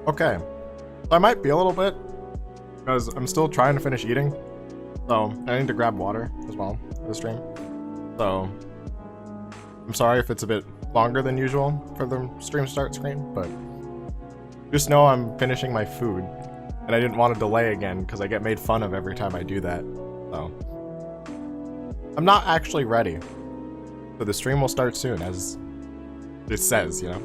Okay, so I might be a little bit, because I'm still trying to finish eating, so I need to grab water as well for the stream. So I'm sorry if it's a bit longer than usual for the stream start screen, but just know I'm finishing my food, and I didn't want to delay again because I get made fun of every time I do that. So I'm not actually ready, so the stream will start soon, as it says, you know.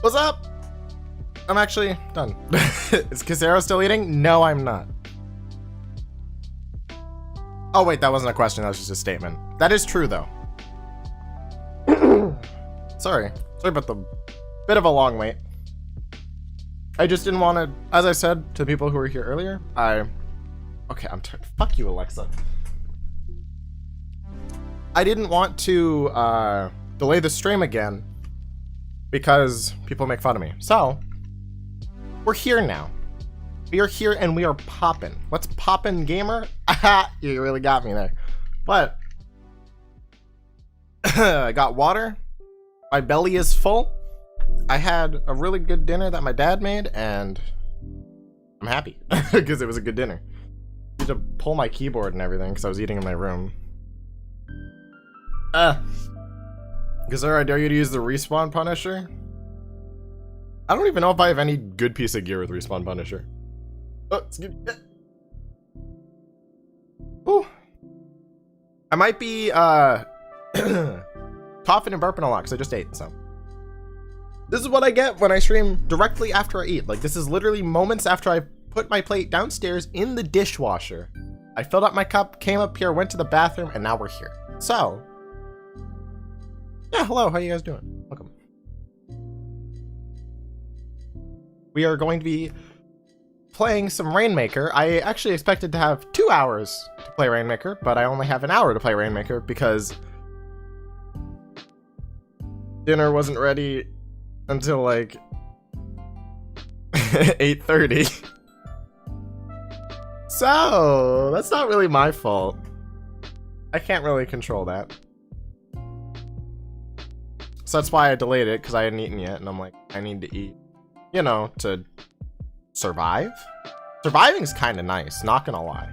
What's up? I'm actually done. Is Casero still eating? No, I'm not. Oh wait, that wasn't a question, that was just a statement. That is true though. Sorry about the bit of a long wait. I just didn't want to, as I said to people who were here earlier, okay, fuck you, Alexa. I didn't want to delay the stream again because people make fun of me. So, we're here now. We are here and we are poppin'. What's poppin', gamer? Aha, you really got me there. But I got water. My belly is full. I had a really good dinner that my dad made, and I'm happy because it was a good dinner. I had to pull my keyboard and everything because I was eating in my room. Gazera, I dare you to use the respawn Punisher. I don't even know if I have any good piece of gear with respawn Punisher. Oh, excuse me. Ooh. I might be coughing and burping a lot because I just ate, so. This is what I get when I stream directly after I eat. Like, this is literally moments after I put my plate downstairs in the dishwasher. I filled up my cup, came up here, went to the bathroom, and now we're here. So, yeah, hello, how you guys doing? Welcome. We are going to be playing some Rainmaker. I actually expected to have 2 hours to play Rainmaker, but I only have an hour to play Rainmaker because dinner wasn't ready until like 8:30. So that's not really my fault. I can't really control that. So that's why I delayed it, because I hadn't eaten yet, and I'm like, I need to eat, you know, to survive. Surviving is kind of nice, not gonna lie.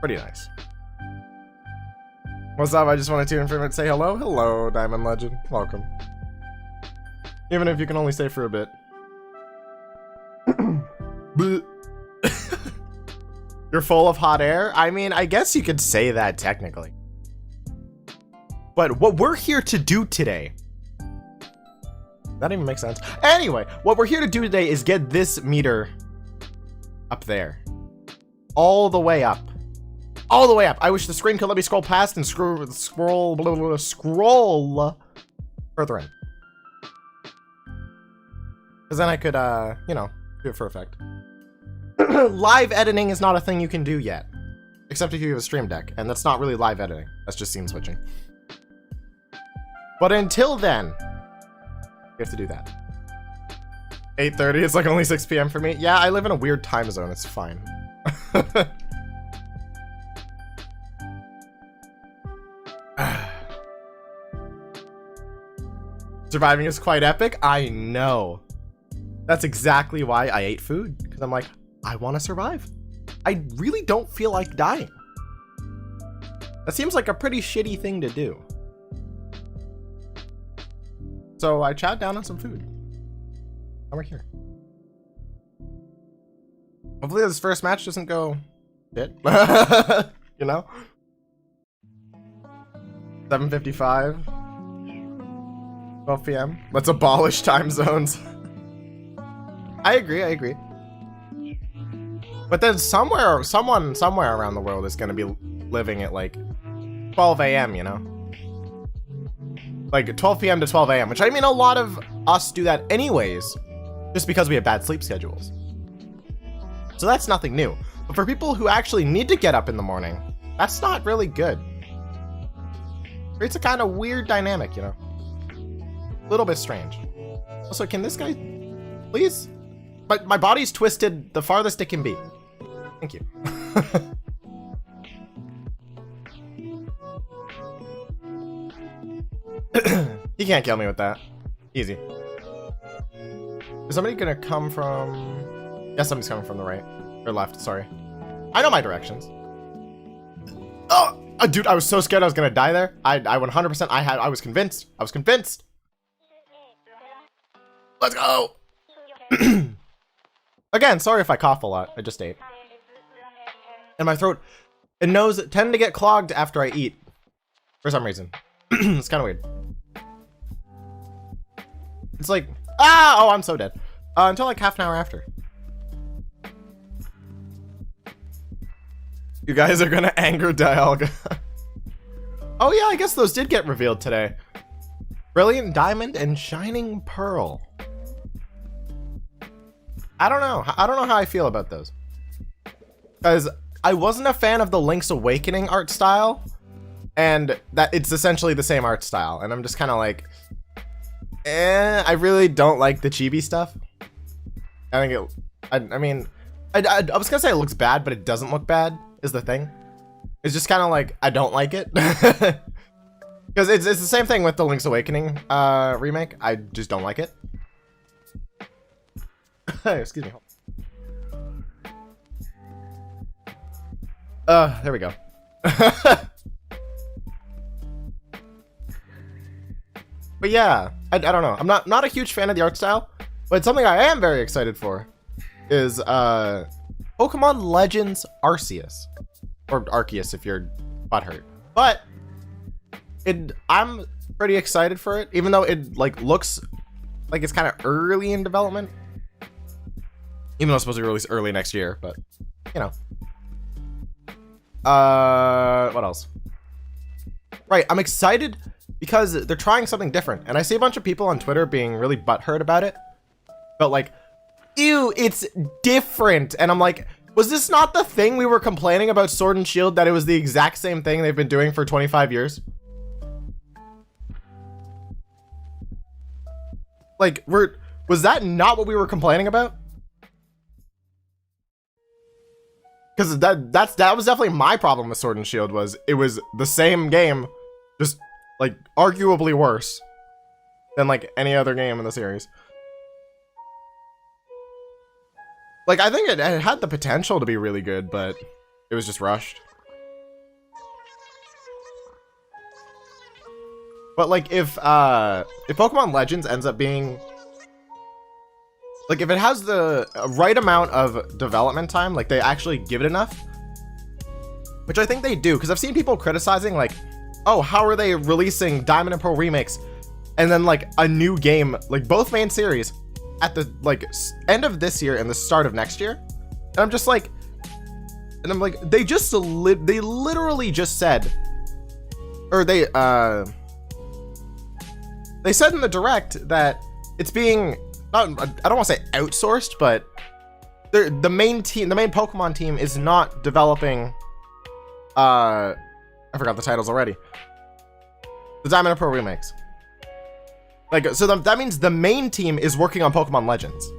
Pretty nice. What's up? I just wanted to inform and say hello. Hello, Diamond Legend. Welcome. Even if you can only stay for a bit. You're full of hot air? I mean, I guess you could say that technically. But what we're here to do today... That even makes sense. Anyway, what we're here to do today is get this meter up there. All the way up. All the way up. I wish the screen could let me scroll past and scroll further in. Because then I could, you know, do it for effect. Live editing is not a thing you can do yet. Except if you have a stream deck. And that's not really live editing. That's just scene switching. But until then, you have to do that. 8:30, it's like only 6 p.m. for me. Yeah, I live in a weird time zone. It's fine. Surviving is quite epic. I know. That's exactly why I ate food. Because I'm like, I want to survive. I really don't feel like dying. That seems like a pretty shitty thing to do. So I chowed down on some food. And we're here. Hopefully this first match doesn't go shit. You know? 7:55. 12 p.m. Let's abolish time zones. I agree. But then someone somewhere around the world is gonna be living at like 12 a.m., you know? Like 12 p.m. to 12 a.m., which I mean a lot of us do that anyways, just because we have bad sleep schedules. So that's nothing new. But for people who actually need to get up in the morning, that's not really good. It's a kind of weird dynamic, you know? A little bit strange. Also, can this guy please? But my body's twisted the farthest it can be. Thank you. He can't kill me with that. Easy. Is somebody gonna come from... Yeah, somebody's coming from the right. Or left, sorry. I know my directions. Oh! Dude, I was so scared I was gonna die there. I 100%, I was convinced. I was convinced. Let's go! Again, sorry if I cough a lot. I just ate. And my throat and nose tend to get clogged after I eat. For some reason. It's kind of weird. It's like Ah! Oh, I'm so dead. Until like half an hour after. You guys are gonna anger Dialga. Oh yeah, I guess those did get revealed today. Brilliant Diamond and Shining Pearl. I don't know how I feel about those. Because I wasn't a fan of the Link's Awakening art style. And that it's essentially the same art style. And I'm just kind of like, I really don't like the chibi stuff. I think I mean, I was gonna say it looks bad, but it doesn't look bad, is the thing. It's just kind of like, I don't like it. Because it's the same thing with the Link's Awakening remake. I just don't like it. Excuse me. There we go. But yeah, I don't know. I'm not a huge fan of the art style, but something I am very excited for is Pokemon Legends Arceus. Or Arceus if you're butthurt. But I'm pretty excited for it, even though it like looks like it's kind of early in development. Even though it's supposed to be released early next year, but you know. What else? Right, I'm excited because they're trying something different, and I see a bunch of people on Twitter being really butthurt about it. But like, ew, it's different, and I'm like, was this not the thing we were complaining about Sword and Shield, that it was the exact same thing they've been doing for 25 years? Like, was that not what we were complaining about? Because that was definitely my problem with Sword and Shield, was it was the same game, just like arguably worse than like any other game in the series. Like, I think it had the potential to be really good, but it was just rushed. But like, if Pokemon Legends ends up being like, if it has the right amount of development time, like they actually give it enough, which I think they do, because I've seen people criticizing like, oh, how are they releasing Diamond and Pearl remakes and then like a new game, like both main series, at the like end of this year and the start of next year? And I'm just like, they literally just said, or they said in the direct that it's being, I don't want to say outsourced, but the main Pokemon team is not developing, I forgot the titles already, the Diamond and Pearl remakes. Like, so that means the main team is working on Pokemon Legends.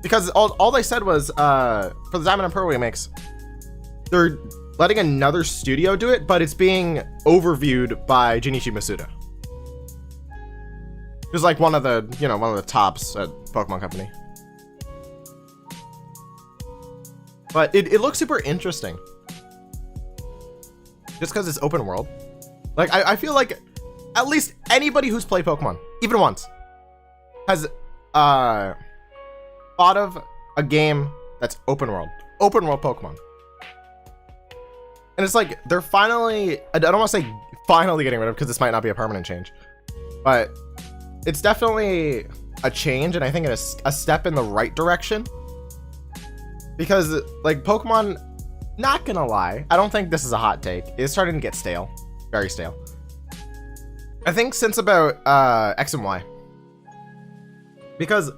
Because all they said was, for the Diamond and Pearl remakes, they're letting another studio do it, but it's being overviewed by Junichi Masuda, who's like one of the tops at Pokemon Company. But it looks super interesting, just because it's open world. Like, I feel like at least anybody who's played Pokemon, even once, has thought of a game that's open world Pokemon. And it's like, they're finally, I don't want to say finally getting rid of, because this might not be a permanent change, but it's definitely a change, and I think it's a step in the right direction. Because like, Pokemon, not gonna lie, I don't think this is a hot take, it's starting to get stale, very stale. I think since about X and Y, because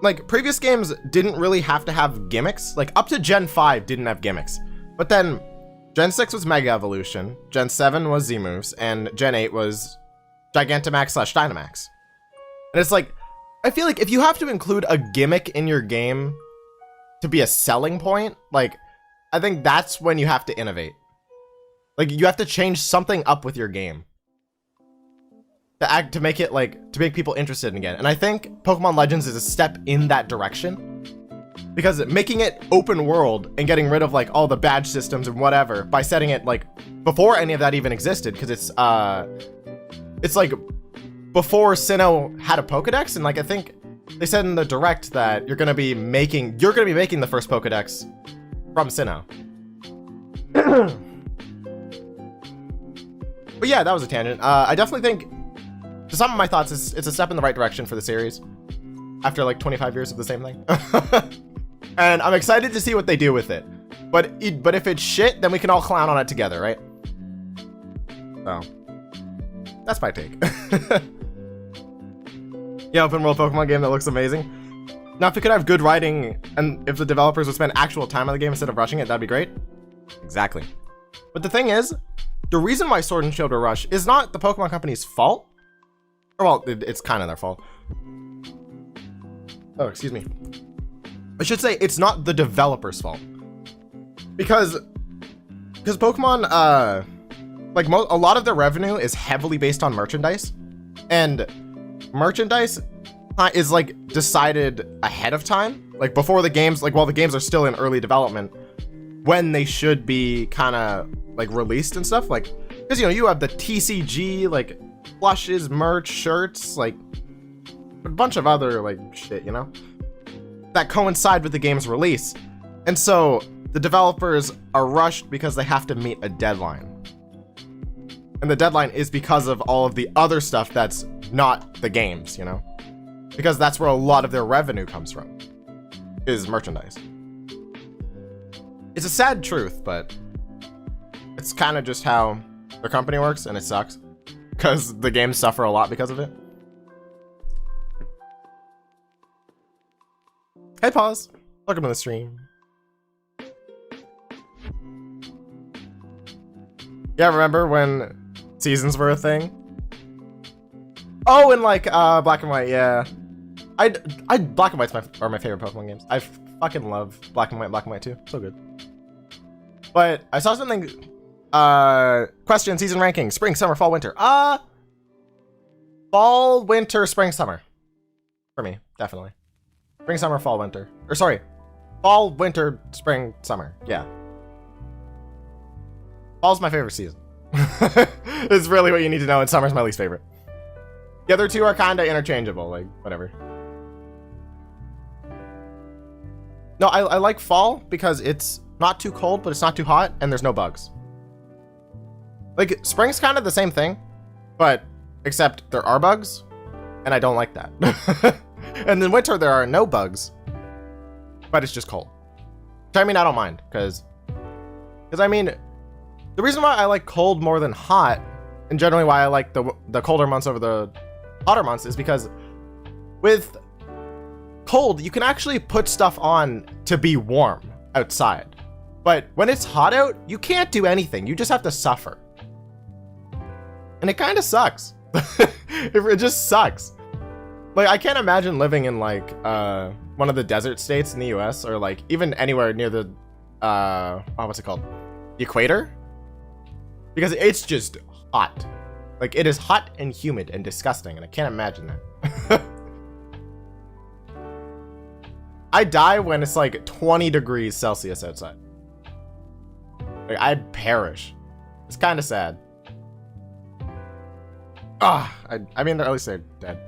like, previous games didn't really have to have gimmicks. Like, up to Gen 5 didn't have gimmicks, but then Gen 6 was Mega Evolution, Gen 7 was Z moves, and Gen 8 was Gigantamax / Dynamax. And it's like, I feel like if you have to include a gimmick in your game to be a selling point, like, I think that's when you have to innovate. Like, you have to change something up with your game to make it like, to make people interested in again. And I think Pokemon Legends is a step in that direction, because making it open world and getting rid of like all the badge systems and whatever by setting it like before any of that even existed, because it's like before Sinnoh had a Pokedex, and like, I think they said in the direct that you're gonna be making the first Pokedex from Sinnoh. But yeah, that was a tangent. I definitely think to some of my thoughts, it's a step in the right direction for the series after like 25 years of the same thing. And I'm excited to see what they do with it. But if it's shit, then we can all clown on it together, right? So that's my take. Yeah, open world Pokemon game that looks amazing. Now, if we could have good writing and if the developers would spend actual time on the game instead of rushing it, that'd be great. Exactly. But the thing is, the reason why Sword and Shield were rushed is not the Pokemon Company's fault. Or, well, it's kind of their fault. Oh, excuse me. I should say it's not the developer's fault. Because Pokemon, like a lot of their revenue is heavily based on merchandise. And merchandise is like decided ahead of time, like before the games, like while the games are still in early development, when they should be kind of like released and stuff, like because you have the TCG, like plushes, merch, shirts, like a bunch of other like shit, that coincide with the game's release. And so the developers are rushed because they have to meet a deadline. And the deadline is because of all of the other stuff that's not the games, because that's where a lot of their revenue comes from, is merchandise. It's a sad truth, but it's kind of just how their company works, and it sucks because the games suffer a lot because of it. Hey, Pause. Welcome to the stream. Yeah, remember when seasons were a thing? Oh, and like Black and White, yeah. Black and White's are my favorite Pokemon games. I fucking love Black and White 2. So good. But I saw something. Question: season ranking: spring, summer, fall, winter. Fall, winter, spring, summer. For me, definitely. Spring, summer, fall, winter. Or sorry, fall, winter, spring, summer. Yeah. Fall's my favorite season. It's really what you need to know, and summer's my least favorite. The other two are kind of interchangeable, like, whatever. No, I like fall because it's not too cold, but it's not too hot, and there's no bugs. Like, spring's kind of the same thing, but except there are bugs, and I don't like that. And in winter, there are no bugs, but it's just cold. Which, I mean, I don't mind, because I mean, the reason why I like cold more than hot, and generally why I like the colder months over the hotter months, is because with cold, you can actually put stuff on to be warm outside. But when it's hot out, you can't do anything. You just have to suffer. And it kind of sucks. It just sucks. Like, I can't imagine living in like one of the desert states in the US, or like even anywhere near the what's it called? The equator? Because it's just hot. Like, it is hot and humid and disgusting, and I can't imagine that. I die when it's like 20 degrees Celsius outside. Like, I'd perish. It's kind of sad. I mean, at least they're dead.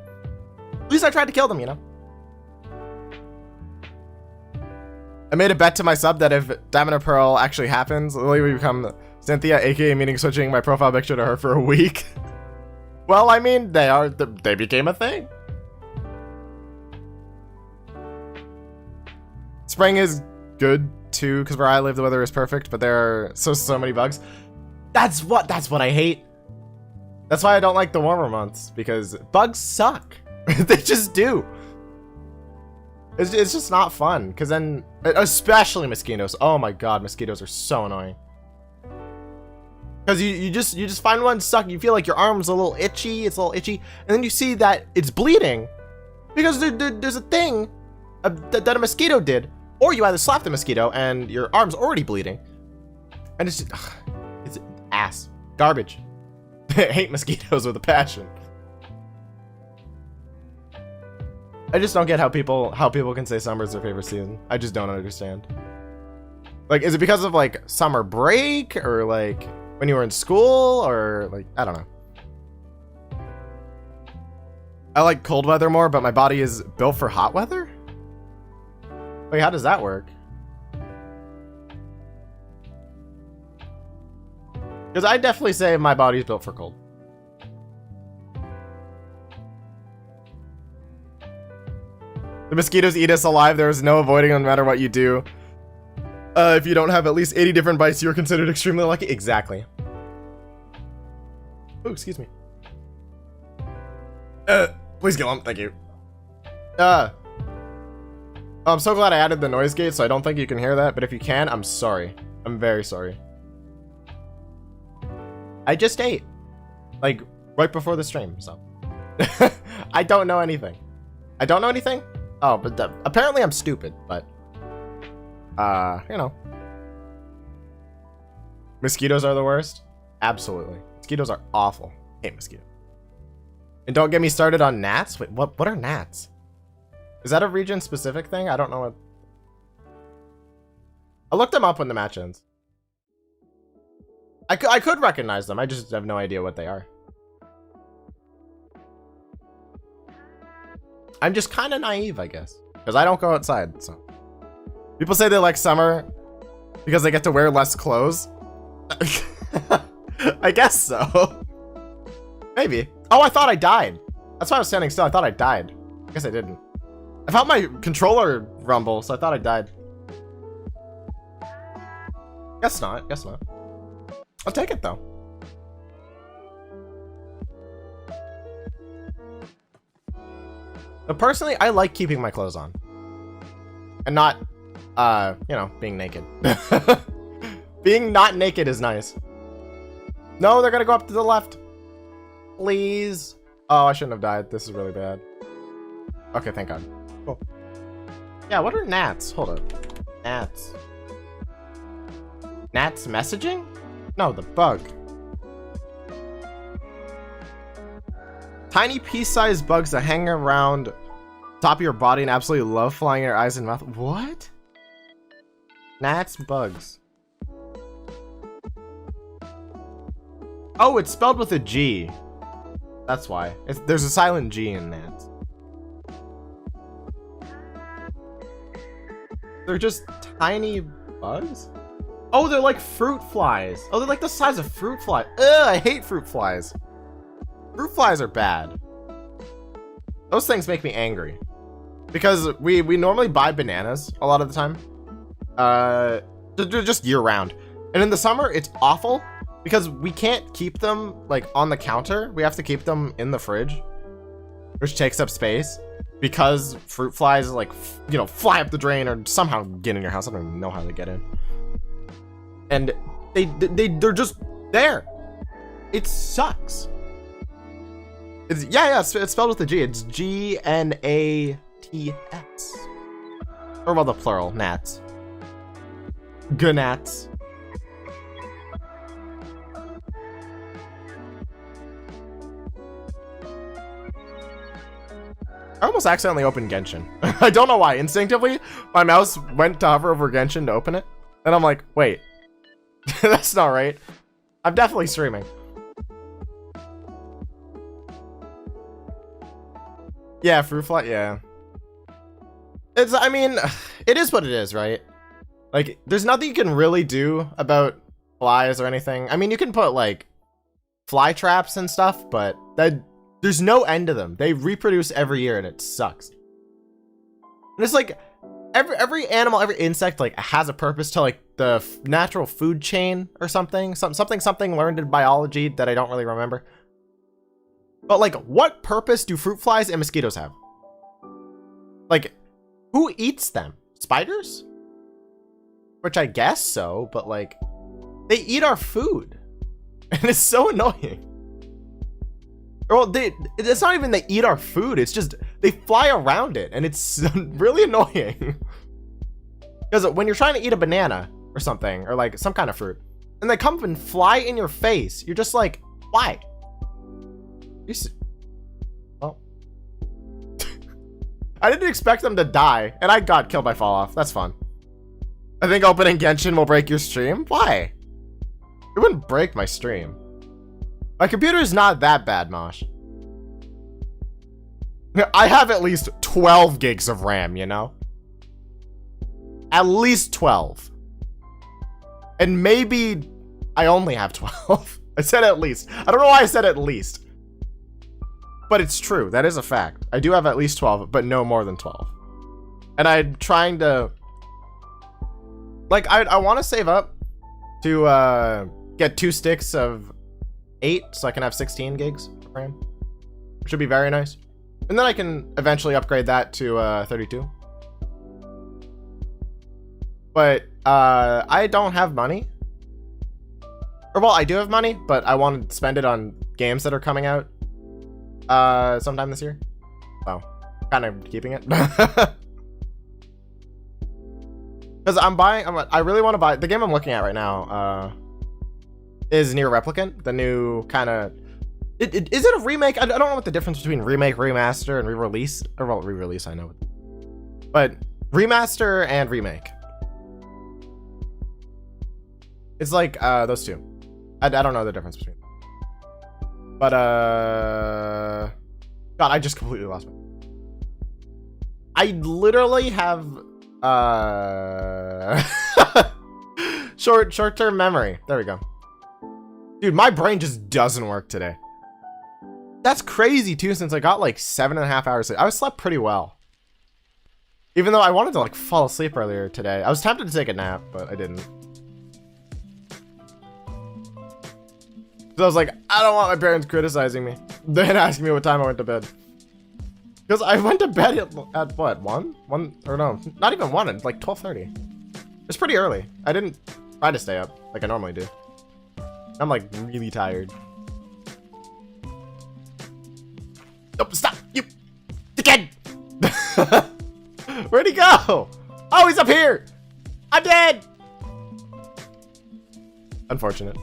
At least I tried to kill them, I made a bet to my sub that if Diamond and Pearl actually happens, Lily will become Cynthia, aka meaning switching my profile picture to her for a week. Well, I mean, they became a thing. Spring is good too, because where I live the weather is perfect, but there are so many bugs. That's what I hate. That's why I don't like the warmer months, because bugs suck. They just do. It's just not fun, because then, especially mosquitoes. Oh my god, mosquitoes are so annoying. Because you just find one suck, you feel like your arm's a little itchy, it's a little itchy, and then you see that it's bleeding because there's a thing that a mosquito did, or you either slap the mosquito and your arm's already bleeding, and it's just, it's ass, garbage. I hate mosquitoes with a passion. I just don't get how people can say summer's their favorite season. I just don't understand. Like, is it because of like summer break, or like when you were in school, or like, I don't know. I like cold weather more, but my body is built for hot weather? Wait, how does that work? Because I definitely say my body's built for cold. The mosquitoes eat us alive. There is no avoiding them no matter what you do. If you don't have at least 80 different bites, you are considered extremely lucky. Exactly. Oh, excuse me. Please kill him. Thank you. I'm so glad I added the noise gate, so I don't think you can hear that. But if you can, I'm sorry. I'm very sorry. I just ate. Like, right before the stream, so. I don't know anything. I don't know anything? Oh, but apparently I'm stupid, but. You know. Mosquitoes are the worst? Absolutely. Mosquitoes are awful. I hate mosquitoes. And don't get me started on gnats. Wait, what are gnats? Is that a region-specific thing? I don't know what... I'll look them up when the match ends. I could recognize them. I just have no idea what they are. I'm just kind of naive, I guess. Because I don't go outside, so... People say they like summer because they get to wear less clothes. I guess so. Maybe. Oh, I thought I died. That's why I was standing still. I thought I died. I guess I didn't. I felt my controller rumble, so I thought I died. Guess not. Guess not. I'll take it, though. But personally, I like keeping my clothes on. And not, you know, being naked. Being not naked is nice. No, they're gonna go up to the left. Please. Oh, I shouldn't have died. This is really bad. Okay, thank God. Cool. Yeah, what are gnats? Hold up. Gnats. Gnats messaging? No, the bug. Tiny pea-sized bugs that hang around top of your body and absolutely love flying in your eyes and mouth. What? Gnats bugs. Oh, it's spelled with a G. That's why. There's a silent G in gnats. They're just tiny bugs? Oh, they're like fruit flies. Oh, they're like the size of fruit flies. Ugh, I hate fruit flies. Fruit flies are bad. Those things make me angry. Because we normally buy bananas a lot of the time. They're just year round. And in the summer, it's awful. Because we can't keep them like on the counter. We have to keep them in the fridge. Which takes up space. Because fruit flies like, you know, fly up the drain or somehow get in your house. I don't even know how they get in. And they're just there. It sucks. It's, yeah, it's spelled with a G. It's G-N-A-T-S. Or well, the plural, gnats. Gnats. I almost accidentally opened Genshin. I don't know why. Instinctively, my mouse went to hover over Genshin to open it. And I'm like, wait. That's not right. I'm definitely streaming. Yeah, fruit fly, yeah. It's, I mean, it is what it is, right? Like, there's nothing you can really do about flies or anything. I mean, you can put, like, fly traps and stuff, but there's no end to them. They reproduce every year, and it sucks. And it's like, every animal, every insect, like, has a purpose to, like, the natural food chain or something. Something learned in biology that I don't really remember. But, like, what purpose do fruit flies and mosquitoes have? Like, who eats them? Spiders? Which I guess so, but, like, they eat our food. And it's so annoying. Well, it's not even they eat our food. It's just they fly around it. And it's really annoying. Because when you're trying to eat a banana or something, or, like, some kind of fruit, and they come and fly in your face, you're just like, why? Well, I didn't expect them to die, and I got killed by fall off. That's fun. I think opening Genshin will break your stream. Why? It wouldn't break my stream. My computer is not that bad, Mosh. I have at least 12 gigs of RAM, you know? At least 12. And maybe I only have 12. I said at least. I don't know why I said at least. But it's true. That is a fact. I do have at least 12, but no more than 12. And I'm trying to, like, I want to save up to get 2 sticks of 8 so I can have 16 gigs of RAM, which would be very nice. And then I can eventually upgrade that to 32. But I don't have money. Or, well, I do have money, but I want to spend it on games that are coming out sometime this year. So, kind of keeping it. Because I really want to buy, the game I'm looking at right now is Nier Replicant, the new kind of, is it a remake? I don't know what the difference between remake, remaster, and re-release, or well, re-release I know. But remaster and remake. It's like those two. I don't know the difference between them. But God, I just completely lost me. I literally have short-term memory. There we go. Dude, my brain just doesn't work today. That's crazy too, since I got like 7.5 hours sleep. I slept pretty well. Even though I wanted to like fall asleep earlier today. I was tempted to take a nap, but I didn't. So I was like, I don't want my parents criticizing me. Then asking me what time I went to bed. Because I went to bed at what, 1? 1, or no, not even 1, at like 12:30. It's pretty early. I didn't try to stay up like I normally do. I'm like really tired. Nope, stop, you dickhead! Where'd he go? Oh, he's up here! I'm dead! Unfortunate.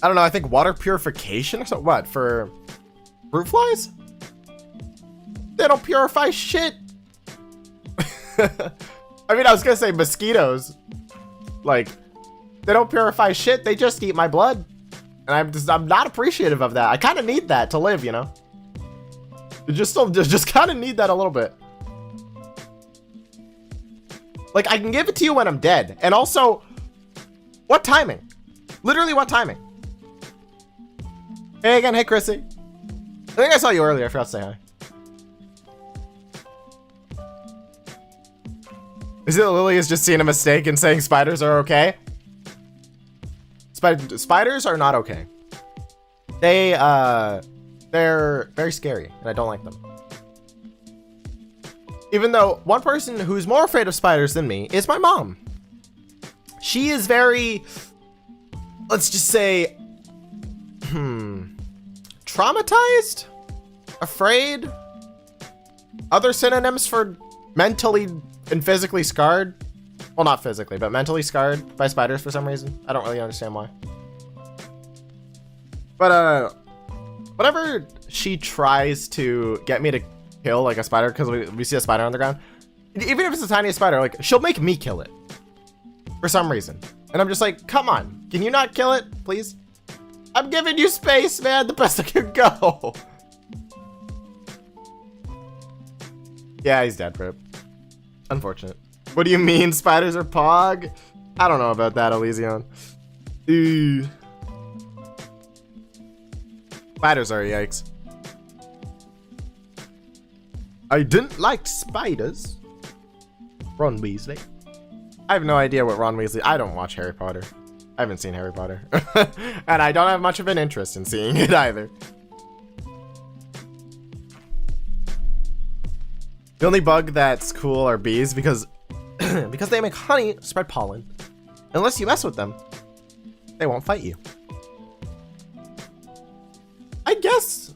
I don't know, I think water purification or something? What, for fruit flies? They don't purify shit. I mean, I was gonna say mosquitoes. Like, they don't purify shit, they just eat my blood. And I'm not appreciative of that. I kind of need that to live, you know? You just kind of need that a little bit. Like, I can give it to you when I'm dead. And also, what timing? Literally, what timing? Hey again, hey Chrissy. I think I saw you earlier, I forgot to say hi. Is it that Lily is just seeing a mistake and saying spiders are okay? Spiders are not okay. They're very scary, and I don't like them. Even though one person who's more afraid of spiders than me is my mom. She is very, let's just say, traumatized? Afraid? Other synonyms for mentally and physically scarred? Well, not physically, but mentally scarred by spiders for some reason. I don't really understand why. But, whenever she tries to get me to kill, like, a spider, because we see a spider on the ground, even if it's the tiniest spider, like, she'll make me kill it. For some reason. And I'm just like, come on. Can you not kill it, please? I'm giving you space, man. The best I can go. Yeah, he's dead, Rip. Unfortunate. What do you mean spiders are pog? I don't know about that, Elysion. Ooh. Spiders are yikes. I didn't like spiders. Ron Weasley. I have no idea what Ron Weasley... I don't watch Harry Potter. I haven't seen Harry Potter. And I don't have much of an interest in seeing it either. The only bug that's cool are bees because because they make honey spread pollen. Unless you mess with them, they won't fight you. I guess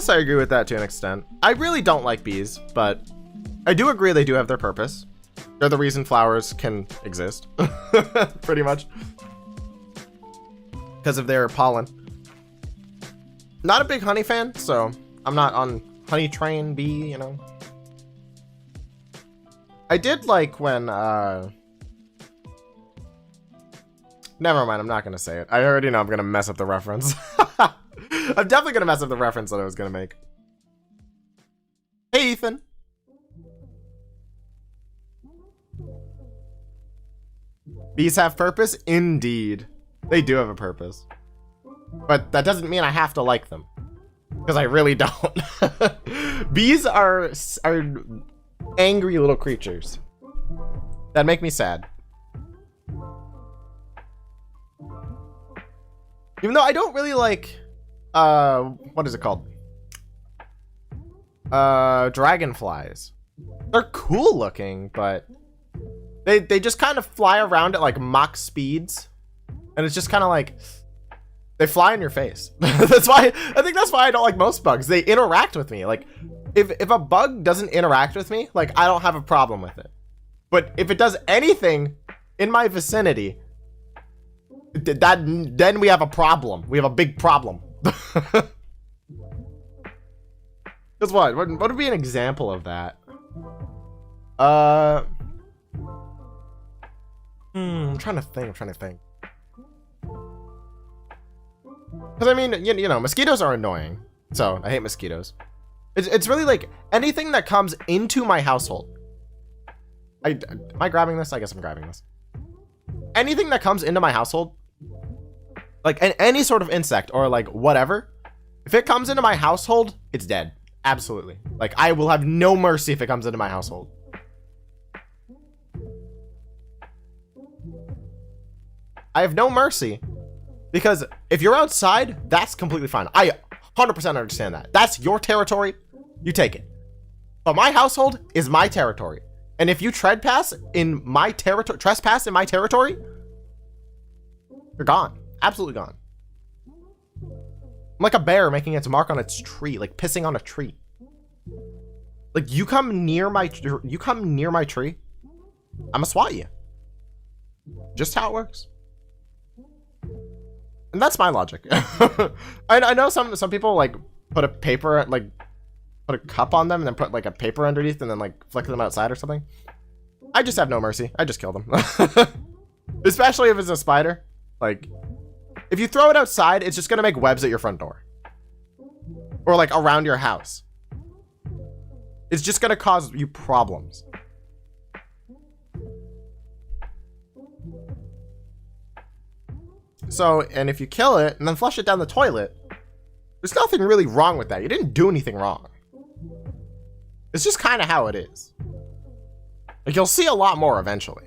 I agree with that to an extent. I really don't like bees, but I do agree they do have their purpose. They're the reason flowers can exist. Pretty much. Because of their pollen. Not a big honey fan, so I'm not on honey train bee, you know. I did like when, never mind, I'm not gonna say it. I already know I'm gonna mess up the reference. I'm definitely gonna mess up the reference that I was gonna make. Hey, Ethan. Bees have purpose? Indeed. They do have a purpose. But that doesn't mean I have to like them. Because I really don't. Bees are angry little creatures that make me sad. Even though I don't really like, what is it called? Dragonflies. They're cool looking, but they just kind of fly around at like Mach speeds. And it's just kind of like, they fly in your face. I think that's why I don't like most bugs. They interact with me. Like, if a bug doesn't interact with me, like, I don't have a problem with it. But if it does anything in my vicinity, then we have a problem. We have a big problem. Because what would be an example of that? I'm trying to think. Because I mean, you know, mosquitoes are annoying, so I hate mosquitoes. It's really like anything that comes into my household. Am I grabbing this? I guess I'm grabbing this. Anything that comes into my household, like any sort of insect or like whatever, if it comes into my household, it's dead. Absolutely. Like, I will have no mercy if it comes into my household. I have no mercy. Because if you're outside, that's completely fine. I 100% understand that. That's your territory. You take it. But my household is my territory. And if you trespass in my territory, you're gone. Absolutely gone. I'm like a bear making its mark on its tree, like pissing on a tree. Like, you come near my tree, I'm gonna swat you. Just how it works. And that's my logic. I know some people like put a paper, like put a cup on them and then put like a paper underneath and then like flick them outside or something. I just have no mercy. I just kill them. Especially if it's a spider. Like, if you throw it outside, it's just gonna make webs at your front door. Or like around your house. It's just gonna cause you problems. So, and if you kill it and then flush it down the toilet, there's nothing really wrong with that. You didn't do anything wrong. It's just kind of how it is. Like, you'll see a lot more eventually.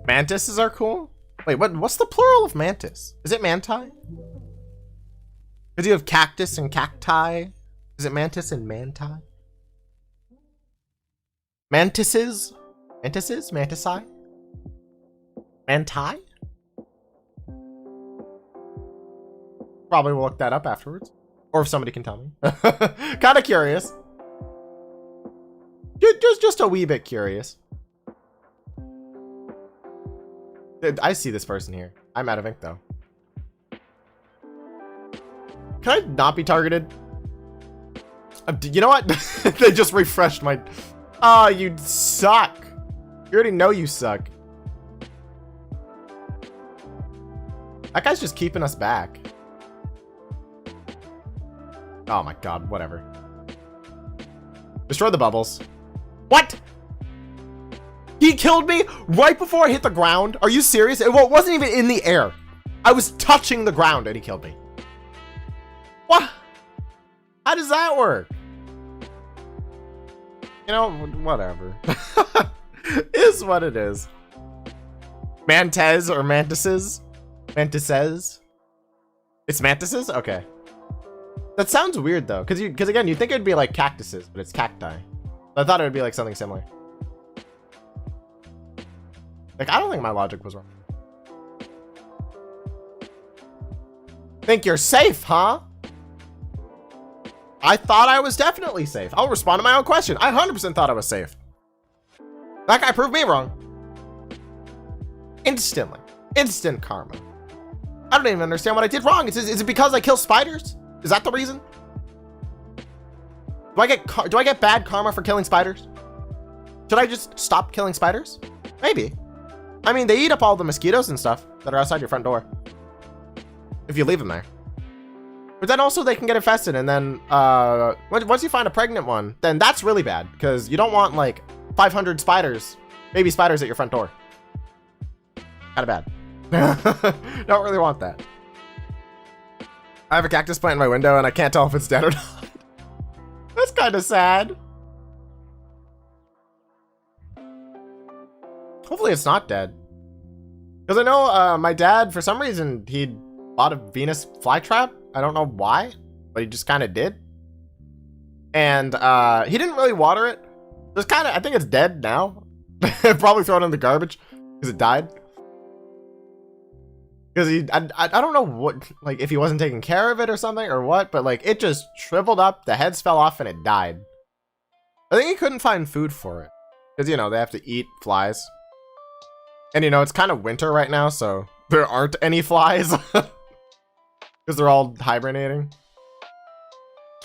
Mantises are cool. Wait, what's the plural of mantis? Is it manti? Because you have cactus and cacti. Is it mantis and manti? Mantises? Mantises? Mantici? Manti? Probably will look that up afterwards. Or if somebody can tell me. Kind of curious. Just a wee bit curious. I see this person here. I'm out of ink though. Can I not be targeted? You know what? They just refreshed my... Oh, you suck. You already know you suck. That guy's just keeping us back. Oh my god, whatever. Destroy the bubbles. What? He killed me right before I hit the ground? Are you serious? It wasn't even in the air. I was touching the ground and he killed me. What? How does that work? You know, whatever. Is what it is. Mantes or mantises? Mantises? It's mantises? Okay. That sounds weird though, because again, you'd think it'd be like cactuses, but it's cacti. I thought it would be like something similar. Like, I don't think my logic was wrong. Think you're safe, huh? I thought I was definitely safe. I'll respond to my own question. I 100% thought I was safe. That guy proved me wrong. Instantly. Instant karma. I don't even understand what I did wrong. Is it because I kill spiders? Is that the reason? Do I get bad karma for killing spiders? Should I just stop killing spiders? Maybe. I mean, they eat up all the mosquitoes and stuff that are outside your front door. If you leave them there. But then also they can get infested, and then once you find a pregnant one, then that's really bad, because you don't want like 500 spiders, baby spiders at your front door. Kinda bad. Don't really want that. I have a cactus plant in my window and I can't tell if it's dead or not. That's kind of sad. Hopefully it's not dead. Because I know my dad, for some reason, he bought a Venus flytrap. I don't know why, but he just kind of did. And he didn't really water it. It's kind of, I think it's dead now. Probably thrown in the garbage because it died. Because I don't know what, like, if he wasn't taking care of it or something or what, but like it just shriveled up, the heads fell off and it died. I think he couldn't find food for it because, you know, they have to eat flies. And, you know, it's kind of winter right now, so there aren't any flies because they're all hibernating.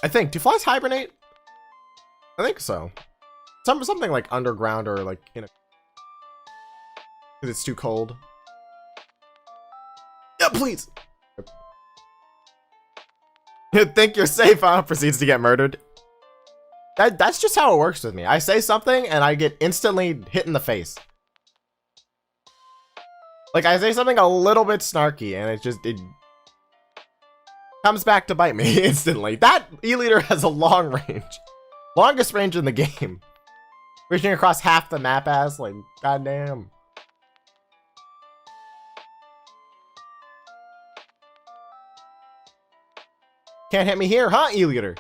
I think, do flies hibernate? I think so. Something like underground or like, you know, because it's too cold. Yeah, please. You think you're safe, huh? Proceeds to get murdered. That's just how it works with me. I say something and I get instantly hit in the face. Like, I say something a little bit snarky and it comes back to bite me instantly. That E-liter has a long range. Longest range in the game. Reaching across half the map as, like, goddamn. Can't hit me here, huh, E-liter?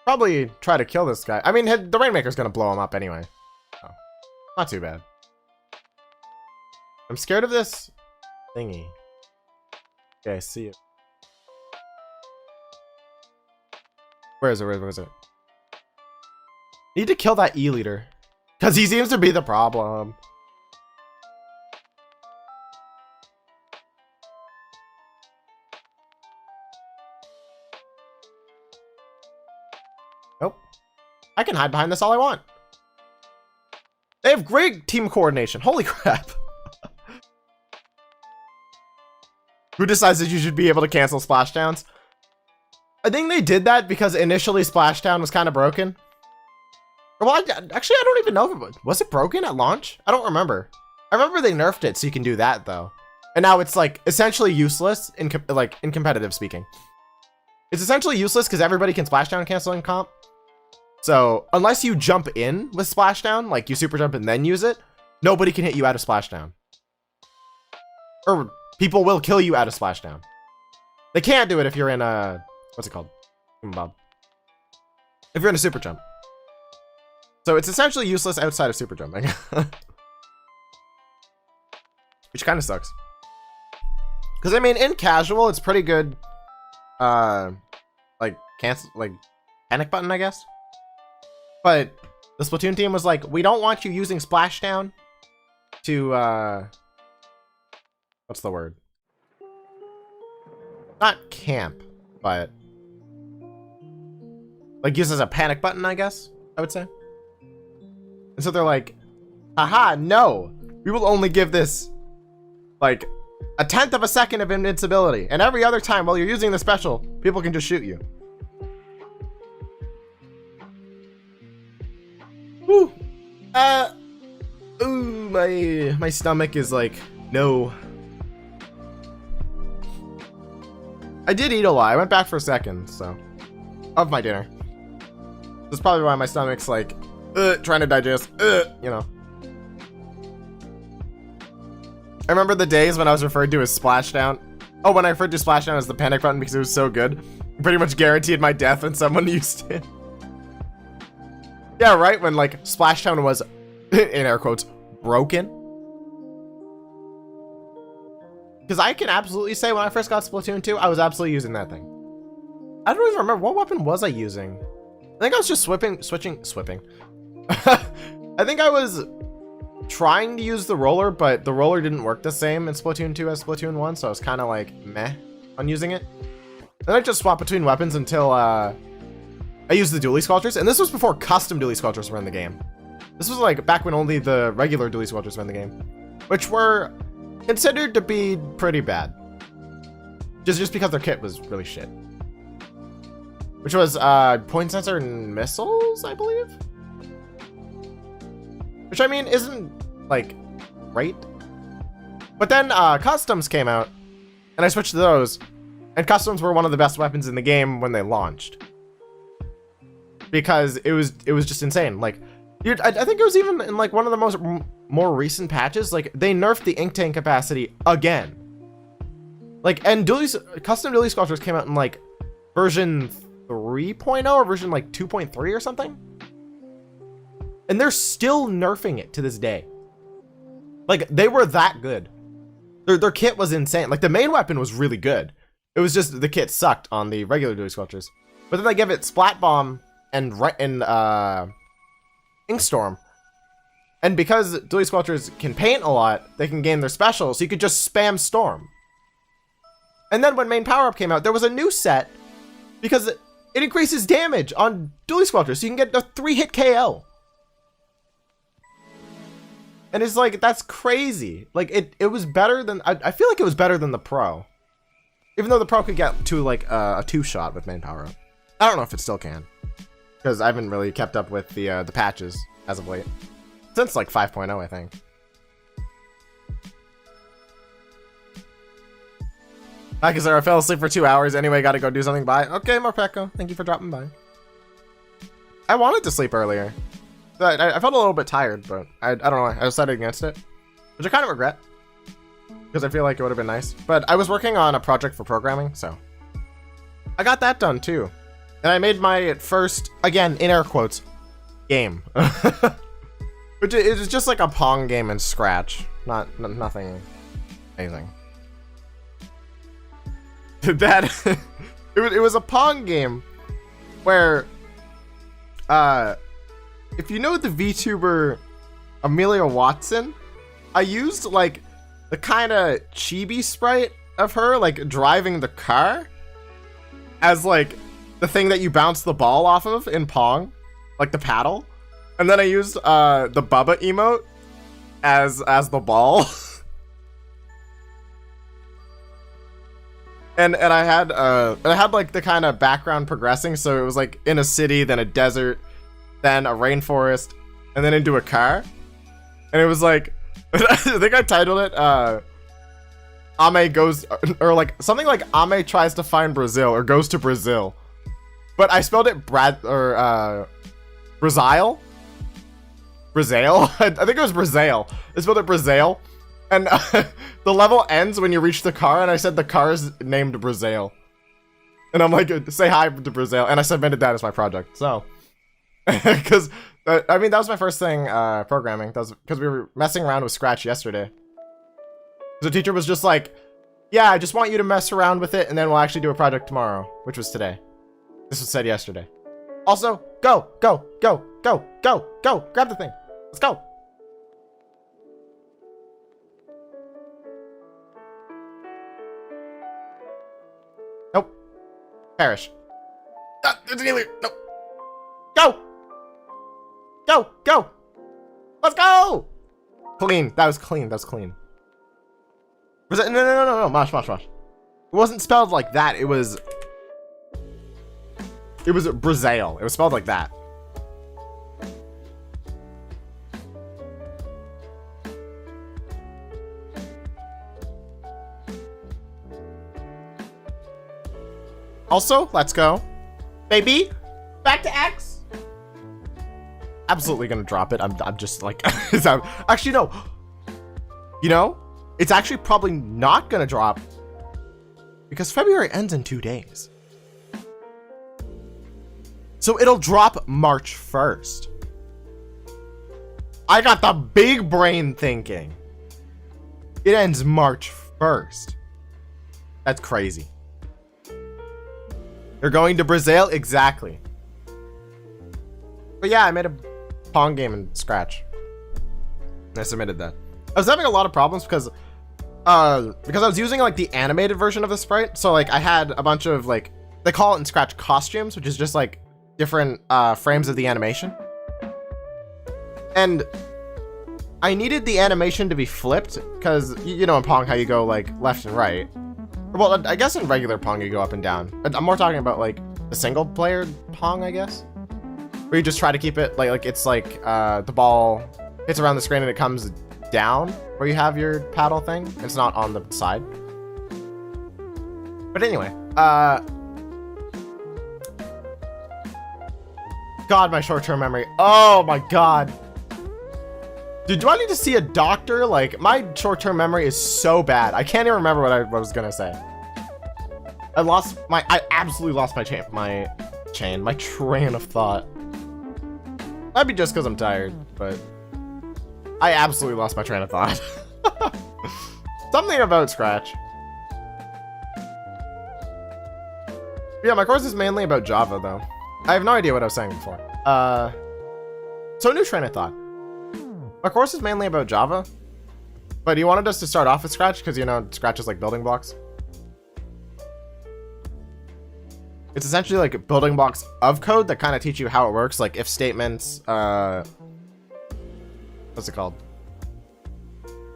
Probably try to kill this guy. I mean, the Rainmaker's gonna blow him up anyway. So, not too bad. I'm scared of this thingy. Okay, I see it. Where is it? Where is it? Need to kill that E-liter. Because he seems to be the problem. Nope. I can hide behind this all I want. They have great team coordination. Holy crap. Who decides that you should be able to cancel splashdowns? I think they did that because initially splashdown was kind of broken. Well, actually, I don't even know if was it broken at launch? I don't remember. I remember they nerfed it so you can do that though. And now it's like essentially useless in competitive speaking. It's essentially useless because everybody can splashdown cancel in comp. So unless you jump in with splashdown, like you super jump and then use it, nobody can hit you out of splashdown. Or people will kill you out of splashdown. They can't do it if you're in a, what's it called? Bob. If you're in a super jump. So it's essentially useless outside of super jumping. Which kind of sucks. Because I mean, in casual, it's pretty good. Like cancel, like panic button, I guess. But the Splatoon team was like, we don't want you using splashdown to what's the word? Not camp, but like use as a panic button, I guess I would say. And so they're like, haha, no, we will only give this like 1/10 of a second of invincibility, and every other time while you're using the special, people can just shoot you. Whew. Ooh, my stomach is like, no. I did eat a lot. I went back for a second, so, of my dinner. That's probably why my stomach's like, trying to digest, you know. I remember the days when I was referred to as splashdown. Oh, when I referred to splashdown as the panic button because it was so good. Pretty much guaranteed my death when someone used it. Yeah, right, when like splashdown was, in air quotes, broken. Because I can absolutely say when I first got Splatoon 2, I was absolutely using that thing. I don't even remember, what weapon was I using? I think I was just switching. I think I was trying to use the roller, but the roller didn't work the same in Splatoon 2 as Splatoon 1, so I was kind of like meh on using it. Then I just swapped between weapons until I used the dually squelchers, and this was before custom dually squelchers were in the game. This was like back when only the regular dually squelchers were in the game, which were considered to be pretty bad. Just because their kit was really shit. Which was point sensor and missiles, I believe. which I mean isn't like great. But then customs came out, and I switched to those, and customs were one of the best weapons in the game when they launched, because it was just insane. Like, dude, I think it was even in like one of the more recent patches, like they nerfed the ink tank capacity again. Like, and custom dually sculptures came out in like version 3.0 or version like 2.3 or something, and they're still nerfing it to this day. Like, they were that good. Their kit was insane. Like, the main weapon was really good. It was just the kit sucked on the regular dually sculptures. But then they give it Splat Bomb and Inkstorm. And because dually sculptures can paint a lot, they can gain their special, so you could just spam Storm. And then when main power-up came out, there was a new set because it increases damage on dually sculptures, so you can get a 3-hit KO. And it's like, that's crazy. Like, it was better than, I feel like it was better than the Pro. Even though the Pro could get to like a 2-shot with main power up. I don't know if it still can, because I haven't really kept up with the patches as of late. Since like 5.0, I think. Hi, Kazara, I fell asleep for 2 hours. Anyway, gotta go do something. Bye. Okay, Morpeko, thank you for dropping by. I wanted to sleep earlier. I felt a little bit tired, but I don't know. I decided against it, which I kind of regret, because I feel like it would have been nice. But I was working on a project for programming, so I got that done too. And I made my first, again, in air quotes, game. Which it was just like a Pong game in Scratch. Nothing amazing. That it was a Pong game where if you know the VTuber Amelia Watson, I used like the kind of chibi sprite of her like driving the car as like the thing that you bounce the ball off of in Pong, like the paddle. And then I used the Bubba emote as the ball. and I had like the kind of background progressing, so it was like in a city, then a desert, then a rainforest, and then into a car. And it was like, I think I titled it Ame goes, or like something like Ame tries to find Brazil or goes to Brazil. But I spelled it Brazil. Brazil? I think it was Brazil. I spelled it Brazil. And the level ends when you reach the car, and I said the car is named Brazil. And I'm like, say hi to Brazil. And I submitted that as my project. So, because, I mean, that was my first thing programming. That was because we were messing around with Scratch yesterday. The teacher was just like, yeah, I just want you to mess around with it, and then we'll actually do a project tomorrow, which was today. This was said yesterday. Also, go, grab the thing. Let's go. Nope. Perish. There's an alien. Nope. Go. Let's go. Clean. That was clean. Was it? No. Mosh. It wasn't spelled like that. It was Brazil. It was spelled like that. Also, let's go. Baby, back to X. Absolutely gonna drop it. I'm just like, actually, no. You know, it's actually probably not gonna drop because February ends in 2 days. So it'll drop March 1st. I got the big brain thinking. It ends March 1st. That's crazy. They're going to Brazil? Exactly. But yeah, I made a Pong game in Scratch. And I submitted that. I was having a lot of problems because I was using like the animated version of the sprite. So like I had a bunch of like, they call it in Scratch costumes, which is just like different frames of the animation. And I needed the animation to be flipped because you know in Pong how you go like left and right. Well, I guess in regular Pong you go up and down. I'm more talking about like the single player Pong, I guess, where you just try to keep it like it's like the ball hits around the screen and it comes down where you have your paddle thing. It's not on the side. But anyway, God, my short-term memory. Oh my God. Dude, do I need to see a doctor? Like, my short-term memory is so bad. I can't even remember what I was gonna say. I absolutely lost my train of thought. Might be just because I'm tired, but I absolutely lost my train of thought. Something about Scratch. Yeah, my course is mainly about Java, though. I have no idea what I was saying before. So new train of thought. My course is mainly about Java, but he wanted us to start off with Scratch because, you know, Scratch is like building blocks. It's essentially like building blocks of code that kind of teach you how it works, like if statements, what's it called?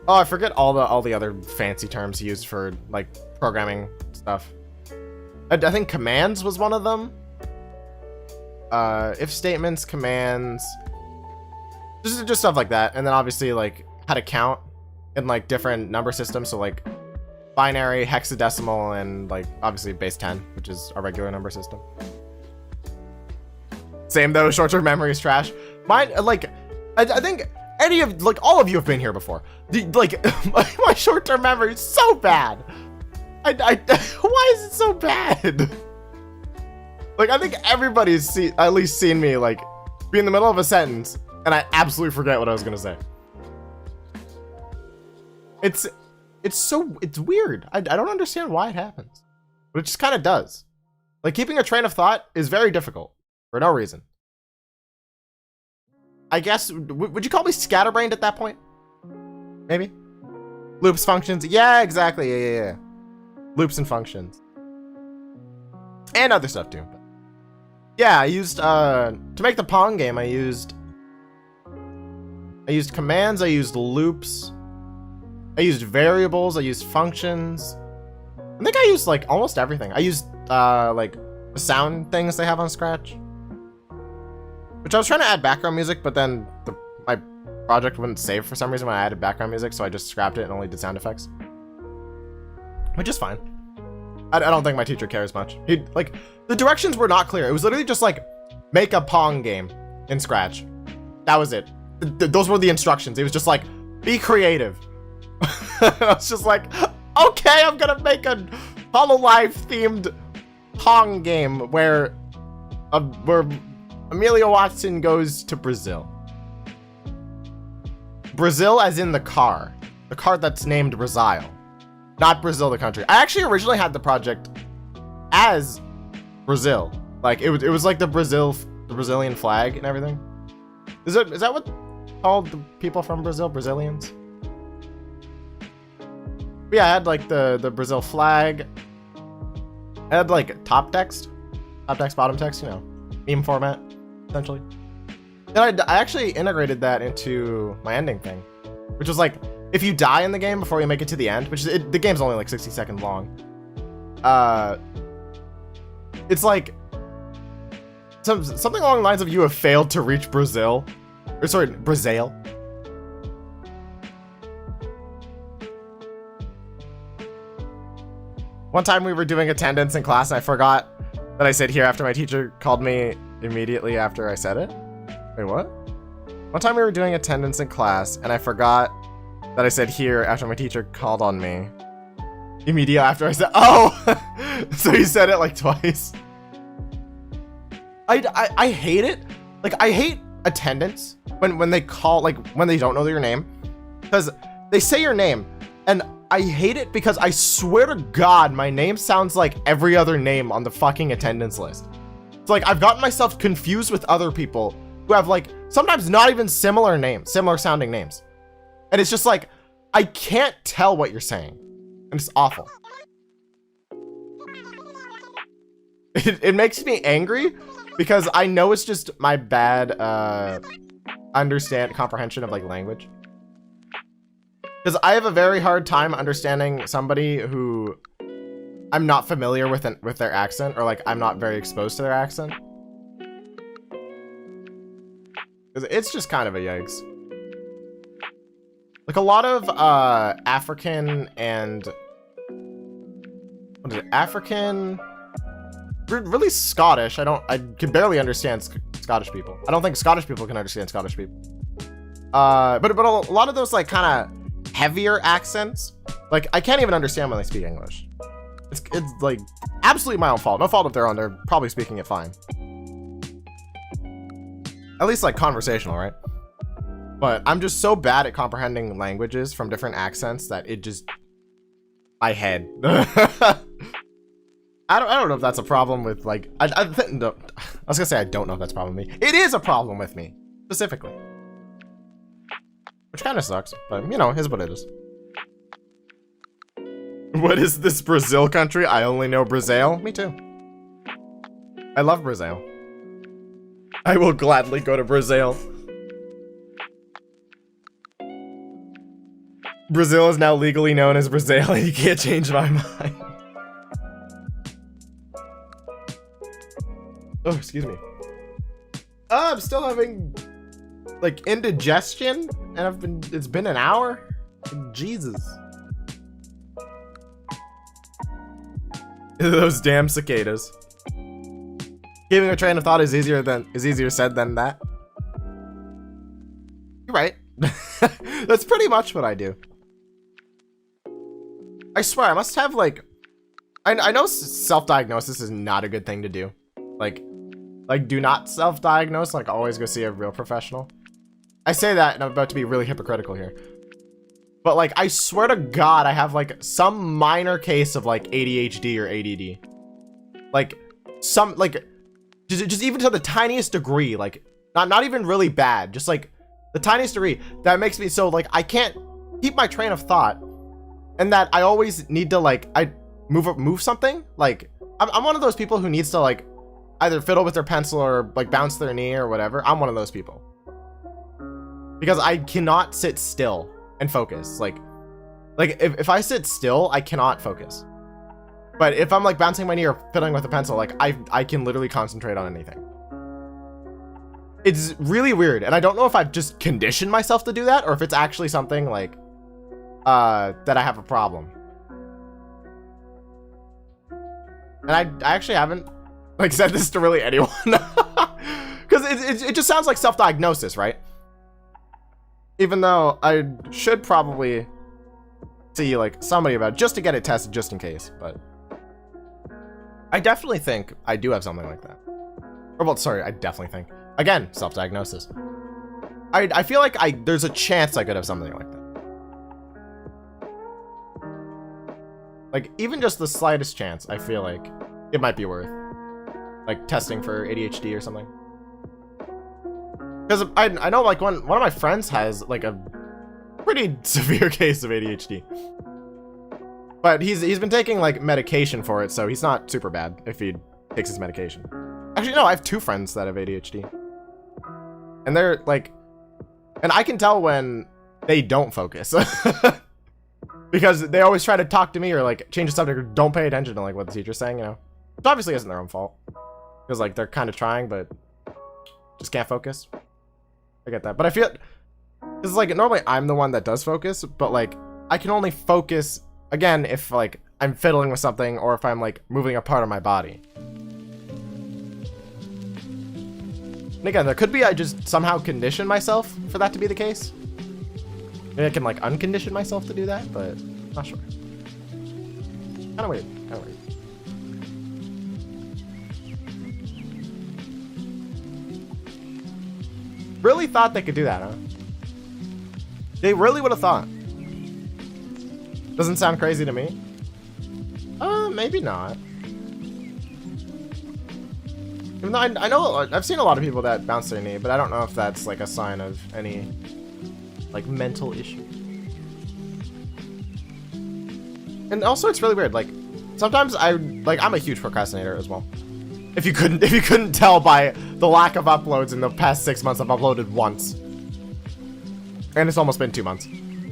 Oh, I forget all the other fancy terms used for like programming stuff. I think commands was one of them. If statements, commands, just stuff like that. And then obviously like how to count in like different number systems. So like binary, hexadecimal, and like obviously base 10, which is our regular number system. Same though, short-term memory is trash. Mine, like, I think all of you have been here before. My short-term memory is so bad. Why is it so bad? Like, I think everybody's at least seen me, like, be in the middle of a sentence, and I absolutely forget what I was gonna say. It's weird. I don't understand why it happens, but it just kind of does. Like, keeping a train of thought is very difficult for no reason. I guess, would you call me scatterbrained at that point? Maybe? Loops, functions. Yeah, exactly. Yeah. Loops and functions. And other stuff too. Yeah, I used, to make the Pong game, I used commands, I used loops, I used variables, I used functions. I think I used, like, almost everything. I used, like, the sound things they have on Scratch. Which I was trying to add background music, but then my project wouldn't save for some reason when I added background music, so I just scrapped it and only did sound effects. Which is fine. I don't think my teacher cares much. Like, the directions were not clear. It was literally just like, make a Pong game in Scratch. That was it. Those were the instructions. It was just like, be creative. I was just like, okay, I'm gonna make a Hololive themed Pong game where Amelia Watson goes to Brazil. Brazil as in the car that's named Brazil. Not Brazil, the country. I actually originally had the project as Brazil. Like, it was like the Brazilian flag and everything. Is that what called the people from Brazil? Brazilians? But yeah, I had like the Brazil flag. I had like top text, bottom text, you know, meme format, essentially. Then I actually integrated that into my ending thing, which was like, if you die in the game before you make it to the end, which is, the game's only like 60 seconds long, it's like something along the lines of you have failed to reach Brazil. Or sorry, Brazil. One time we were doing attendance in class and I forgot that I said here after my teacher called me immediately after I said it. Wait, what? One time we were doing attendance in class and I forgot that I said here after my teacher called on me. Immediately after I said, oh! So he said it like twice. I hate it. Like, I hate attendance when they call, like, when they don't know your name. Because they say your name, and I hate it because I swear to God, my name sounds like every other name on the fucking attendance list. It's like, I've gotten myself confused with other people who have, like, sometimes not even similar sounding names. And it's just like, I can't tell what you're saying. And it's awful. It makes me angry because I know it's just my bad comprehension of like language. Because I have a very hard time understanding somebody who I'm not familiar with their accent, or like I'm not very exposed to their accent. Because it's just kind of a yikes. Like a lot of African and what is it? African, really Scottish. I can barely understand Scottish people. I don't think Scottish people can understand Scottish people. But a lot of those like kind of heavier accents, like I can't even understand when they speak English. It's like absolutely my own fault. No fault of their own. They're probably speaking it fine. At least like conversational, right? But I'm just so bad at comprehending languages from different accents that it just my head. I don't know if that's a problem with like no, I was gonna say I don't know if that's a problem with me. It is a problem with me specifically, which kind of sucks. But you know, is what it is. What is this Brazil country? I only know Brazil. Me too. I love Brazil. I will gladly go to Brazil. Brazil is now legally known as Brazil, and you can't change my mind. Oh, excuse me. I'm still having like indigestion, and it's been an hour. Jesus. Those damn cicadas. Keeping a train of thought is easier said than that. You're right. That's pretty much what I do. I swear, I must have like, I know self-diagnosis is not a good thing to do. Like do not self-diagnose, like always go see a real professional. I say that and I'm about to be really hypocritical here. But like, I swear to God, I have like some minor case of like ADHD or ADD. Like some, like just even to the tiniest degree, like not even really bad, just like the tiniest degree that makes me so like, I can't keep my train of thought. And that I always need to like, I move something. Like I'm one of those people who needs to like either fiddle with their pencil or like bounce their knee or whatever. I'm one of those people because I cannot sit still and focus. Like if I sit still, I cannot focus. But if I'm like bouncing my knee or fiddling with a pencil, like I can literally concentrate on anything. It's really weird. And I don't know if I've just conditioned myself to do that or if it's actually something like that I have a problem. And I actually haven't like said this to really anyone because it just sounds like self-diagnosis, right? Even though I should probably see like somebody about it just to get it tested just in case. But I definitely think I do have something like that. Or well, sorry, I definitely think, again, self-diagnosis. I feel like there's a chance I could have something like that. Like, even just the slightest chance, I feel like it might be worth, like, testing for ADHD or something. Because I know, like, one of my friends has, like, a pretty severe case of ADHD. But he's been taking, like, medication for it, so he's not super bad if he takes his medication. Actually, no, I have 2 friends that have ADHD. And they're, like... And I can tell when they don't focus. Because they always try to talk to me or like change the subject or don't pay attention to like what the teacher's saying, you know. It obviously isn't their own fault. Because like they're kind of trying but just can't focus. I get that. But I feel it's like normally I'm the one that does focus, but like I can only focus again if like I'm fiddling with something or if I'm like moving a part of my body. And again, there could be I just somehow condition myself for that to be the case. Maybe I can like uncondition myself to do that, but not sure. Kind of weird. Kind of weird. Really thought they could do that, huh? They really would have thought. Doesn't sound crazy to me. Maybe not. Even though I know I've seen a lot of people that bounce their knee, but I don't know if that's like a sign of any like mental issue. And also it's really weird, like sometimes I'm a huge procrastinator as well. If you couldn't tell by the lack of uploads in the past 6 months, I've uploaded once. And it's almost been 2 months.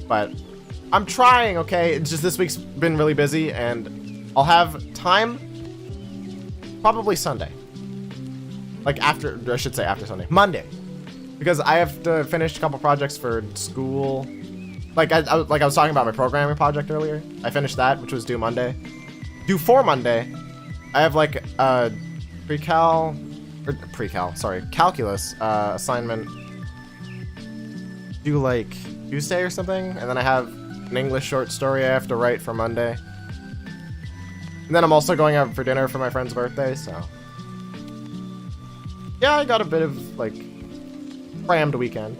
But I'm trying, okay? It's just this week's been really busy and I'll have time probably Sunday. Like after, I should say after Sunday, Monday. Because I have to finish a couple projects for school like I was talking about my programming project earlier. I finished that, which was due Monday. Due for Monday. I have like a calculus assignment due like Tuesday or something, and then I have an English short story I have to write for Monday. And then I'm also going out for dinner for my friend's birthday, so yeah, I got a bit of like crammed weekend,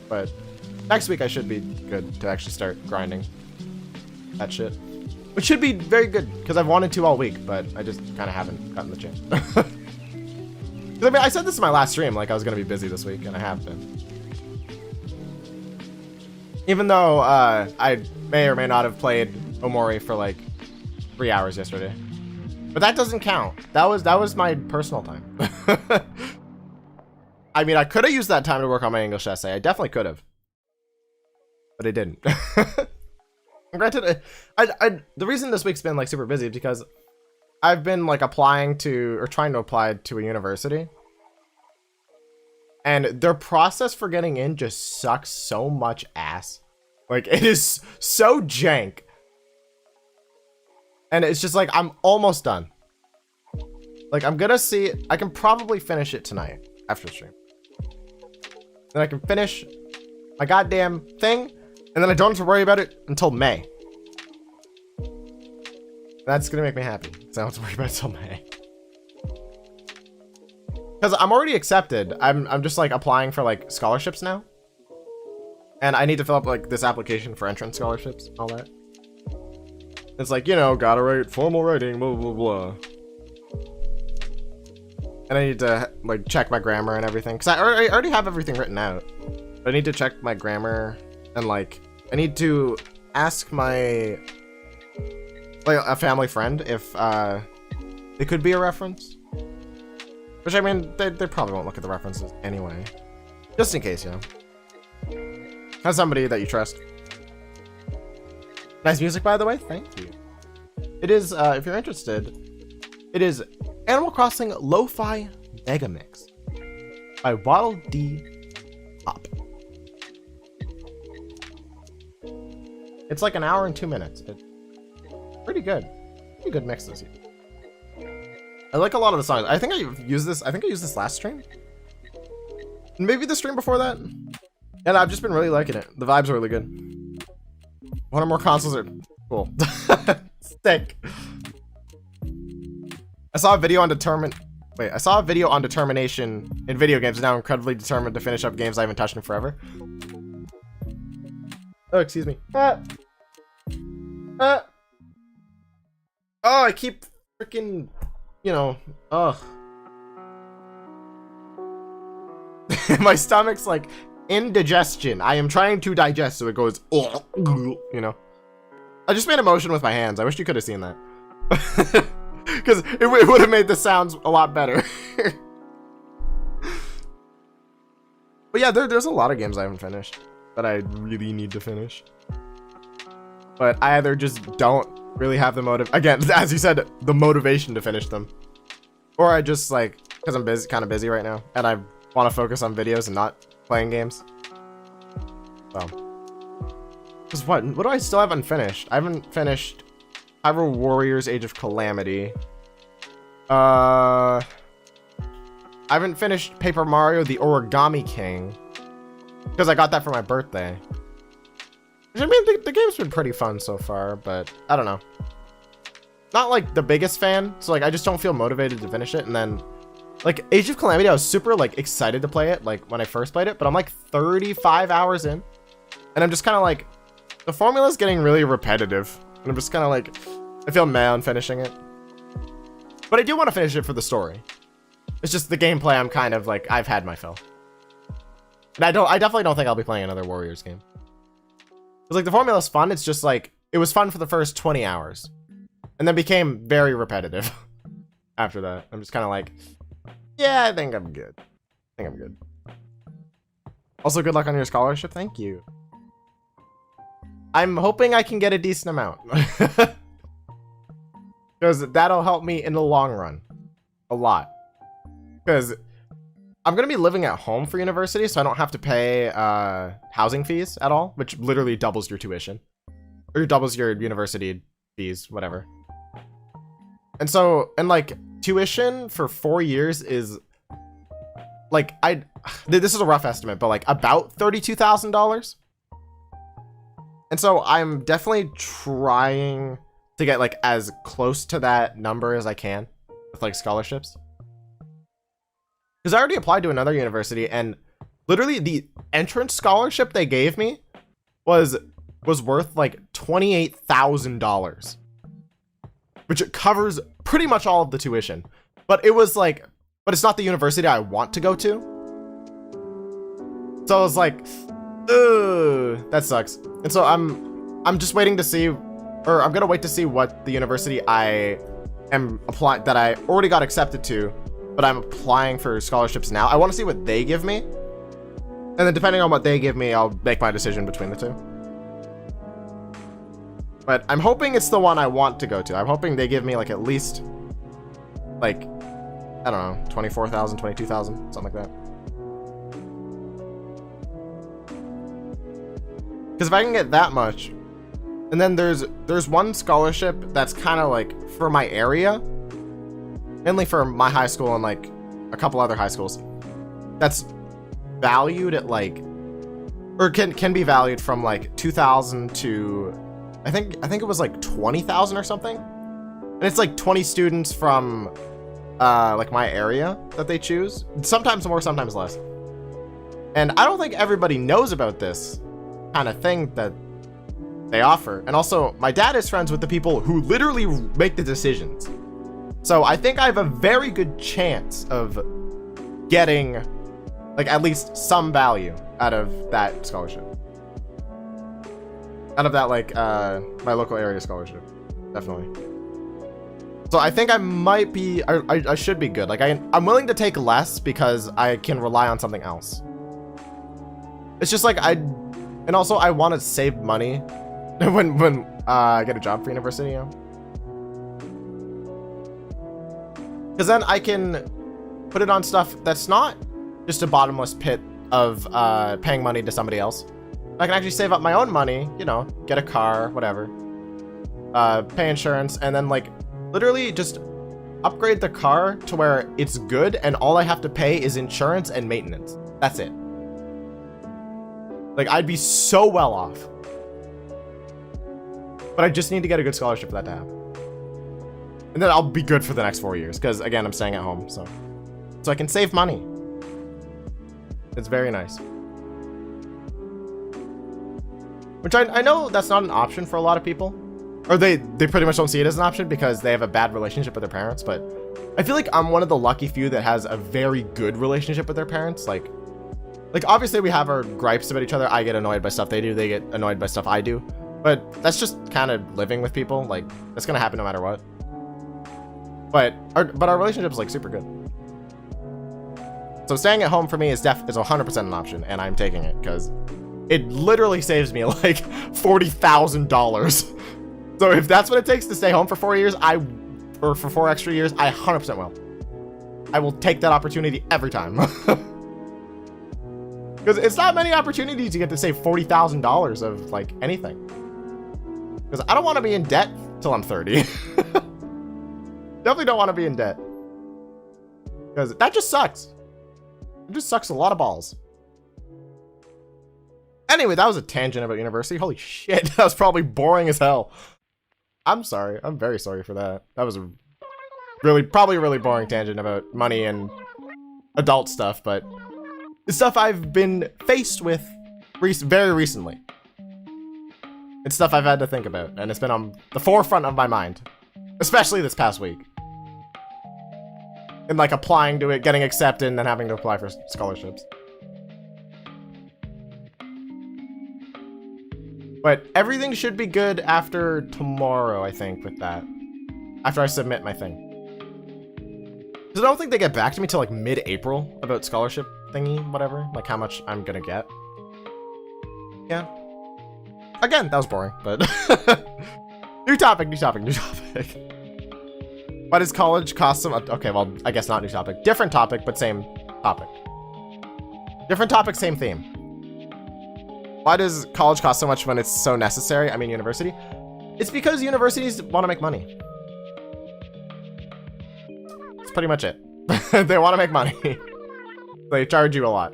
but next week I should be good to actually start grinding that shit. Which should be very good, because I've wanted to all week, but I just kind of haven't gotten the chance. I mean, I said this in my last stream, like I was going to be busy this week, and I have been. Even though I may or may not have played Omori for like 3 hours yesterday. But that doesn't count. That was my personal time. I mean, I could have used that time to work on my English essay. I definitely could have. But I didn't. Granted, the reason this week's been like super busy is because I've been like applying to, or trying to apply to a university. And their process for getting in just sucks so much ass. Like, it is so jank. And it's just like, I'm almost done. Like, I'm gonna see, I can probably finish it tonight after the stream. Then I can finish my goddamn thing, and then I don't have to worry about it until May. That's gonna make me happy, because I don't have to worry about it until May. Because I'm already accepted. I'm just like applying for like scholarships now. And I need to fill up like this application for entrance scholarships and all that. It's like, you know, gotta write formal writing, blah, blah, blah. And I need to like check my grammar and everything. Because I already have everything written out. But I need to check my grammar and like, I need to ask my, like a family friend if it could be a reference. Which, I mean, they probably won't look at the references anyway. Just in case, you know. Have somebody that you trust. Nice music, by the way. Thank you. It is, if you're interested, it is Animal Crossing Lo-Fi Mega Mix by Waddle D Pop. It's like an hour and 2 minutes. It's pretty good. Pretty good mix this year. I like a lot of the songs. I think I used this last stream. Maybe the stream before that. And I've just been really liking it. The vibes are really good. One or more consoles are cool. Sick. I saw a video on determination in video games, and now I'm incredibly determined to finish up games I haven't touched in forever. Oh, excuse me. Oh, I keep freaking, you know, ugh. My stomach's like indigestion. I am trying to digest, so it goes, ugh, you know. I just made a motion with my hands. I wish you could have seen that. Because it would have made the sounds a lot better. But yeah, there's a lot of games I haven't finished that I really need to finish. But I either just don't really have the again, as you said, the motivation to finish them. Or I just like, because I'm busy, kind of busy right now, and I want to focus on videos and not playing games. So. Because what do I still have unfinished? I haven't finished Hyrule Warriors Age of Calamity. I haven't finished Paper Mario The Origami King. Because I got that for my birthday. I mean, the game's been pretty fun so far, but I don't know. Not like the biggest fan, so like I just don't feel motivated to finish it. And then like Age of Calamity, I was super like excited to play it like when I first played it, but I'm like 35 hours in. And I'm just kind of like, the formula's getting really repetitive. And I'm just kind of like, I feel meh on finishing it. But I do want to finish it for the story. It's just the gameplay, I'm kind of like, I've had my fill. And I definitely don't think I'll be playing another Warriors game. Because like the formula's fun, it's just like, it was fun for the first 20 hours. And then became very repetitive after that. I'm just kind of like, yeah, I think I'm good. Also, good luck on your scholarship. Thank you. I'm hoping I can get a decent amount. Because that'll help me in the long run. A lot. Because I'm gonna be living at home for university, so I don't have to pay housing fees at all, which literally doubles your tuition. Or doubles your university fees, whatever. And so, and like, tuition for 4 years is, like, this is a rough estimate, but like about $32,000. And so I'm definitely trying to get like as close to that number as I can with like scholarships. Because I already applied to another university, and literally the entrance scholarship they gave me was worth like $28,000, which covers pretty much all of the tuition. But it was like, but it's not the university I want to go to. So I was like, ugh, that sucks. And so I'm just waiting to see, or I'm gonna wait to see what the university I am applying, that I already got accepted to, but I'm applying for scholarships now. I want to see what they give me, and then depending on what they give me, I'll make my decision between the two. But I'm hoping it's the one I want to go to. I'm hoping they give me like at least like, I don't know, 24,000, 22,000, something like that. Because if I can get that much, and then there's one scholarship that's kind of like for my area, mainly for my high school and like a couple other high schools, that's valued at like, or can be valued from like 2,000 to, I think it was like 20,000 or something. And it's like 20 students from like my area that they choose, sometimes more, sometimes less. And I don't think everybody knows about this kind of thing that they offer. And also, my dad is friends with the people who literally make the decisions. So I think I have a very good chance of getting like at least some value out of that scholarship. Out of that, like, my local area scholarship. Definitely. So I think I might be, I should be good. Like, I'm willing to take less because I can rely on something else. It's just like, and also I want to save money when I get a job for university, you know? Because then I can put it on stuff that's not just a bottomless pit of paying money to somebody else. I can actually save up my own money, you know, get a car, whatever, pay insurance, and then like literally just upgrade the car to where it's good and all I have to pay is insurance and maintenance. That's it. Like, I'd be so well off. But I just need to get a good scholarship for that to happen. And then I'll be good for the next 4 years, because again, I'm staying at home, so I can save money. It's very nice. Which I know that's not an option for a lot of people. Or they pretty much don't see it as an option because they have a bad relationship with their parents. But I feel like I'm one of the lucky few that has a very good relationship with their parents. Like obviously we have our gripes about each other. I get annoyed by stuff they do. They get annoyed by stuff I do. But that's just kind of living with people. Like, that's going to happen no matter what. But our relationship is like super good. So staying at home for me is 100% an option, and I'm taking it because it literally saves me like $40,000. So if that's what it takes to stay home for 4 years, or for 4 extra years, I 100% will. I will take that opportunity every time. Because it's not many opportunities you get to save $40,000 of like anything. Because I don't want to be in debt till I'm 30. Definitely don't want to be in debt. Because that just sucks. It just sucks a lot of balls. Anyway, that was a tangent about university. Holy shit, that was probably boring as hell. I'm sorry. I'm very sorry for that. That was a probably a really boring tangent about money and adult stuff, but it's stuff I've been faced with very recently. It's stuff I've had to think about, and it's been on the forefront of my mind, especially this past week. And like applying to it, getting accepted, and then having to apply for scholarships. But everything should be good after tomorrow, I think, with that. After I submit my thing. Because I don't think they get back to me till like mid-April about scholarship thingy, whatever. Like how much I'm gonna get. Yeah. Again, that was boring, but... New topic. Why does college cost some... Okay, well, I guess not new topic. Different topic, but same topic. Different topic, same theme. Why does college cost so much when it's so necessary? I mean, university. It's because universities want to make money. That's pretty much it. They want to make money. They charge you a lot.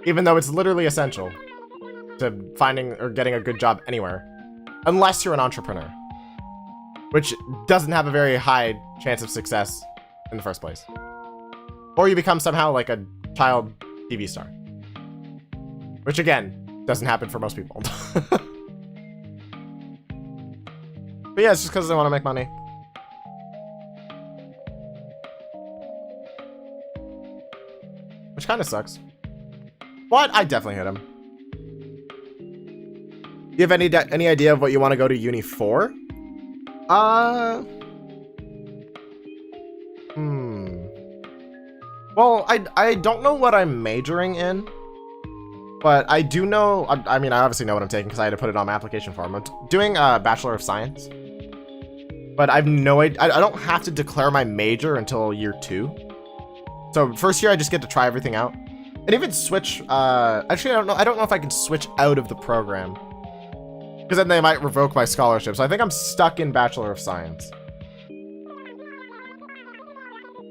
Even though it's literally essential to finding or getting a good job anywhere. Unless you're an entrepreneur. Which doesn't have a very high chance of success in the first place. Or you become somehow like a child TV star. Which again, doesn't happen for most people. But yeah, it's just because they want to make money. Which kind of sucks. But I definitely hit him. Do you have any idea of what you want to go to uni for? Well, I don't know what I'm majoring in. But I do know, I mean, I obviously know what I'm taking because I had to put it on my application form. I'm doing a Bachelor of Science. But I've no idea, I don't have to declare my major until year 2. So first year I just get to try everything out. And even switch, actually I don't know if I can switch out of the program. Because then they might revoke my scholarship. So I think I'm stuck in Bachelor of Science.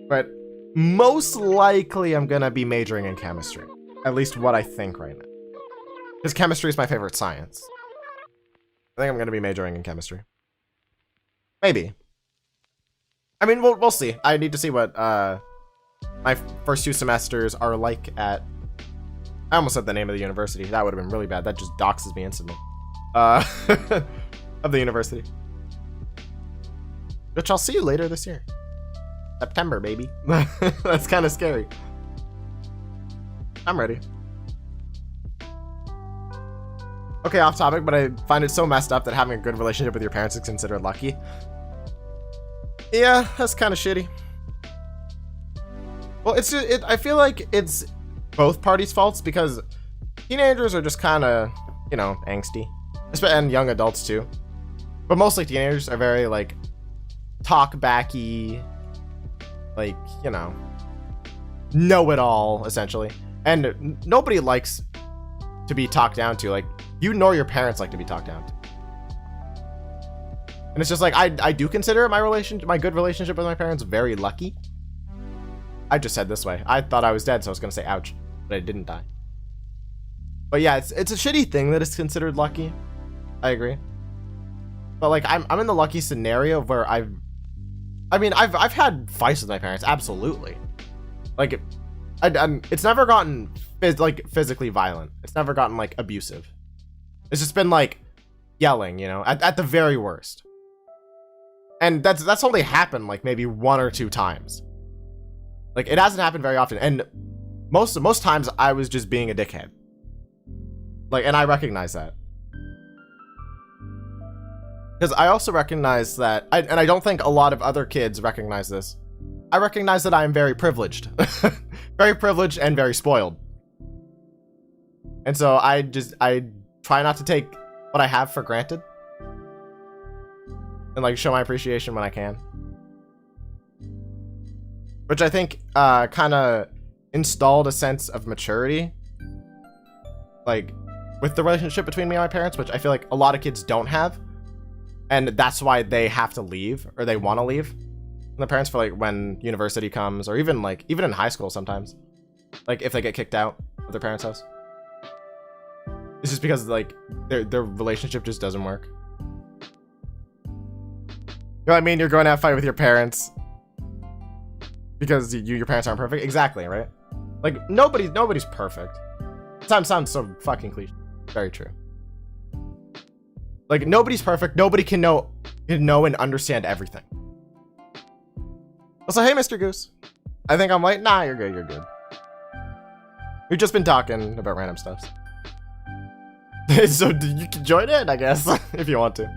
But most likely I'm gonna be majoring in chemistry. At least what I think right now. Because chemistry is my favorite science. I think I'm gonna be majoring in chemistry. Maybe. I mean, we'll see. I need to see what my first 2 semesters are like at... I almost said the name of the university. That would have been really bad. That just doxes me instantly. Of the university. Which I'll see you later this year. September, baby. That's kind of scary. I'm ready. Okay, off topic, but I find it so messed up that having a good relationship with your parents is considered lucky. Yeah, that's kind of shitty. Well, I feel like it's both parties' faults because teenagers are just kind of, you know, angsty. And young adults too. But mostly teenagers are very, like, talk-backy, like, you know-it-all, essentially. And nobody likes to be talked down to. Like, you nor your parents like to be talked down to. And it's just like, I do consider my good relationship with my parents very lucky. I just said this way. I thought I was dead, so I was going to say ouch. But I didn't die. But yeah, it's a shitty thing that it's considered lucky. I agree. But like, I'm in the lucky scenario where I've had fights with my parents, absolutely. Like, it's never gotten physically violent. It's never gotten like abusive. It's just been like yelling, you know, at the very worst. And that's only happened like maybe 1 or 2 times. Like, it hasn't happened very often. And most times I was just being a dickhead. Like, and I recognize that. Because I also recognize that, and I don't think a lot of other kids recognize this. I recognize that I am very privileged. Very privileged and very spoiled. And so I try not to take what I have for granted. And like show my appreciation when I can. Which I think kind of installed a sense of maturity. Like with the relationship between me and my parents, which I feel like a lot of kids don't have. And that's why they have to leave, or they want to leave from their parents for like when university comes, or even in high school sometimes. Like if they get kicked out of their parents' house. It's just because like their relationship just doesn't work. You know what I mean? You're going to have a fight with your parents because your parents aren't perfect. Exactly, right? Like nobody's perfect. Sounds so fucking cliche. Very true. Like, nobody's perfect. Nobody can know and understand everything. Also, hey, Mr. Goose. I think I'm late. Nah, you're good. You're good. We've just been talking about random stuff. So you can join in, I guess, if you want to.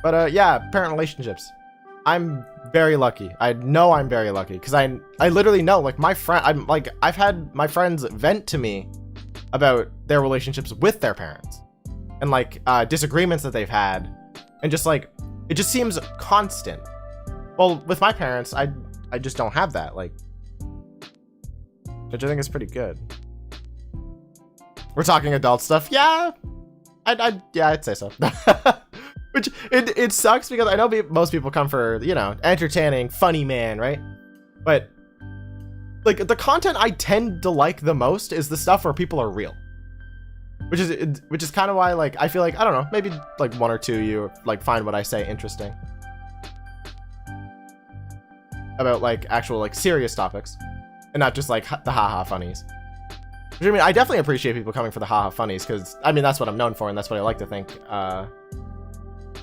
But yeah, parent relationships. I'm very lucky. I know I'm very lucky because I literally know, like, I've had my friends vent to me about their relationships with their parents. And like disagreements that they've had, and just like it just seems constant. Well, with my parents, I just don't have that. Like, which I think is pretty good. We're talking adult stuff. Yeah, I'd say so. Which it sucks because I know most people come for, you know, entertaining, funny man, right? But like the content I tend to like the most is the stuff where people are real. Which is kind of why, like, I feel like, I don't know, maybe like one or two you like find what I say interesting about like actual like serious topics and not just like the haha funnies. Which, I mean, I definitely appreciate people coming for the haha funnies because I mean that's what I'm known for and that's what I like to think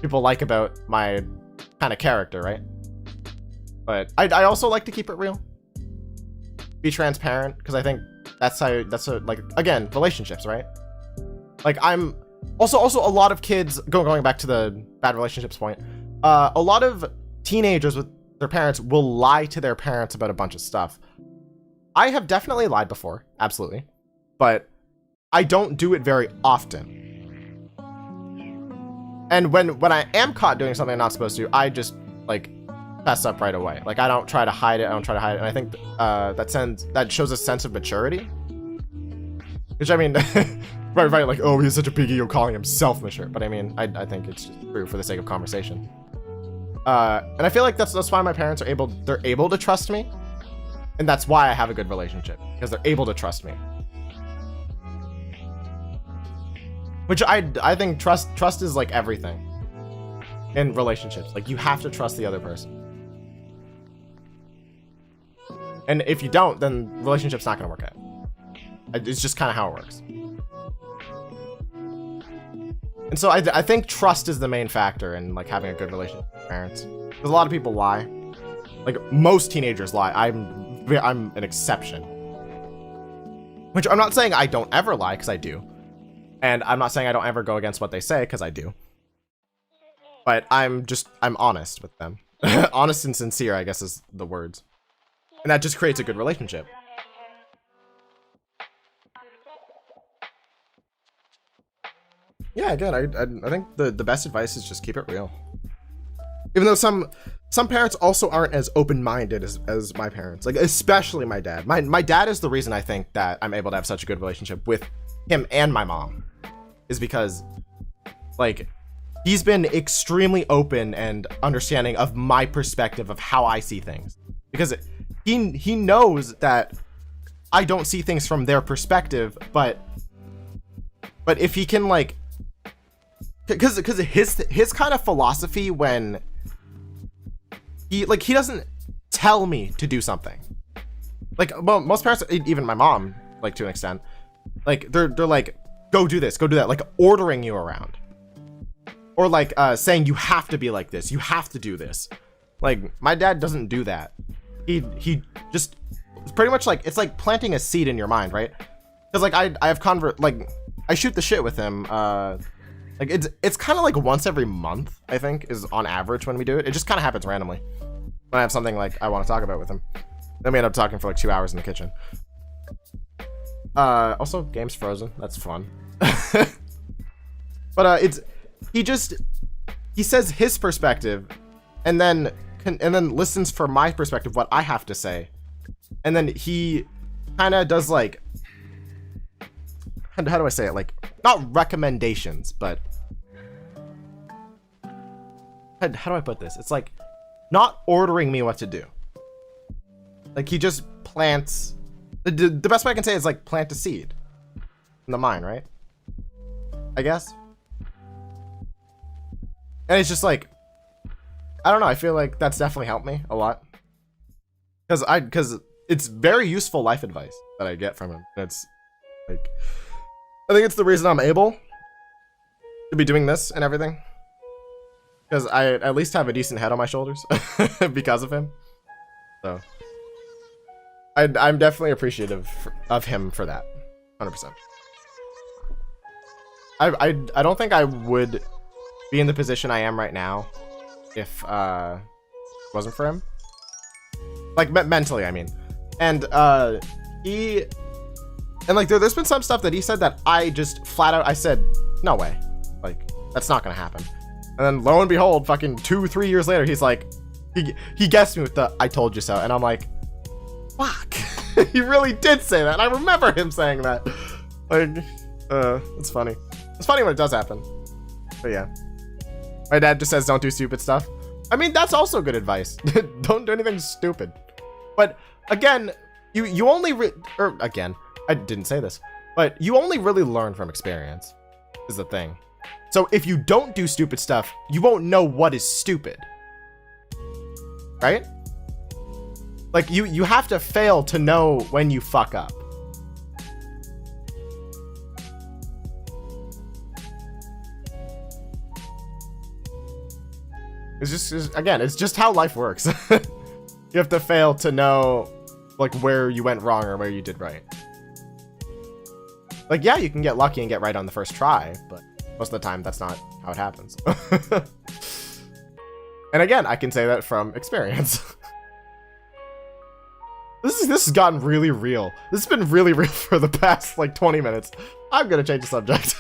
people like about my kind of character, right? But I also like to keep it real, be transparent, because I think that's how like, again, relationships, right? Like, I'm also a lot of kids going back to the bad relationships point. A lot of teenagers with their parents will lie to their parents about a bunch of stuff. I have definitely lied before, absolutely, but I don't do it very often. And when I am caught doing something I'm not supposed to, I just like fess up right away. Like, I don't try to hide it. And I think that shows a sense of maturity. Which, I mean, right, like, oh, he's such a big ego calling himself mature. But I mean, I think it's just true for the sake of conversation. And I feel like that's why my parents are able to trust me. And that's why I have a good relationship, because they're able to trust me. Which I think trust is like everything in relationships. Like, you have to trust the other person. And if you don't, then the relationship's not gonna work out. It's just kind of how it works. And so I think trust is the main factor in like having a good relationship with parents. Because a lot of people lie. Like, most teenagers lie. I'm an exception. Which I'm not saying I don't ever lie, because I do. And I'm not saying I don't ever go against what they say, because I do. But I'm honest with them. Honest and sincere, I guess, is the words. And that just creates a good relationship. Yeah, again, I think the best advice is just keep it real. Even though some parents also aren't as open-minded as my parents, like especially my dad. My dad is the reason I think that I'm able to have such a good relationship with him and my mom, is because like he's been extremely open and understanding of my perspective of how I see things, because he knows that I don't see things from their perspective, but if he can like, because his kind of philosophy, when he doesn't tell me to do something. Like, well, most parents, even my mom, like to an extent, like they're like, go do this, go do that, like ordering you around, or like saying you have to be like this, you have to do this. Like, my dad doesn't do that. He just, it's pretty much like, it's like planting a seed in your mind, right? Because like I have like I shoot the shit with him. Like it's kind of like once every month, I think, is on average when we do it. It just kind of happens randomly when I have something like I want to talk about with him. Then we end up talking for like 2 hours in the kitchen. Also, game's frozen. That's fun. But he says his perspective, and then listens for my perspective, what I have to say, and then he kind of does like, how do I say it? Like, not recommendations, but how do I put this? It's like not ordering me what to do. Like, he just plants. The best way I can say it is like plant a seed in the mind, right? I guess. And it's just like, I don't know. I feel like that's definitely helped me a lot, because it's very useful life advice that I get from him. It's like, I think it's the reason I'm able to be doing this and everything, because I at least have a decent head on my shoulders because of him. So I'm definitely appreciative of him for that, 100%. I don't think I would be in the position I am right now if it wasn't for him. Like, mentally, I mean. And and like there's been some stuff that he said that I just flat out, I said, no way, like that's not gonna happen. And then lo and behold, fucking 2-3 years later, he's like, he guessed me with the I told you so, and I'm like, fuck. He really did say that. I remember him saying that. Like, it's funny. It's funny when it does happen. But yeah. My dad just says don't do stupid stuff. I mean, that's also good advice. Don't do anything stupid. But again, you only again, I didn't say this, but you only really learn from experience is the thing. So if you don't do stupid stuff, you won't know what is stupid. Right? Like you have to fail to know when you fuck up. It's just again, it's just how life works. You have to fail to know like where you went wrong or where you did right. Like, yeah, you can get lucky and get right on the first try, but most of the time that's not how it happens. And again, I can say that from experience. This has gotten really real. This has been really real for the past like 20 minutes. I'm gonna change the subject.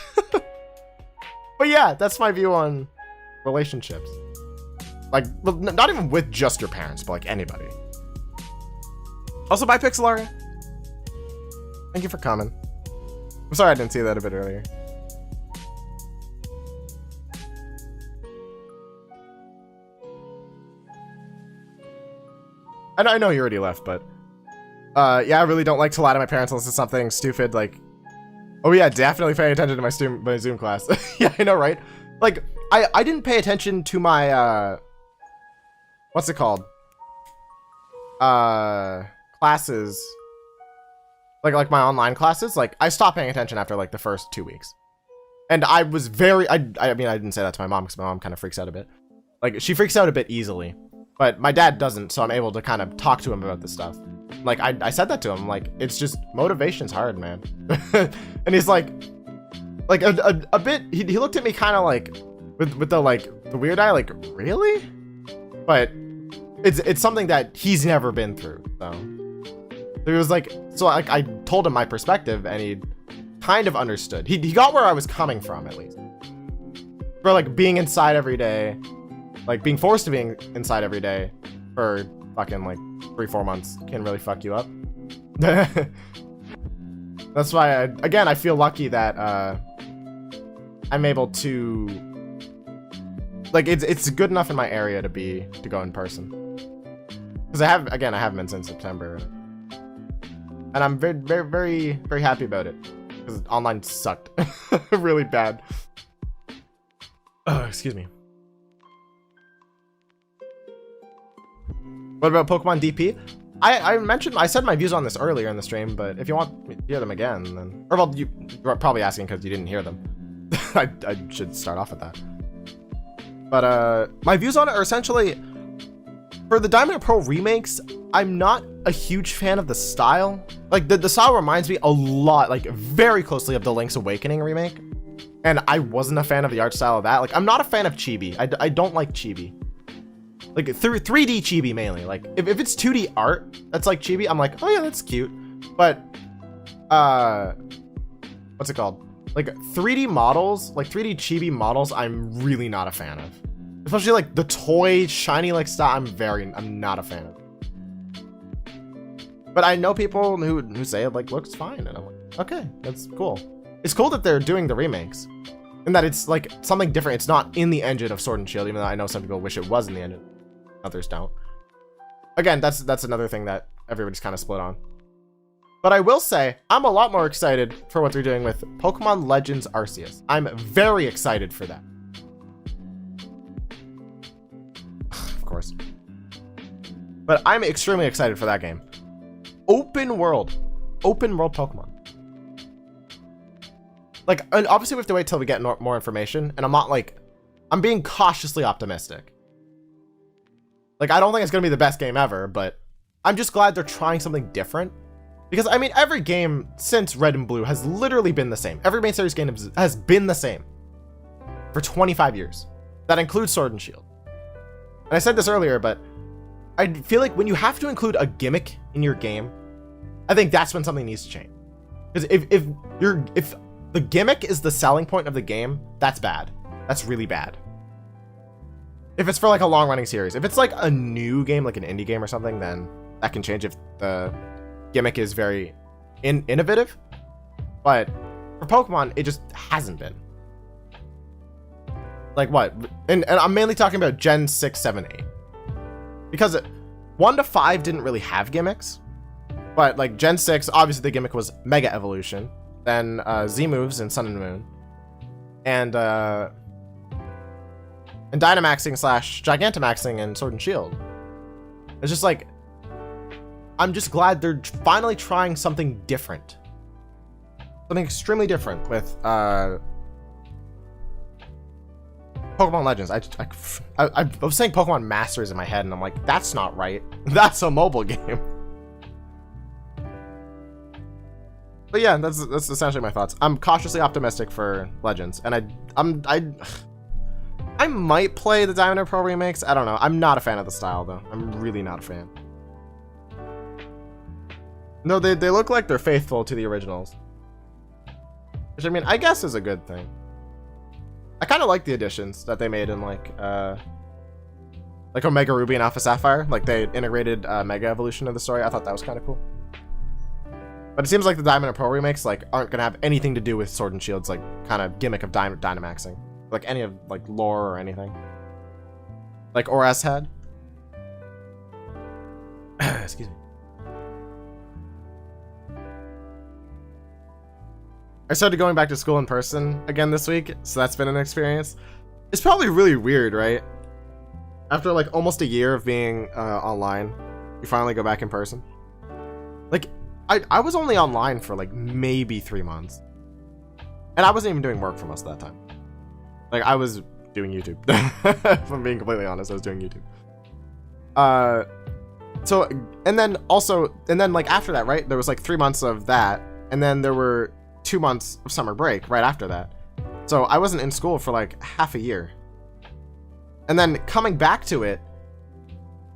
But yeah, that's my view on relationships. Like, well, not even with just your parents, but like anybody. Also, bye, Pixelaria. Thank you for coming. I'm sorry I didn't see that a bit earlier. I know you already left, but yeah, I really don't like to lie to my parents unless it's something stupid. Like, oh yeah, definitely pay attention to my Zoom class. Yeah, I know, right? Like, I didn't pay attention to my what's it called? Classes. Like my online classes. Like, I stopped paying attention after like the first 2 weeks. And I was very, I mean, I didn't say that to my mom because my mom kind of freaks out a bit. Like, she freaks out a bit easily. But my dad doesn't, so I'm able to kind of talk to him about this stuff. Like, I said that to him. Like, it's just, motivation's hard, man. And he's like a bit, he looked at me kind of like, with the, like, the weird eye, like, really? But it's something that he's never been through, so. It was like, so I told him my perspective, and he kind of understood. He got where I was coming from, at least. For, like, being inside every day, like, being forced to being inside every day for fucking, like, 3-4 months can really fuck you up. That's why, again, I feel lucky that I'm able to, like, it's good enough in my area to go in person. Because I haven't been since September. And I'm very, very, very, very happy about it. Because online sucked really bad. Excuse me. What about Pokemon DP? I said my views on this earlier in the stream, but if you want me to hear them again, then, or well, you're probably asking because you didn't hear them. I should start off with that. But my views on it are essentially, for the Diamond and Pearl remakes, I'm not a huge fan of the style. Like, the style reminds me a lot, like, very closely of the Link's Awakening remake. And I wasn't a fan of the art style of that. Like, I'm not a fan of chibi. I don't like chibi. Like, 3D chibi mainly. Like, if it's 2D art that's like chibi, I'm like, oh yeah, that's cute. But, what's it called? Like, 3D models, like 3D chibi models, I'm really not a fan of. Especially like the toy, shiny like style, I'm not a fan of. But I know people who say it like looks fine, and I'm like, okay, that's cool. It's cool that they're doing the remakes, and that it's like something different. It's not in the engine of Sword and Shield, even though I know some people wish it was in the engine. Others don't. Again, that's another thing that everybody's kind of split on. But I will say, I'm a lot more excited for what they're doing with Pokemon Legends Arceus. I'm very excited for that. Of course. But I'm extremely excited for that game. Open world Pokemon. Like, and obviously we have to wait till we get more information, and I'm being cautiously optimistic. Like, I don't think it's gonna be the best game ever, but I'm just glad they're trying something different. Because, I mean, every game since Red and Blue has literally been the same. Every main series game has been the same for 25 years. That includes Sword and Shield. And I said this earlier, but I feel like when you have to include a gimmick in your game, I think that's when something needs to change. Because if the gimmick is the selling point of the game, that's bad. That's really bad. If it's for like a long running series, if it's like a new game, like an indie game or something, then that can change if the gimmick is very innovative, but for Pokemon, it just hasn't been. Like what? And I'm mainly talking about Gen 6, 7, 8. Because 1 to 5 didn't really have gimmicks. But like Gen 6, obviously the gimmick was Mega Evolution. Then Z moves in Sun and Moon. And Dynamaxing / Gigantamaxing in Sword and Shield. It's just like, I'm just glad they're finally trying something different. Something extremely different with Pokemon Legends. I was saying Pokemon Masters in my head, and I'm like, that's not right. That's a mobile game. But yeah, that's essentially my thoughts. I'm cautiously optimistic for Legends, and I might play the Diamond and Pearl remakes. I don't know. I'm not a fan of the style, though. I'm really not a fan. No, they look like they're faithful to the originals, which I mean, I guess is a good thing. I kind of like the additions that they made in like Omega Ruby and Alpha Sapphire. Like they integrated Mega Evolution into the story. I thought that was kind of cool. But it seems like the Diamond and Pearl remakes like aren't gonna have anything to do with Sword and Shield's like kind of gimmick of Dynamaxing, like any of like lore or anything. Like Oras had. Excuse me. I started going back to school in person again this week, so that's been an experience. It's probably really weird, right? After like almost a year of being online, you finally go back in person. Like, I was only online for like maybe 3 months. And I wasn't even doing work for most of that time. Like, I was doing YouTube. If I'm being completely honest, I was doing YouTube. So, and then like after that, right? There was like 3 months of that, and then there were 2 months of summer break right after that. So I wasn't in school for like half a year. And then coming back to it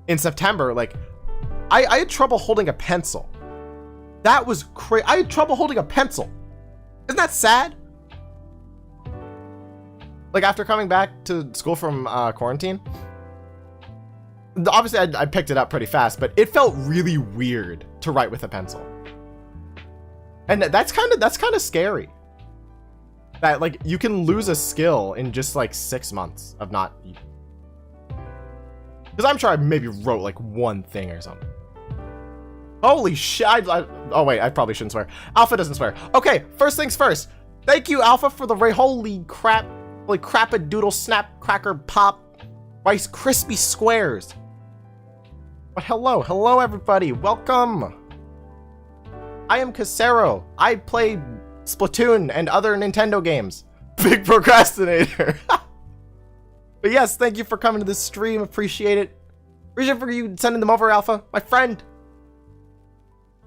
in September, like I had trouble holding a pencil. That was crazy. I had trouble holding a pencil. Isn't that sad? Like after coming back to school from quarantine, obviously I picked it up pretty fast, but it felt really weird to write with a pencil. And that's kind of scary. That like you can lose a skill in just like 6 months of not. Because I'm sure I maybe wrote like one thing or something. Holy shit! Oh wait, I probably shouldn't swear. Alpha doesn't swear. Okay, first things first. Thank you, Alpha, for the holy crap, like crap-a-doodle snap cracker pop Rice Krispie squares. But hello everybody, welcome. I am Casero. I play Splatoon and other Nintendo games. Big procrastinator. But yes, thank you for coming to this stream. Appreciate it. Appreciate for you sending them over, Alpha. My friend.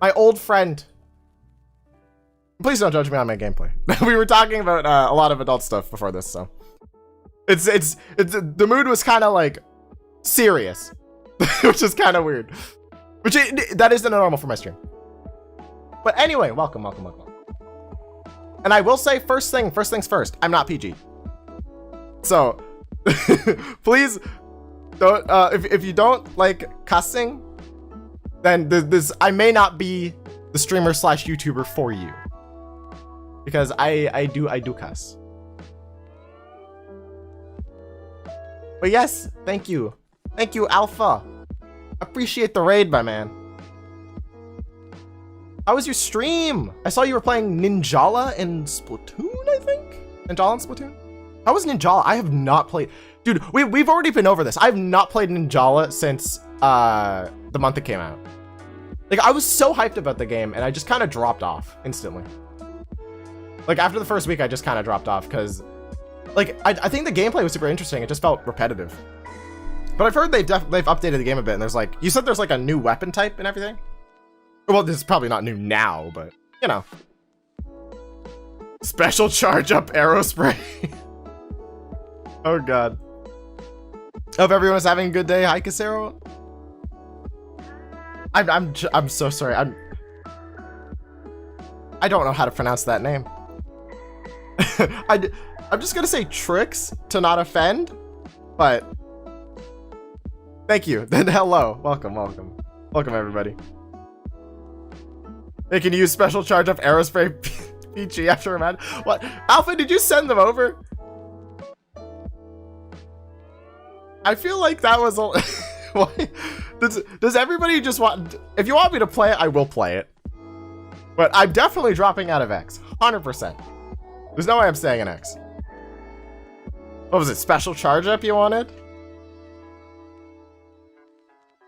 My old friend. Please don't judge me on my gameplay. We were talking about a lot of adult stuff before this, so it's the mood was kind of like serious, which is kind of weird. Which that isn't normal for my stream. But anyway, welcome. And I will say first things first. I'm not PG, so please don't. If you don't like cussing, then this I may not be the streamer / YouTuber for you, because I do cuss. But yes, thank you, Alpha. Appreciate the raid, my man. How was your stream? I saw you were playing Ninjala in Splatoon, I think? Ninjala in Splatoon? How was Ninjala? I have not played. Dude, we've already been over this. I have not played Ninjala since the month it came out. Like, I was so hyped about the game, and I just kind of dropped off instantly. Like, after the first week, I just kind of dropped off, because, like, I think the gameplay was super interesting. It just felt repetitive. But I've heard they've updated the game a bit, and there's, like, you said there's, like, a new weapon type and everything? Well, this is probably not new now, but, you know. Special charge up arrow spray. Oh, God. Hope everyone is having a good day. Hi, Casero. I'm so sorry. I don't know how to pronounce that name. I'm just gonna say tricks to not offend, but thank you. Then hello, welcome everybody. They can use special charge up aerospray PG after a match. What? Alpha, did you send them over? I feel like that was a... Why? Does everybody just want... If you want me to play it, I will play it. But I'm definitely dropping out of X. 100%. There's no way I'm staying in X. What was it? Special charge up you wanted?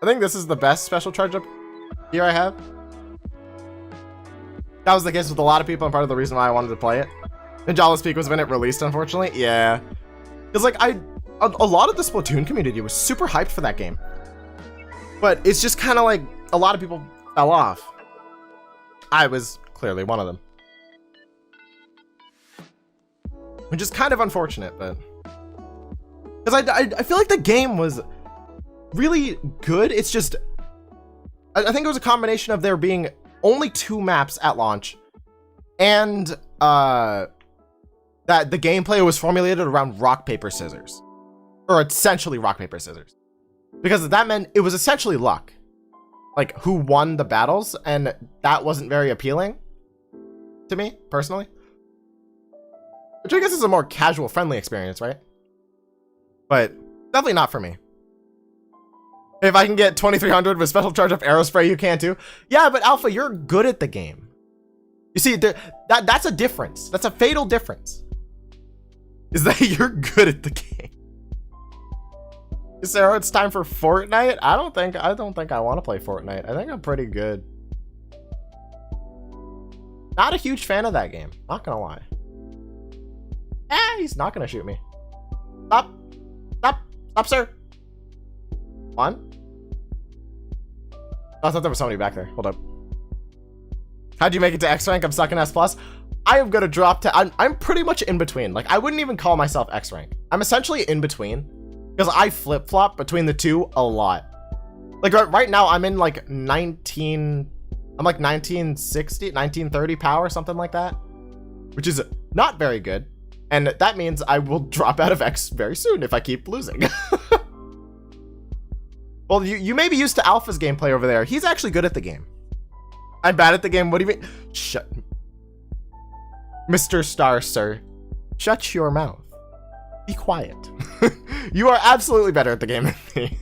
I think this is the best special charge up here I have. That was the case with a lot of people and part of the reason why I wanted to play it. Ninjala's Peak was when it released, unfortunately. Yeah. Because like a lot of the Splatoon community was super hyped for that game. But it's just kind of like a lot of people fell off. I was clearly one of them. Which is kind of unfortunate, but... Because I feel like the game was really good. It's just... I think it was a combination of there being only 2 maps at launch. And that the gameplay was formulated around rock, paper, scissors. Or essentially rock, paper, scissors. Because that meant it was essentially luck. Like, who won the battles, and that wasn't very appealing to me, personally. Which I guess is a more casual, friendly experience, right? But definitely not for me. If I can get 2300 with special charge up aerospray, you can too. Yeah, but Alpha, you're good at the game. You see, that's a difference. That's a fatal difference. Is that you're good at the game. Sarah, it's time for Fortnite. I don't think I want to play Fortnite. I think I'm pretty good. Not a huge fan of that game. Not gonna lie. He's not gonna shoot me. Stop, stop, stop, sir. 1. I thought there was somebody back there. Hold up. How'd you make it to X rank? I'm stuck in S plus. I am gonna drop to. I'm pretty much in between. Like I wouldn't even call myself X rank. I'm essentially in between. Because I flip-flop between the two a lot. Like right now I'm in like 1960, 1930 power, something like that. Which is not very good. And that means I will drop out of X very soon if I keep losing. Well, you may be used to Alpha's gameplay over there. He's actually good at the game. I'm bad at the game. What do you mean? Shut. Mr. Star, sir. Shut your mouth. Be quiet. You are absolutely better at the game than me.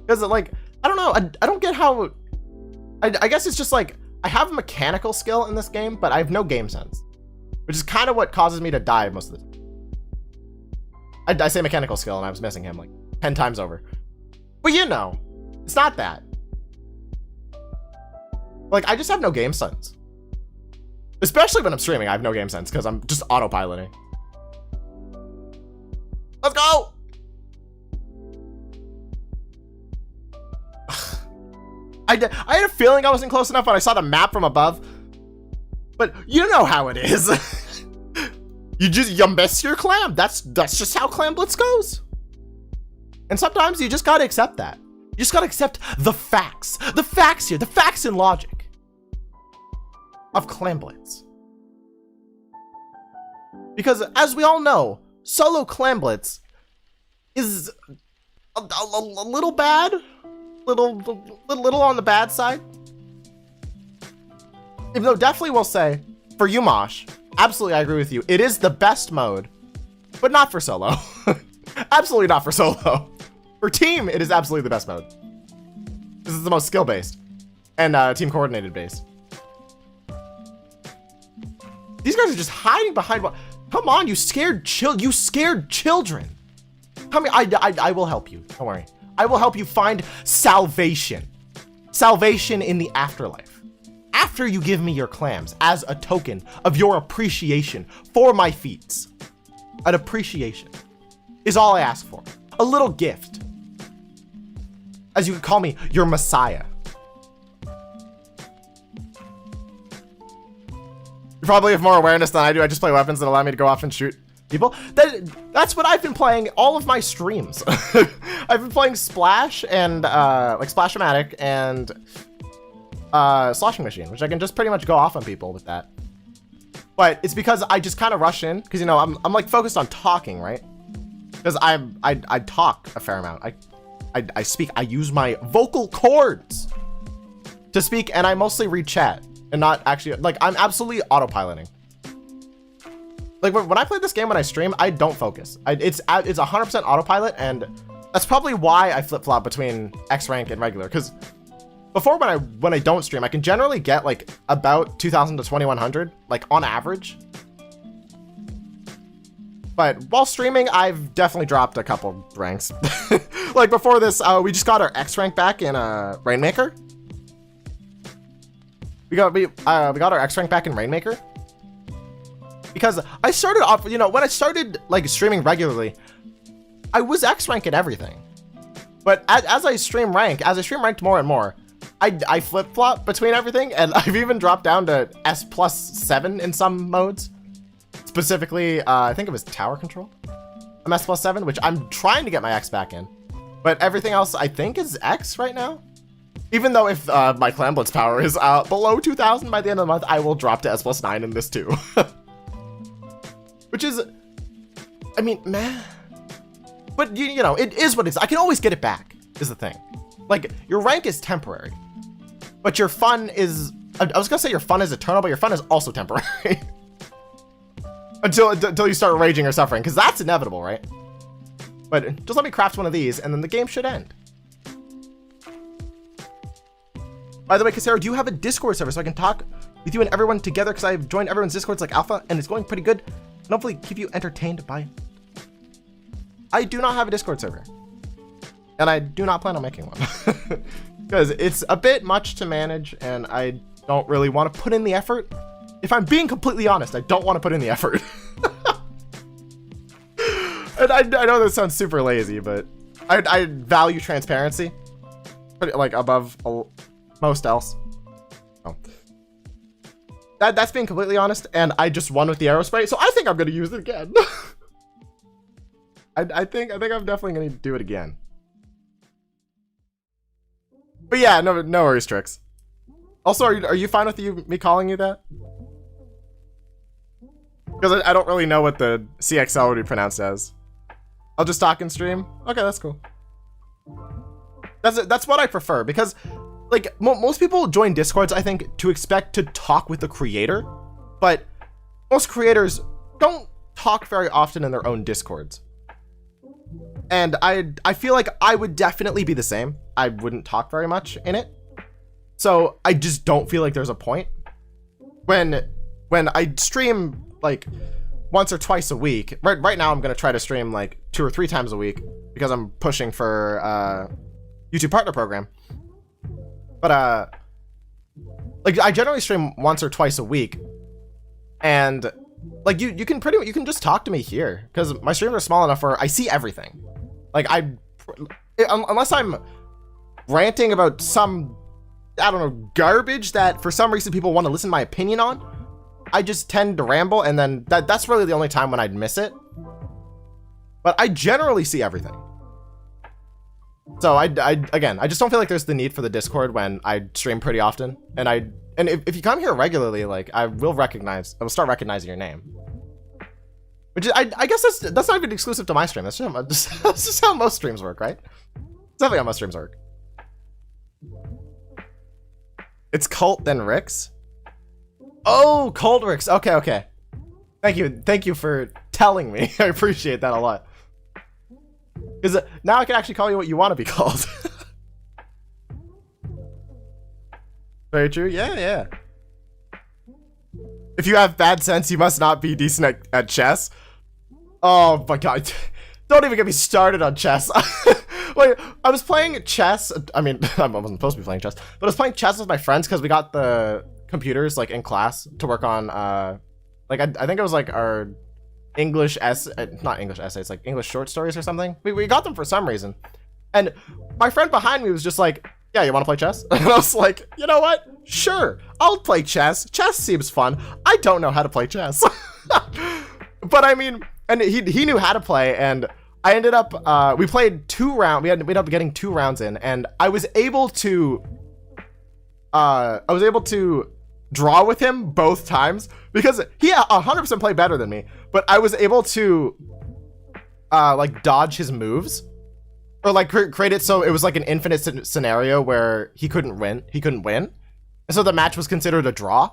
Because, like, I don't know. I don't get how... I guess it's just, like, I have a mechanical skill in this game, but I have no game sense. Which is kind of what causes me to die most of the time. I say mechanical skill, and I was missing him, like, 10 times over. But, you know, it's not that. Like, I just have no game sense. Especially when I'm streaming, I have no game sense because I'm just autopiloting. Let's go! I had a feeling I wasn't close enough when I saw the map from above. But you know how it is. you miss your clam. That's just how Clam Blitz goes. And sometimes you just gotta accept that. You just gotta accept the facts. The facts here, the facts and logic of Clam Blitz. Because as we all know, solo Clam Blitz is a little bad, little on the bad side. Even though definitely will say, for you, Mosh, absolutely I agree with you. It is the best mode, but not for solo. Absolutely not for solo. For team, it is absolutely the best mode. This is the most skill-based and team coordinated based. These guys are just hiding behind what? Come on, you scared children. Come here, I will help you. Don't worry. I will help you find salvation. Salvation in the afterlife. After you give me your clams as a token of your appreciation for my feats. An appreciation is all I ask for. A little gift. As you could call me, your messiah. You probably have more awareness than I do. I just play weapons that allow me to go off and shoot people. That's what I've been playing all of my streams. I've been playing Splash and like Splash-O-Matic and Sloshing Machine, which I can just pretty much go off on people with that. But it's because I just kind of rush in because, you know, I'm like focused on talking, right? Because I talk a fair amount. I speak. I use my vocal cords to speak, and I mostly read chat and not actually, like, I'm absolutely autopiloting. Like, when I play this game, when I stream, I don't focus. It's 100% autopilot, and that's probably why I flip-flop between X rank and regular, because before, when I don't stream, I can generally get like about 2,000 to 2,100, like on average. But while streaming, I've definitely dropped a couple ranks. Like before this, we just got our X rank back in Rainmaker. We got our X rank back in Rainmaker. Because I started off, you know, when I started like streaming regularly, I was X rank in everything. But as I stream ranked more and more, I flip-flop between everything, and I've even dropped down to S+7 in some modes. Specifically, I think it was tower control. I'm S+7, which I'm trying to get my X back in. But everything else, I think, is X right now. Even though if my Clan Blitz power is below 2,000 by the end of the month, I will drop to S+9 in this too. Which is, I mean, meh. But, you know, it is what it is. I can always get it back, is the thing. Like, your rank is temporary. But your fun is, I was gonna say your fun is eternal, but your fun is also temporary. until you start raging or suffering, because that's inevitable, right? But just let me craft one of these, and then the game should end. By the way, Casero, do you have a Discord server so I can talk with you and everyone together? Because I've joined everyone's Discords like alpha, and it's going pretty good. And hopefully keep you entertained by it. I do not have a Discord server. And I do not plan on making one. Because it's a bit much to manage, and I don't really want to put in the effort. If I'm being completely honest, I don't want to put in the effort. And I know this sounds super lazy, but I value transparency, like above most else. Oh. That's being completely honest, and I just won with the aerospray, so I think I'm gonna use it again. I think I'm definitely gonna do it again. But yeah, no worries, Tricks. Also, are you fine with me calling you that? Because I don't really know what the CXL would be pronounced as. I'll just talk and stream. Okay, that's cool. That's what I prefer, because like most people join Discords, I think, to expect to talk with the creator, but most creators don't talk very often in their own Discords. And I feel like I would definitely be the same. I wouldn't talk very much in it. So I just don't feel like there's a point. When I stream like once or twice a week, right now I'm gonna try to stream like 2 or 3 times a week because I'm pushing for YouTube Partner Program. But like I generally stream once or twice a week, and like you can just talk to me here because my streams are small enough where I see everything. Like unless I'm ranting about some, I don't know, garbage that for some reason people want to listen to my opinion on, I just tend to ramble, and then that's really the only time when I'd miss it. But I generally see everything. So again, I just don't feel like there's the need for the Discord when I stream pretty often. And if you come here regularly, like I will start recognizing your name. Which is, I guess that's not even exclusive to my stream. That's just how most streams work, right? It's definitely how most streams work. It's Cult then Ricks. Oh, Cold Ricks. Okay. Thank you for telling me. I appreciate that a lot. Because now I can actually call you what you want to be called. Very true. Yeah. If you have bad sense, you must not be decent at chess. Oh my god. Don't even get me started on chess. Wait, I was playing chess. I mean, I wasn't supposed to be playing chess, but I was playing chess with my friends because we got the computers like in class to work on like I think it was like our English not English essays, like English short stories or something. We got them for some reason, and my friend behind me was just like, yeah, you want to play chess? And I was like, you know what, sure, I'll play chess. Chess seems fun. I don't know how to play chess. But I mean, and he knew how to play, and I ended up we played 2 rounds. We ended up getting 2 rounds in, and I was able to draw with him both times because he 100% played better than me, but I was able to like dodge his moves, or like create it so it was like an infinite scenario where he couldn't win, and so the match was considered a draw.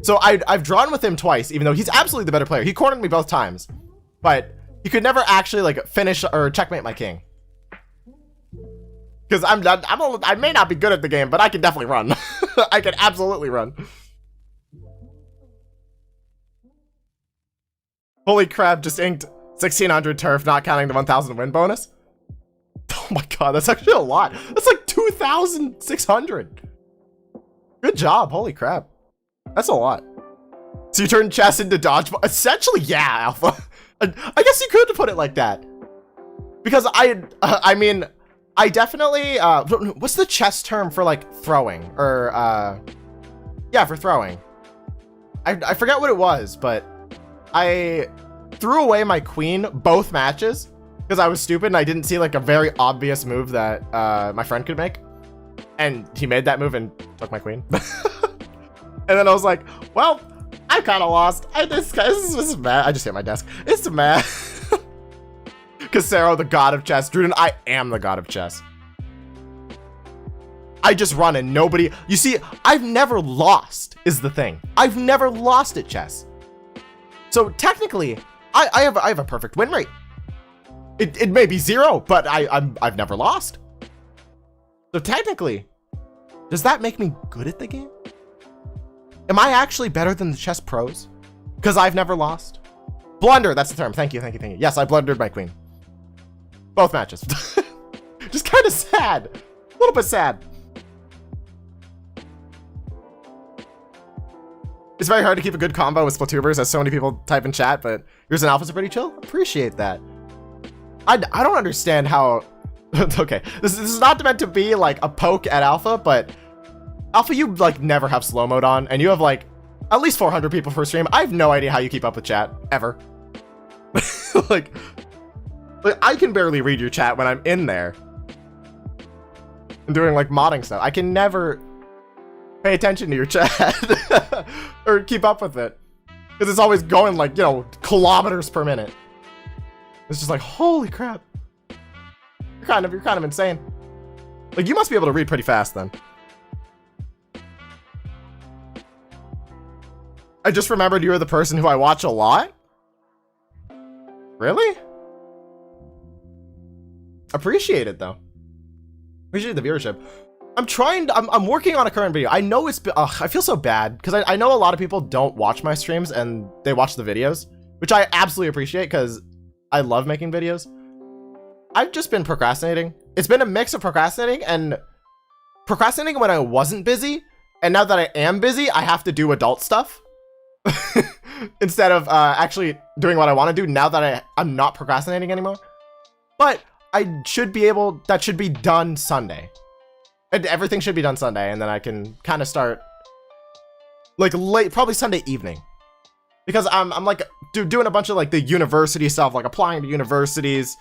So I've drawn with him twice, even though he's absolutely the better player. He cornered me both times, but he could never actually like finish or checkmate my king. Because I may not be good at the game, but I can definitely run. I can absolutely run. Holy crap, just inked 1600 turf, not counting the 1000 win bonus. Oh my god, that's actually a lot. That's like 2600. Good job, holy crap. That's a lot. So you turn chess into dodgeball? Essentially, yeah, Alpha. I guess you could put it like that. Because I mean, I definitely, what's the chess term for like throwing? Or, yeah, for throwing. I forget what it was, but I threw away my queen both matches because I was stupid and I didn't see like a very obvious move that my friend could make. And he made that move and took my queen. And then I was like, well, I kind of lost. This is mad. I just hit my desk. It's mad. Casero, the god of chess. Druden, I am the god of chess. I just run and nobody... You see, I've never lost, is the thing. I've never lost at chess. So technically, I have a perfect win rate. It may be 0, but I've never lost. So technically, does that make me good at the game? Am I actually better than the chess pros? Because I've never lost. Blunder, that's the term. Thank you. Yes, I blundered my queen. Both matches. Just kind of sad. A little bit sad. It's very hard to keep a good combo with Splatubers, as so many people type in chat, but yours and Alpha's are pretty chill. Appreciate that. I don't understand how... Okay, this is not meant to be like a poke at Alpha, but Alpha, you like never have slow mode on, and you have like at least 400 people per stream. I have no idea how you keep up with chat, ever. like I can barely read your chat when I'm in there and doing like modding stuff. I can never pay attention to your chat or keep up with it because it's always going like, you know, kilometers per minute. It's just like, holy crap. You're kind of insane. Like, you must be able to read pretty fast then. I just remembered you were the person who I watch a lot. Really? Appreciate it though. Appreciate the viewership. I'm working on a current video. I know it's, I feel so bad because I know a lot of people don't watch my streams and they watch the videos, which I absolutely appreciate because I love making videos. I've just been procrastinating. It's been a mix of procrastinating and procrastinating when I wasn't busy. And now that I am busy, I have to do adult stuff instead of actually doing what I want to do now that I'm not procrastinating anymore. But I should be able, that should be done Sunday. And everything should be done Sunday. And then I can kind of start like late, probably Sunday evening. Because I'm like doing a bunch of like the university stuff, like applying to universities,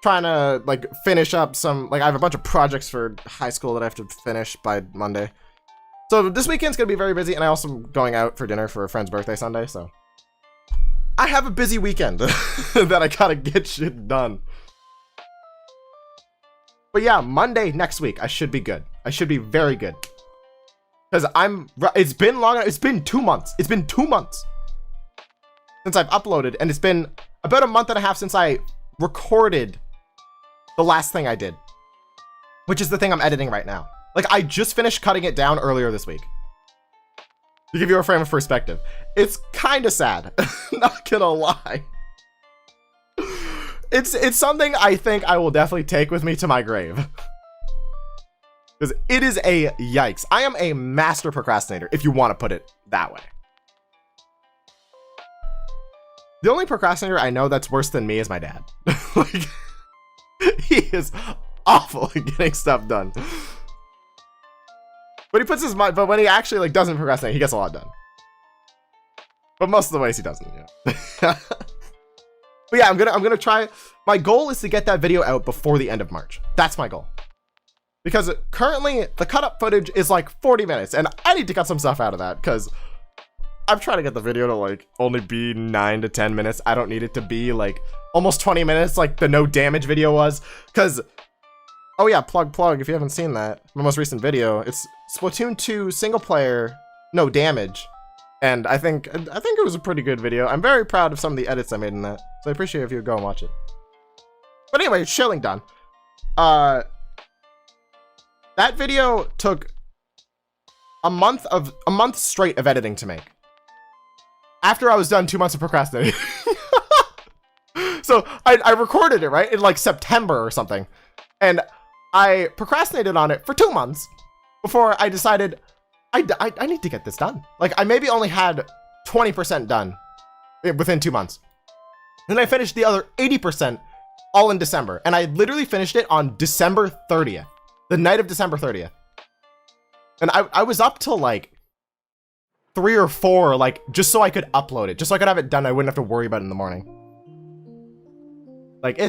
trying to like finish up some, like I have a bunch of projects for high school that I have to finish by Monday. So this weekend's gonna be very busy, and I also am going out for dinner for a friend's birthday Sunday, so I have a busy weekend that I gotta get shit done. But yeah, Monday next week, I should be good. I should be very good. Because it's been long, it's been 2 months. It's been 2 months since I've uploaded, and it's been about a month and a half since I recorded the last thing I did, which is the thing I'm editing right now. Like, I just finished cutting it down earlier this week. To give you a frame of perspective, it's kind of sad. Not gonna lie. It's something I think I will definitely take with me to my grave. Because it is a yikes. I am a master procrastinator, if you want to put it that way. The only procrastinator I know that's worse than me is my dad. Like, he is awful at getting stuff done. But he puts his mind, but when he actually like doesn't procrastinate, he gets a lot done. But most of the ways he doesn't, yeah. But yeah, I'm gonna try. My goal is to get that video out before the end of March. That's my goal. Because currently the cut up footage is like 40 minutes and I need to cut some stuff out of that because I'm trying to get the video to like only be 9 to 10 minutes. I don't need it to be like almost 20 minutes like the no damage video was. Cause, oh yeah, plug, if you haven't seen that, my most recent video, it's Splatoon 2 single player, no damage. And I think it was a pretty good video. I'm very proud of some of the edits I made in that. So I appreciate if you would go and watch it. But anyway, shilling done. That video took a month straight of editing to make. After I was done 2 months of procrastinating. So I recorded it, right? In like September or something. And I procrastinated on it for 2 months before I decided I need to get this done. Like I maybe only had 20% done within 2 months. Then I finished the other 80% all in December. And I literally finished it on December 30th. The night of December 30th. And I was up till like 3 or 4, like just so I could upload it. Just so I could have it done. I wouldn't have to worry about it in the morning. Like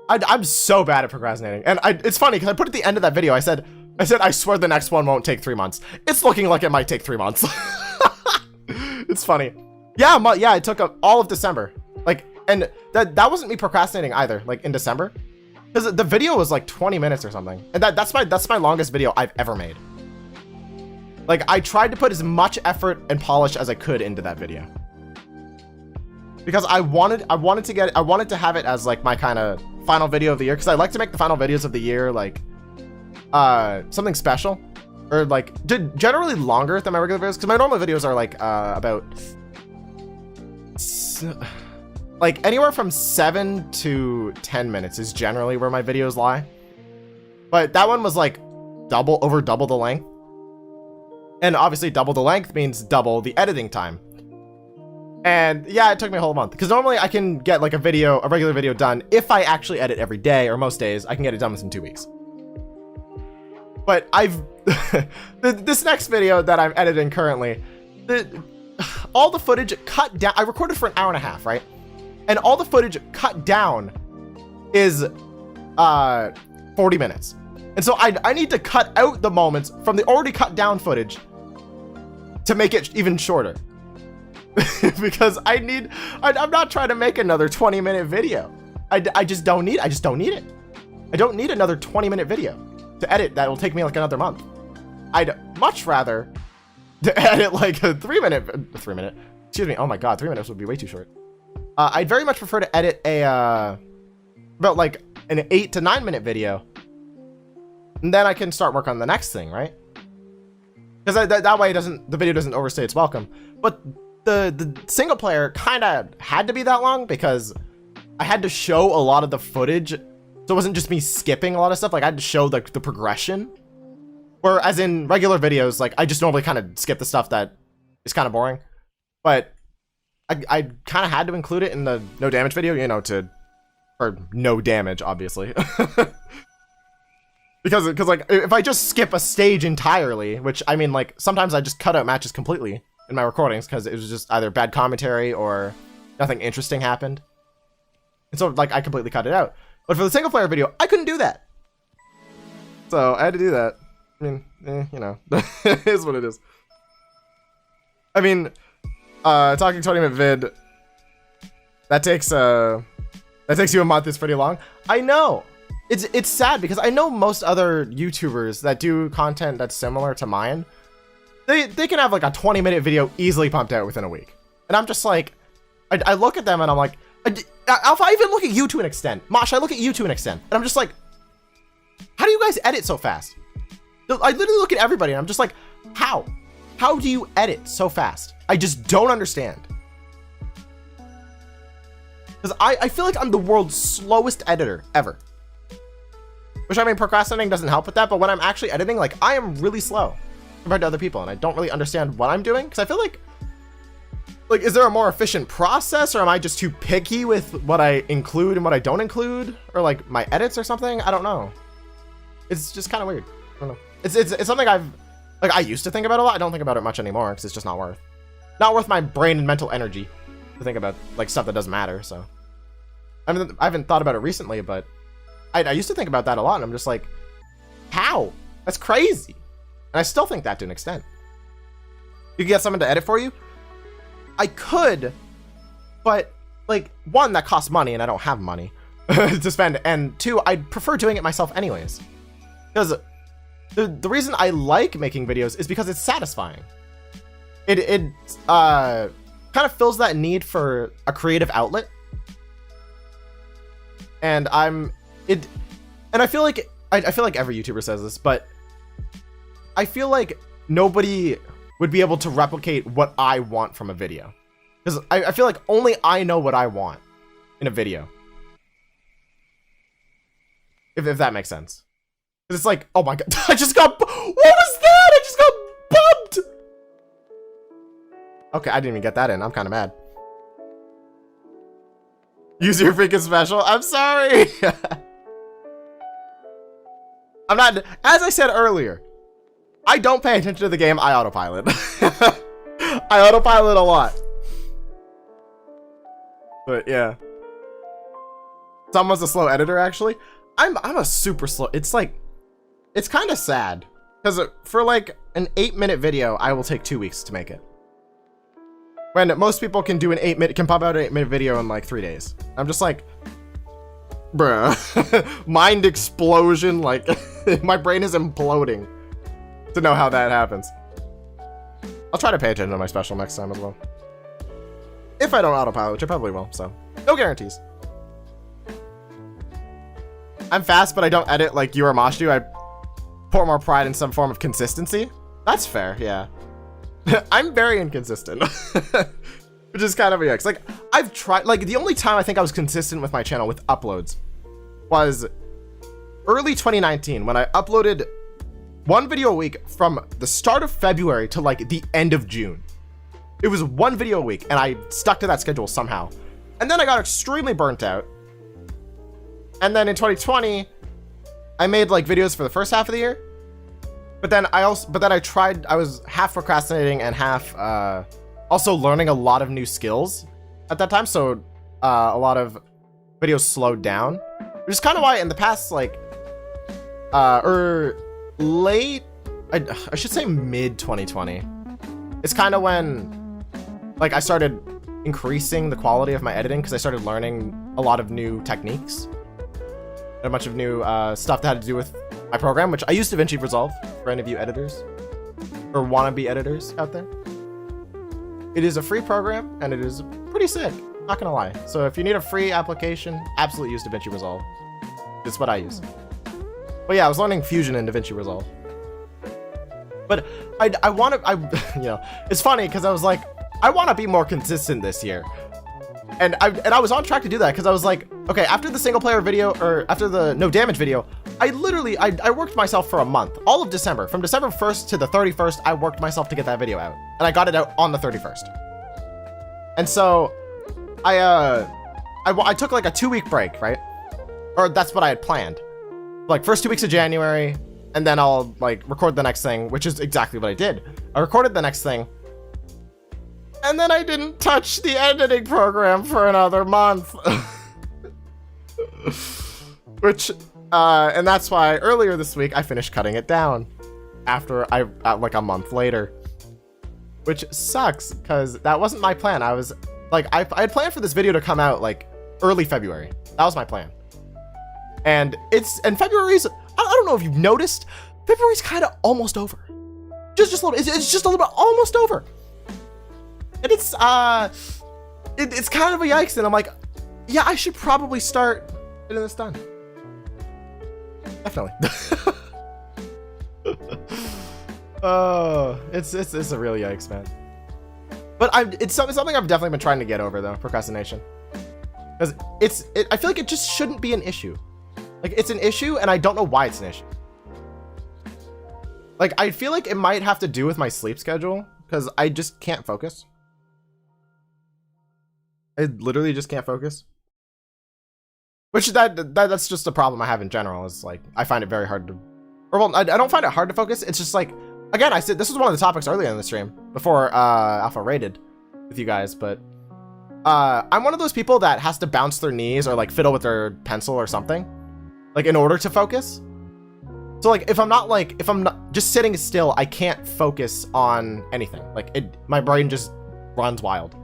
I'm so bad at procrastinating. And it's funny because I put at the end of that video, I said, I swear the next one won't take 3 months. It's looking like it might take 3 months. It's funny. Yeah, it took all of December. Like, and that wasn't me procrastinating either, like in December. Because the video was like 20 minutes or something. And that's my longest video I've ever made. Like, I tried to put as much effort and polish as I could into that video. Because I wanted to have it as like my kind of final video of the year. Because I like to make the final videos of the year like something special. Or like generally longer than my regular videos. Because my normal videos are like about like anywhere from 7 to 10 minutes is generally where my videos lie. But that one was like over double the length. And obviously double the length means double the editing time. And yeah, it took me a whole month. Because normally I can get like a regular video done. If I actually edit every day or most days, I can get it done within 2 weeks. But this next video that I'm editing currently, all the footage cut down. I recorded for an hour and a half, right? And all the footage cut down is 40 minutes. And so I need to cut out the moments from the already cut down footage to make it even shorter. Because I'm not trying to make another 20-minute video. I just don't need it. I don't need another 20-minute video to edit that will take me like another month. I'd much rather to edit like a 3 minute, excuse me. Oh my God, 3 minutes would be way too short. I'd very much prefer to edit about like an 8 to 9 minute video. And then I can start work on the next thing, right? Because that way the video doesn't overstay its welcome. But the single player kind of had to be that long because I had to show a lot of the footage. So it wasn't just me skipping a lot of stuff. Like I had to show the progression. Whereas in regular videos, like I just normally kind of skip the stuff that is kind of boring. But I kind of had to include it in the no damage video, you know, for no damage, obviously. Because like if I just skip a stage entirely, which I mean, like sometimes I just cut out matches completely in my recordings because it was just either bad commentary or nothing interesting happened. And so like I completely cut it out. But for the single player video, I couldn't do that. So I had to do that. I mean, you know, it is what it is. I mean, talking 20-minute vid, that takes you a month. It's pretty long. I know. It's sad because I know most other YouTubers that do content that's similar to mine, they can have like a 20-minute video easily pumped out within a week. And I'm just like, I look at them and I'm like, I even look at you to an extent. Mosh, I look at you to an extent. And I'm just like, how do you guys edit so fast? I literally look at everybody and I'm just like, how? How do you edit so fast? I just don't understand. Because I feel like I'm the world's slowest editor ever. Which, I mean, procrastinating doesn't help with that, but when I'm actually editing, like, I am really slow compared to other people, and I don't really understand what I'm doing, because I feel like, is there a more efficient process, or am I just too picky with what I include and what I don't include? Or, like, my edits or something? I don't know. It's just kind of weird. I don't know. It's something I used to think about a lot. I don't think about it much anymore, because it's just not worth my brain and mental energy to think about, like, stuff that doesn't matter, so. I mean, I haven't thought about it recently, but I used to think about that a lot, and I'm just like, how? That's crazy. And I still think that to an extent. You can get someone to edit for you? I could, but like, one, that costs money and I don't have money to spend, and two, I'd prefer doing it myself anyways. Because the reason I like making videos is because it's satisfying. It kind of fills that need for a creative outlet. And I feel like I feel like every YouTuber says this, but I feel like nobody would be able to replicate what I want from a video. Because I feel like only I know what I want in a video. If that makes sense. Because it's like, oh my god, I just got, what was that? I just got bumped! Okay, I didn't even get that in. I'm kind of mad. Use your freaking special. I'm sorry. I'm not, as I said earlier, I don't pay attention to the game. I autopilot. I autopilot a lot. But yeah. Someone's a slow editor, actually. I'm a super slow. It's like, it's kind of sad. Because for like an 8-minute video, I will take 2 weeks to make it. When most people can do can pump out an 8-minute video in like 3 days. I'm just like, bruh. Mind explosion, like, my brain is imploding to know how that happens. I'll try to pay attention to my special next time as well. If I don't autopilot, which I probably will, so no guarantees. I'm fast, but I don't edit like you or Mosh do. I pour more pride in some form of consistency. That's fair, yeah. I'm very inconsistent. Which is kind of a yikes. Like, I've tried, like, the only time I think I was consistent with my channel with uploads was early 2019 when I uploaded 1 video a week from the start of February to like the end of June. It was 1 video a week and I stuck to that schedule somehow. And then I got extremely burnt out. And then in 2020, I made like videos for the first half of the year. But then I was half procrastinating and half also learning a lot of new skills at that time. So a lot of videos slowed down, which is kind of why in the past, like, or late, I should say mid 2020, it's kind of when like I started increasing the quality of my editing because I started learning a lot of new techniques and a bunch of new stuff that had to do with my program, which I use DaVinci Resolve for any of you editors or wannabe editors out there. It is a free program and it is pretty sick, not gonna lie. So if you need a free application, absolutely use DaVinci Resolve. It's what I use. But yeah, I was learning Fusion in DaVinci Resolve. But I want to, you know, it's funny because I was like, I want to be more consistent this year. And I was on track to do that because I was like, okay, after the single player video, or after the no damage video, I worked myself for a month, all of December. From December 1st to the 31st, I worked myself to get that video out. And I got it out on the 31st. And so I took like a 2-week break, right? Or that's what I had planned. Like first 2 weeks of January, and then I'll like record the next thing, which is exactly what I did. I recorded the next thing, and then I didn't touch the editing program for another month. Which, and that's why earlier this week I finished cutting it down after like a month later. Which sucks, because that wasn't my plan. I was like, I had planned for this video to come out like early February. That was my plan. And February's, I don't know if you've noticed, February's kind of almost over. Just a little, it's just a little bit almost over. And it's kind of a yikes, and I'm like, yeah, I should probably start getting this done. Definitely. Oh, it's a real yikes, man. But it's something I've definitely been trying to get over though, procrastination. Because I feel like it just shouldn't be an issue. Like, it's an issue, and I don't know why it's an issue. Like, I feel like it might have to do with my sleep schedule, because I just can't focus. I literally just can't focus. Which that's just a problem I have in general, is like, I find it very hard to, or well, I don't find it hard to focus. It's just like, again, I said, this was one of the topics earlier in the stream, before Alpha raided with you guys, but I'm one of those people that has to bounce their knees or like fiddle with their pencil or something, like in order to focus. So like, if I'm not just sitting still, I can't focus on anything. Like my brain just runs wild.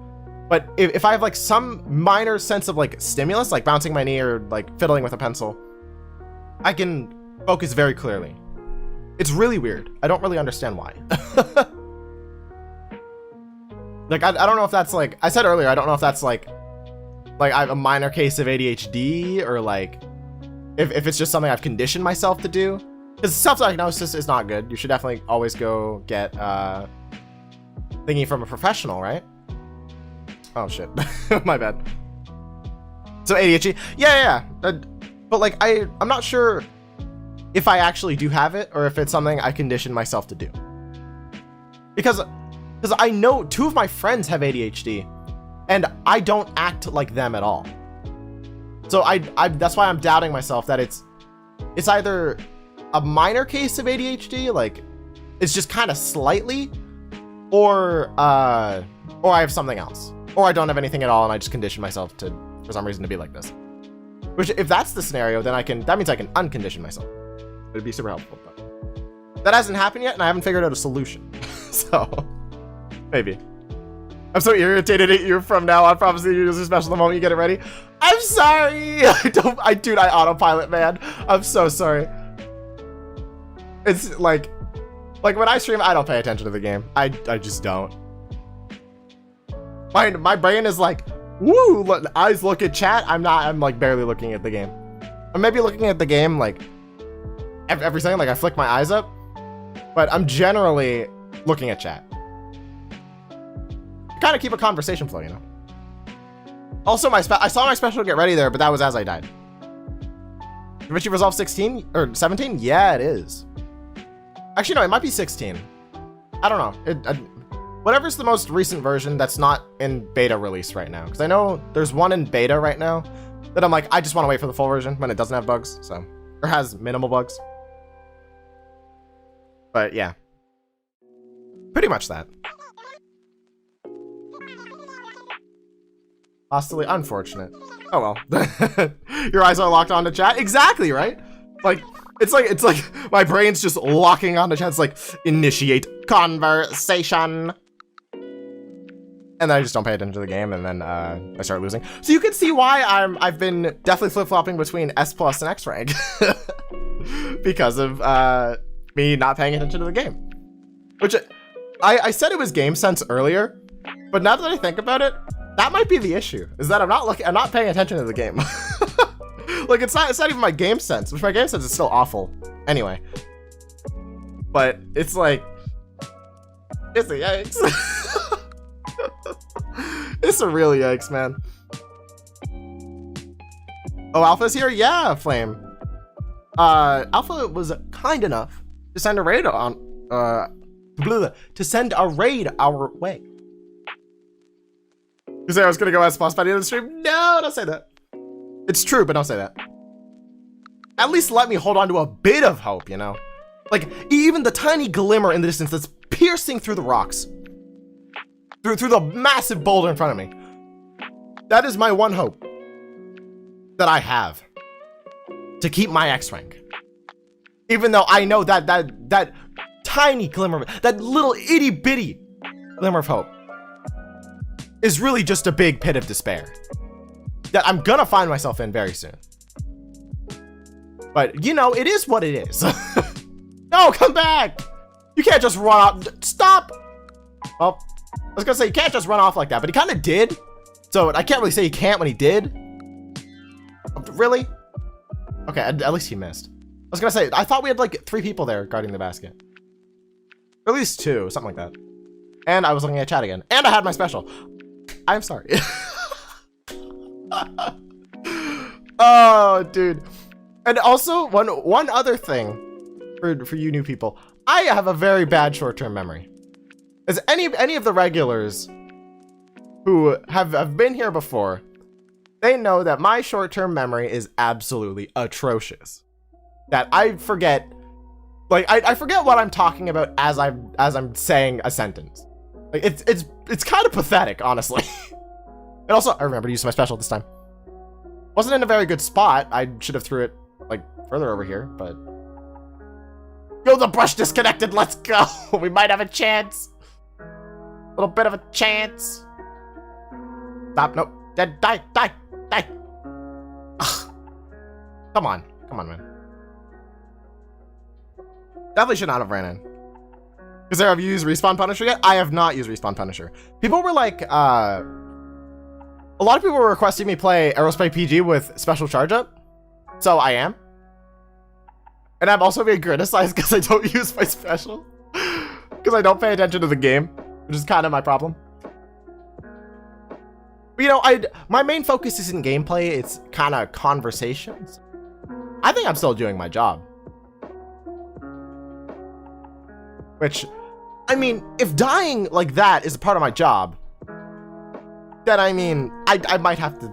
But if I have like some minor sense of like stimulus, like bouncing my knee or like fiddling with a pencil, I can focus very clearly. It's really weird. I don't really understand why. Like, I don't know if that's like, I said earlier, I don't know if that's like I have a minor case of ADHD or like, if it's just something I've conditioned myself to do. Because self-diagnosis is not good. You should definitely always go get thingy from a professional, right? Oh shit, my bad. So ADHD, yeah. But like, I'm not sure if I actually do have it or if it's something I conditioned myself to do. Because I know 2 of my friends have ADHD, and I don't act like them at all. So I that's why I'm doubting myself that it's either a minor case of ADHD, like it's just kind of slightly, or I have something else, or I don't have anything at all and I just condition myself to, for some reason, to be like this. Which, if that's the scenario, then that means I can uncondition myself. It'd be super helpful, but that hasn't happened yet, and I haven't figured out a solution. So maybe. I'm so irritated at you from now on. Promise you use your special the moment you get it ready. I'm sorry. Dude, I autopilot, man. I'm so sorry. It's like when I stream, I don't pay attention to the game. I just don't. My brain is like, woo, eyes look at chat. I'm like barely looking at the game. I'm maybe looking at the game like every second, like I flick my eyes up, but I'm generally looking at chat. Kind of keep a conversation flow, you know. Also, I saw my special get ready there, but that was as I died. DaVinci Resolve 16 or 17? Yeah, it is. Actually, no, it might be 16. I don't know. Whatever's the most recent version that's not in beta release right now, because I know there's one in beta right now that I'm like, I just want to wait for the full version when it doesn't have bugs, so, or has minimal bugs. But yeah, pretty much that. Hostily unfortunate. Oh well. Your eyes are locked onto chat. Exactly, right? Like it's like my brain's just locking onto chat. It's like initiate conversation. And then I just don't pay attention to the game, and then I start losing. So you can see why I've been definitely flip-flopping between S+ and X rank. Because of me not paying attention to the game. Which I said it was game sense earlier, but now that I think about it, that might be the issue, is that I'm not paying attention to the game. Like it's not even my game sense, which my game sense is still awful anyway. But it's like, it's a yikes. It's a real yikes, man. Oh, Alpha's here? Yeah, Flame. Alpha was kind enough to send a raid our way. You say I was gonna go as boss by the end of the stream? No, don't say that. It's true, but don't say that. At least let me hold on to a bit of hope, you know? Like, even the tiny glimmer in the distance that's piercing through the rocks. Through the massive boulder in front of me. That is my one hope that I have to keep my X rank. Even though I know that tiny glimmer, that little itty bitty glimmer of hope is really just a big pit of despair that I'm gonna find myself in very soon. But you know, it is what it is. No, come back! You can't just run off. Stop! Well, I was gonna say you can't just run off like that, but he kind of did. So I can't really say he can't when he did. Really? Okay, at least he missed. I was gonna say, I thought we had like 3 people there guarding the basket. Or at least 2, something like that. And I was looking at chat again. And I had my special. I'm sorry. Oh, dude. And also, one other thing for you new people. I have a very bad short-term memory. As any of the regulars who have been here before, they know that my short-term memory is absolutely atrocious. That I forget, like I forget what I'm talking about as I'm saying a sentence. Like it's kind of pathetic, honestly. And also, I remember to use my special this time. Wasn't in a very good spot. I should have threw it like further over here, but yo, the brush disconnected. Let's go. We might have a chance. A little bit of a chance. Stop. No. Dead. Die. Die. Die. Ugh. Come on. Come on, man. Definitely should not have ran in. Because have you used Respawn Punisher yet? I have not used Respawn Punisher. People were like, a lot of people were requesting me play Aerospike PG with special charge up. So I am. And I'm also being criticized because I don't use my special. Because I don't pay attention to the game, which is kind of my problem. But, you know, my main focus isn't gameplay, it's kind of conversations. I think I'm still doing my job. Which, I mean, if dying like that is a part of my job, then I mean, I might have to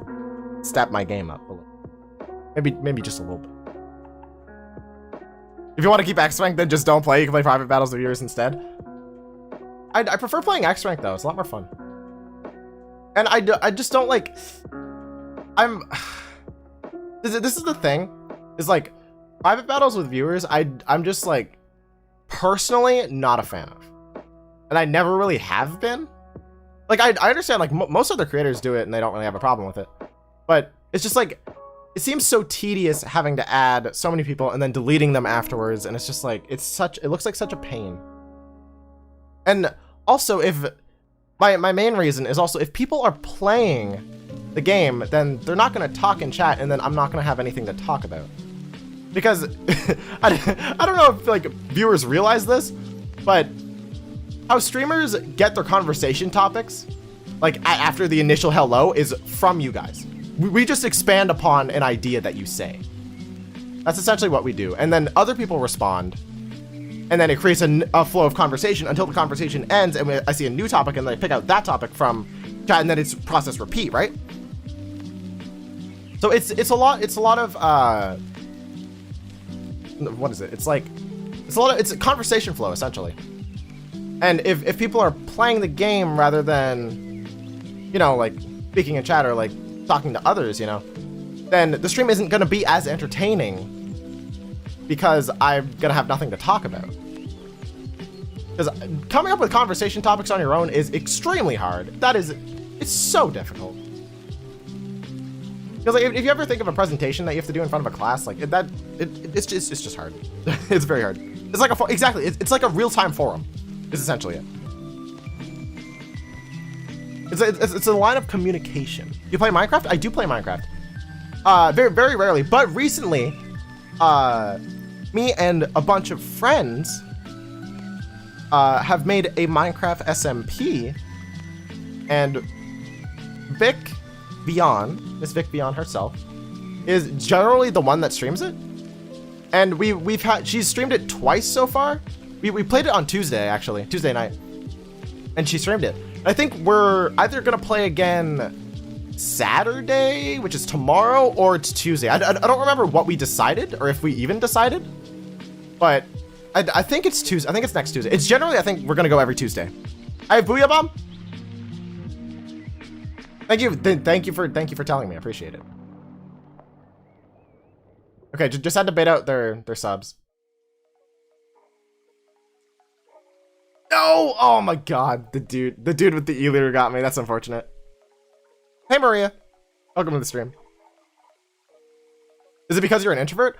step my game up a little. Maybe just a little bit. If you want to keep X-Rank, then just don't play. You can play Private Battles with viewers instead. I prefer playing X-Rank though. It's a lot more fun. And I just don't like... This is the thing. Is like, Private Battles with viewers, I'm just like, personally not a fan of. And I never really have been. Like, I understand, like, most other creators do it and they don't really have a problem with it. But it's just like, it seems so tedious having to add so many people and then deleting them afterwards. And it's just like, it looks like such a pain. And also, if my main reason is also, if people are playing the game, then they're not going to talk in chat, and then I'm not going to have anything to talk about. Because I don't know if like viewers realize this, but how streamers get their conversation topics, like after the initial hello, is from you guys. We just expand upon an idea that you say. That's essentially what we do. And then other people respond, and then it creates a flow of conversation until the conversation ends, and I see a new topic, and then I pick out that topic from chat, and then it's process repeat, right? So it's a lot of what is it? It's a conversation flow essentially. And if people are playing the game rather than, you know, like speaking in chat or like talking to others, you know, then the stream isn't going to be as entertaining because I'm going to have nothing to talk about. Because coming up with conversation topics on your own is extremely hard. It's so difficult. Because like, if you ever think of a presentation that you have to do in front of a class, like it's just hard. It's very hard. It's like exactly. It's like a real-time forum. Is essentially it. It's a line of communication. You play Minecraft? I do play Minecraft. Very very rarely, but recently, me and a bunch of friends have made a Minecraft SMP, and Vic Beyond, Miss Vic Beyond herself, is generally the one that streams it. And she's streamed it twice so far. We played it on Tuesday, actually, Tuesday night. And she streamed it. I think we're either gonna play again Saturday, which is tomorrow, or it's Tuesday. I don't remember what we decided, or if we even decided. But I think it's Tuesday. I think it's next Tuesday. It's generally, I think we're gonna go every Tuesday. I have Booyah Bomb. Thank you for telling me. I appreciate it. Okay, just had to bait out their subs. No! Oh my god, the dude with the E-liter got me. That's unfortunate. Hey Maria, welcome to the stream. Is it because you're an introvert?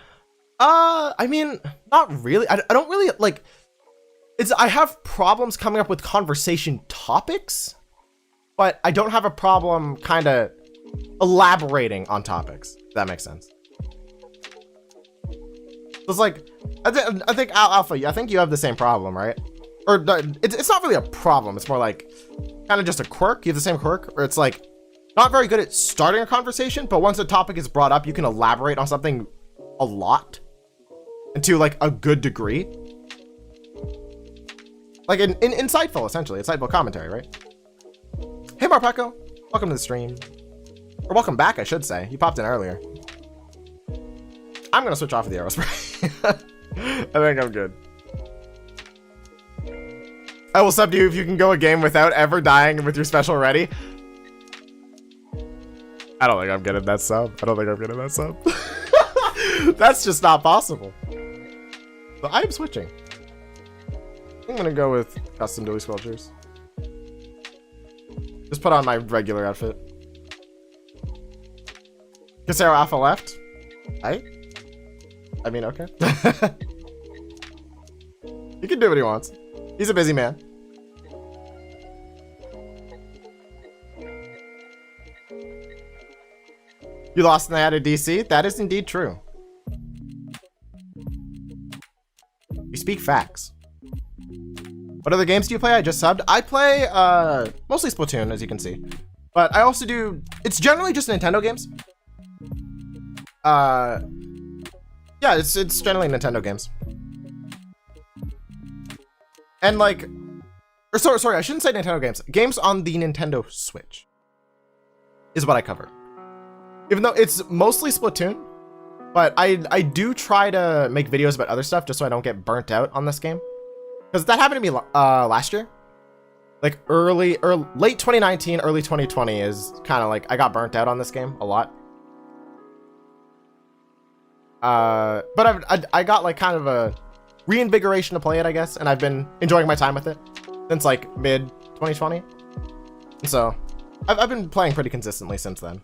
I mean, not really. I don't really like. I have problems coming up with conversation topics. But I don't have a problem kind of elaborating on topics, if that makes sense. It's like, I think Alpha, I think you have the same problem, right? Or it's not really a problem. It's more like kind of just a quirk. You have the same quirk, or it's like not very good at starting a conversation, but once a topic is brought up, you can elaborate on something a lot and to like a good degree. Like insightful, essentially. Insightful commentary, right? Hey Marpeco, welcome to the stream. Or welcome back, I should say. You popped in earlier. I'm gonna switch off of the Aerospray. I think I'm good. I will sub to you if you can go a game without ever dying with your special ready. I don't think I'm good at that sub. That's just not possible. But I am switching. I'm gonna go with custom Dilly Squelchers. Just put on my regular outfit. Casero Alpha left. I mean, okay. He can do what he wants. He's a busy man. You lost and I added DC? That is indeed true. We speak facts. What other games do you play? I just subbed. I play mostly Splatoon, as you can see. But I also do, it's generally just Nintendo games. Yeah, it's generally Nintendo games. And like, or sorry, I shouldn't say Nintendo games. Games on the Nintendo Switch is what I cover. Even though it's mostly Splatoon, but I do try to make videos about other stuff just so I don't get burnt out on this game. Because that happened to me last year. Like late 2019, early 2020 is kind of like I got burnt out on this game a lot. But I got like kind of a reinvigoration to play it, I guess, and I've been enjoying my time with it since like mid 2020. And so I've been playing pretty consistently since then.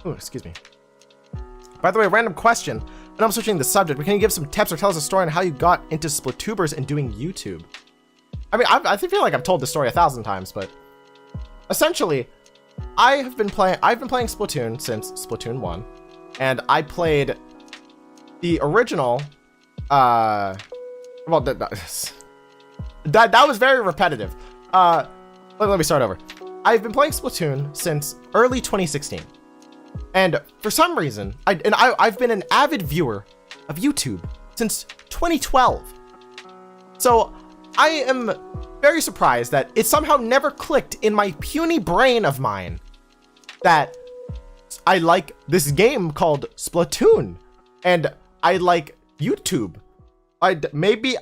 Ooh, excuse me. By the way, random question, and I'm switching the subject, but can you give some tips or tell us a story on how you got into Splatoobers and doing YouTube? I mean, I feel like I've told this story 1,000 times, but essentially, I've been playing Splatoon since Splatoon 1, and I played the original, well, that was very repetitive. Let me start over. I've been playing Splatoon since early 2016. And for some reason, I've been an avid viewer of YouTube since 2012. So I am very surprised that it somehow never clicked in my puny brain of mine that I like this game called Splatoon and I like YouTube. Maybe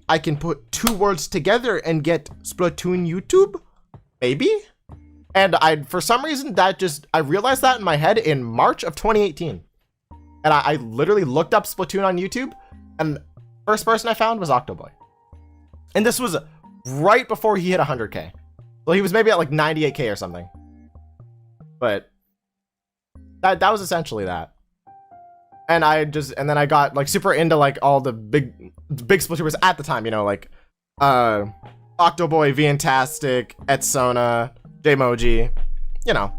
I can put two words together and get Splatoon YouTube? Maybe? And for some reason, I realized that in my head in March of 2018. And I literally looked up Splatoon on YouTube, and first person I found was Octoboy. And this was right before he hit 100K. Well, he was maybe at like 98K or something. But that was essentially that. And then I got like super into like all the big Splatooners at the time, you know, like Octoboy, Viantastic, Etsona, Jmoji, you know,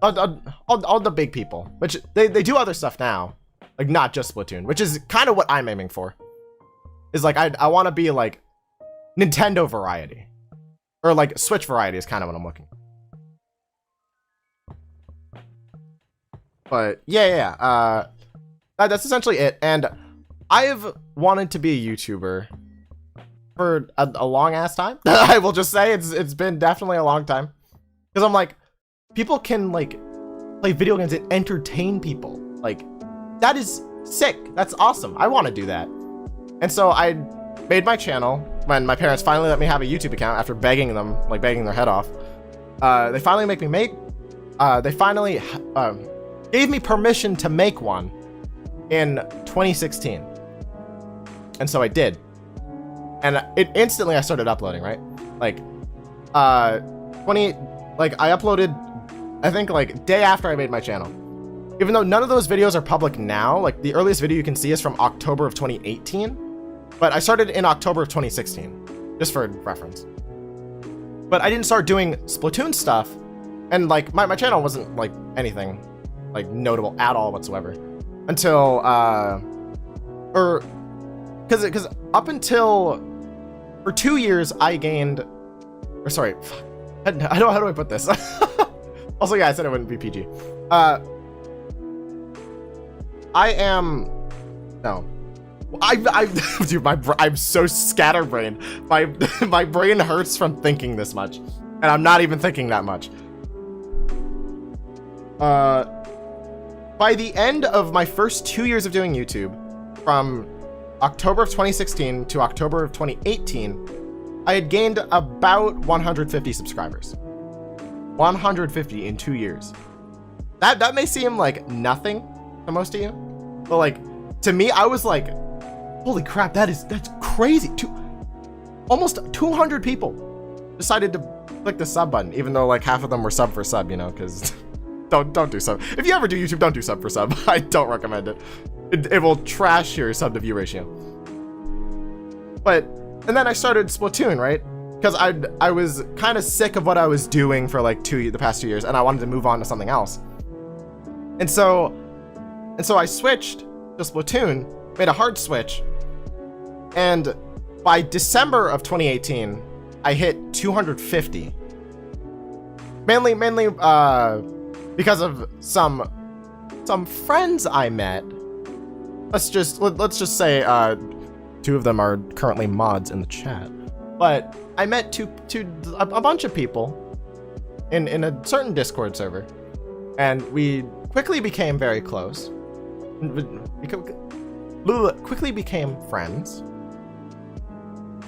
all the big people, which they do other stuff now, like not just Splatoon, which is kind of what I'm aiming for. Is like I want to be like Nintendo variety, or like Switch variety is kind of what I'm looking. But yeah, that's essentially it. And I've wanted to be a YouTuber for a long ass time. I will just say it's been definitely a long time, because I'm like, people can like play video games and entertain people, like that is sick. That's awesome. I want to do that. And so I made my channel when my parents finally let me have a YouTube account after begging their head off. They finally they finally gave me permission to make one in 2016, and so I did. And instantly I started uploading, right? Like, I uploaded, I think like day after I made my channel. Even though none of those videos are public now, like the earliest video you can see is from October of 2018, but I started in October of 2016, just for reference. But I didn't start doing Splatoon stuff, and like my channel wasn't like anything like notable at all whatsoever until, because up until, for 2 years, I gained, or sorry, how do I put this? Also, yeah, I said it wouldn't be PG. Dude, I'm so scatterbrained. My brain hurts from thinking this much, and I'm not even thinking that much. By the end of my first 2 years of doing YouTube, from October of 2016 to October of 2018, I had gained about 150 subscribers. 150 in 2 years. That may seem like nothing to most of you, but like to me, I was like, holy crap, that's crazy. Almost 200 people decided to click the sub button, even though like half of them were sub for sub, you know, because don't do sub. If you ever do YouTube, don't do sub for sub. I don't recommend it. It will trash your sub to view ratio. But, and then I started Splatoon, right? Because I was kind of sick of what I was doing for like the past 2 years, and I wanted to move on to something else. And so I switched to Splatoon, made a hard switch, and by December of 2018, I hit 250. Mainly because of some friends I met. Let's just say 2 of them are currently mods in the chat. But I met a bunch of people in a certain Discord server, and we quickly became very close. We quickly became friends,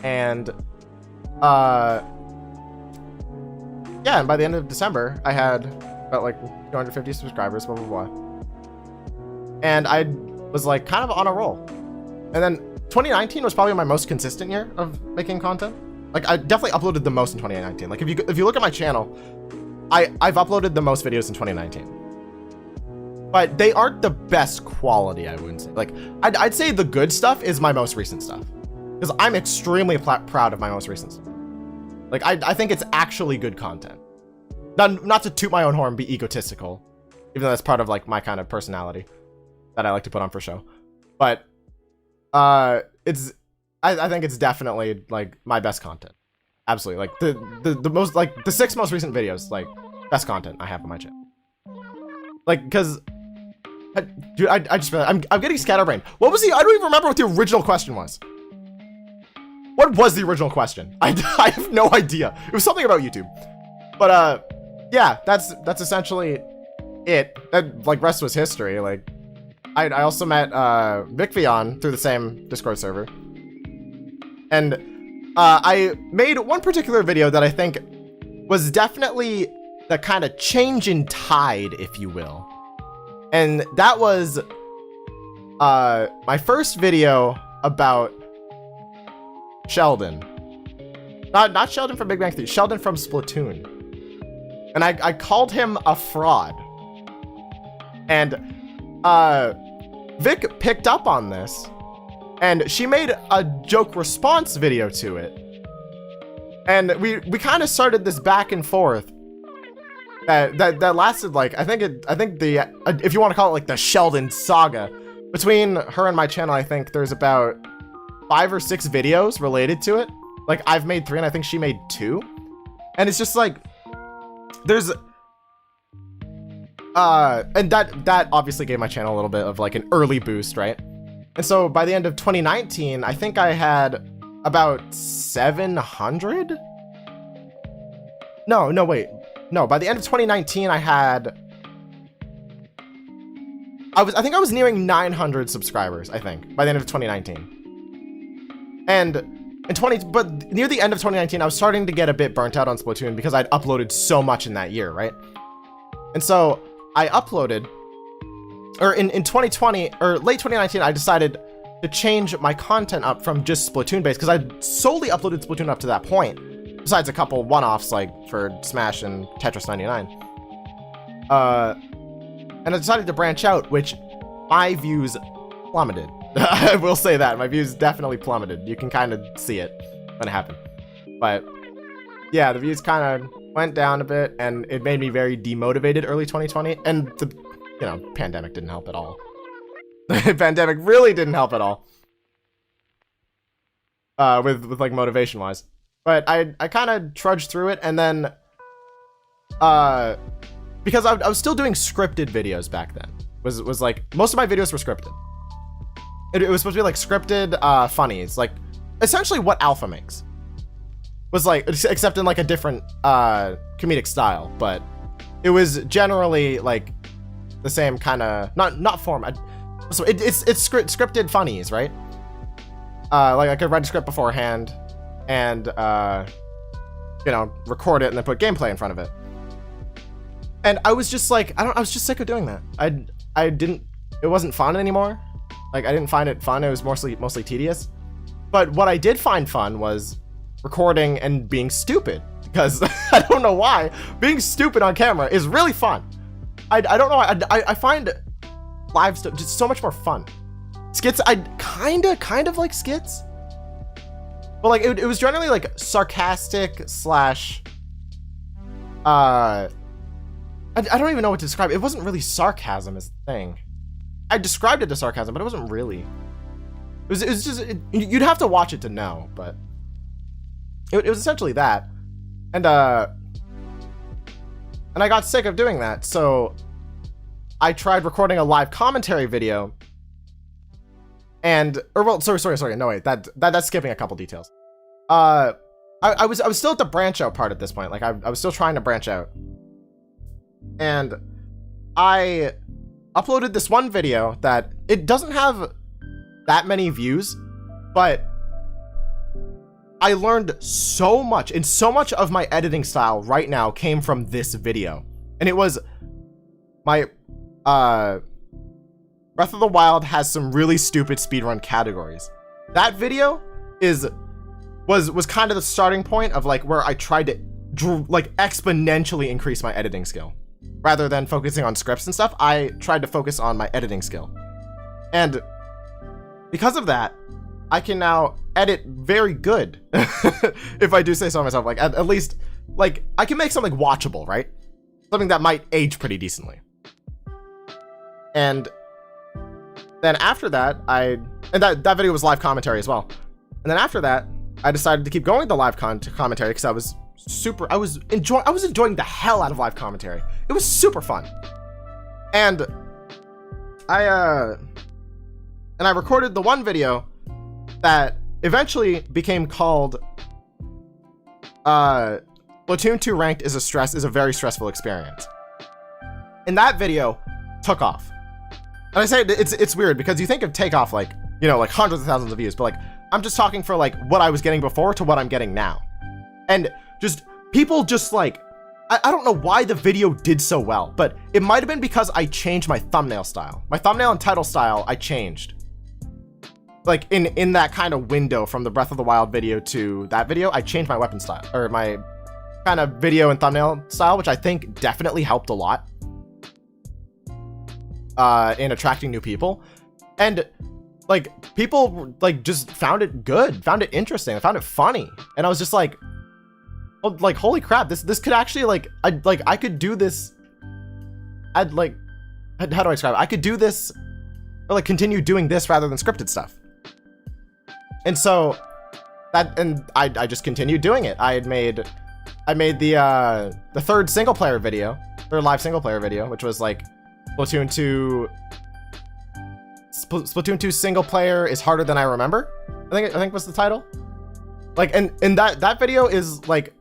and yeah, and by the end of December, I had about like 250 subscribers, blah, blah, blah. And I was like kind of on a roll. And then 2019 was probably my most consistent year of making content. Like I definitely uploaded the most in 2019. Like if you look at my channel, I've uploaded the most videos in 2019. But they aren't the best quality, I wouldn't say. Like I'd say the good stuff is my most recent stuff. Because I'm extremely proud of my most recent stuff. Like, I think it's actually good content. Not to toot my own horn, be egotistical, even though that's part of, like, my kind of personality that I like to put on for show. But, I think it's definitely, like, my best content. Absolutely. Like, the most, like, the 6 most recent videos, like, best content I have on my channel. Like, because, dude, I just realized, I'm getting scatterbrained. What was I don't even remember what the original question was. What was the original question? I have no idea. It was something about YouTube. But, yeah, that's essentially it. That, like, rest was history. Like, I also met, Vicvion through the same Discord server. And, I made one particular video that I think was definitely the kind of change in tide, if you will. And that was, my first video about Sheldon. Not Sheldon from Big Bang Theory, Sheldon from Splatoon. And I called him a fraud. And Vic picked up on this, and she made a joke response video to it. And we kind of started this back and forth that lasted like I think the if you want to call it like the Sheldon saga. Between her and my channel, I think there's about 5 or 6 videos related to it. Like I've made 3 and I think she made 2. And it's just like there's and that obviously gave my channel a little bit of like an early boost, right? And so by the end of 2019, I think I had about 700. No, wait. No, by the end of 2019, I think I was nearing 900 subscribers, I think, by the end of 2019. And but near the end of 2019, I was starting to get a bit burnt out on Splatoon because I'd uploaded so much in that year, right? And so I uploaded, or in 2020, or late 2019, I decided to change my content up from just Splatoon based, because I solely uploaded Splatoon up to that point, besides a couple one-offs like for Smash and Tetris 99. And I decided to branch out, which my views plummeted. I will say that. My views definitely plummeted. You can kind of see it when it happened. But yeah, the views kind of went down a bit, and it made me very demotivated early 2020. And the, pandemic didn't help at all. The pandemic really didn't help at all. With like motivation wise. But I kind of trudged through it, and then because I was still doing scripted videos back then. Was like most of my videos were scripted. It was supposed to be like scripted funnies, like essentially what Alpha makes. Was like, except in like a different comedic style, but it was generally like the same kind of not form. So it's scripted funnies, right? Like I could write a script beforehand and record it and then put gameplay in front of it. And I was just like, I was just sick of doing that. It wasn't fun anymore. Like I didn't find it fun. It was mostly tedious. But what I did find fun was recording and being stupid, because I don't know why, being stupid on camera is really fun. I don't know. I find live stuff just so much more fun. Skits, I kind of like skits, but like it was generally like sarcastic slash. I don't even know what to describe. It wasn't really sarcasm as the thing. I described it as sarcasm, but it wasn't really. It was just you'd have to watch it to know, but it was essentially that, and I got sick of doing that, so I tried recording a live commentary video, and sorry, no wait, that's skipping a couple details. I was still at the branch out part at this point, like I was still trying to branch out, and I uploaded this one video that it doesn't have that many views, but I learned so much, and so much of my editing style right now came from this video. And it was my Breath of the Wild has some really stupid speedrun categories. That video was kind of the starting point of like where I tried to like exponentially increase my editing skill. Rather than focusing on scripts and stuff, I tried to focus on my editing skill. And because of that, I can now edit very good, if I do say so myself. Like at least, like I can make something watchable, right? Something that might age pretty decently. And then after that, that video was live commentary as well. And then after that, I decided to keep going with the live commentary because I was enjoying the hell out of live commentary. It was super fun. And I recorded the one video that eventually became called Splatoon 2 Ranked is a very stressful experience. And that video took off. And I say it's weird because you think of takeoff like, you know, like hundreds of thousands of views, but like I'm just talking for like what I was getting before to what I'm getting now. And just people just like, I don't know why the video did so well, but it might have been because I changed my thumbnail style. My thumbnail and title style, I changed. Like in that kind of window from the Breath of the Wild video to that video, I changed my weapon style, or my kind of video and thumbnail style, which I think definitely helped a lot in attracting new people. And like people like just found it good, found it interesting, found it funny. And I was just like, oh, like holy crap, this could actually like I could do this. I'd like, how do I describe it? I could do this or like continue doing this rather than scripted stuff. And so I just continued doing it. I made the third single player video, or live single player video, which was like Splatoon 2 single player is harder than I remember. I think was the title. Like and that video is like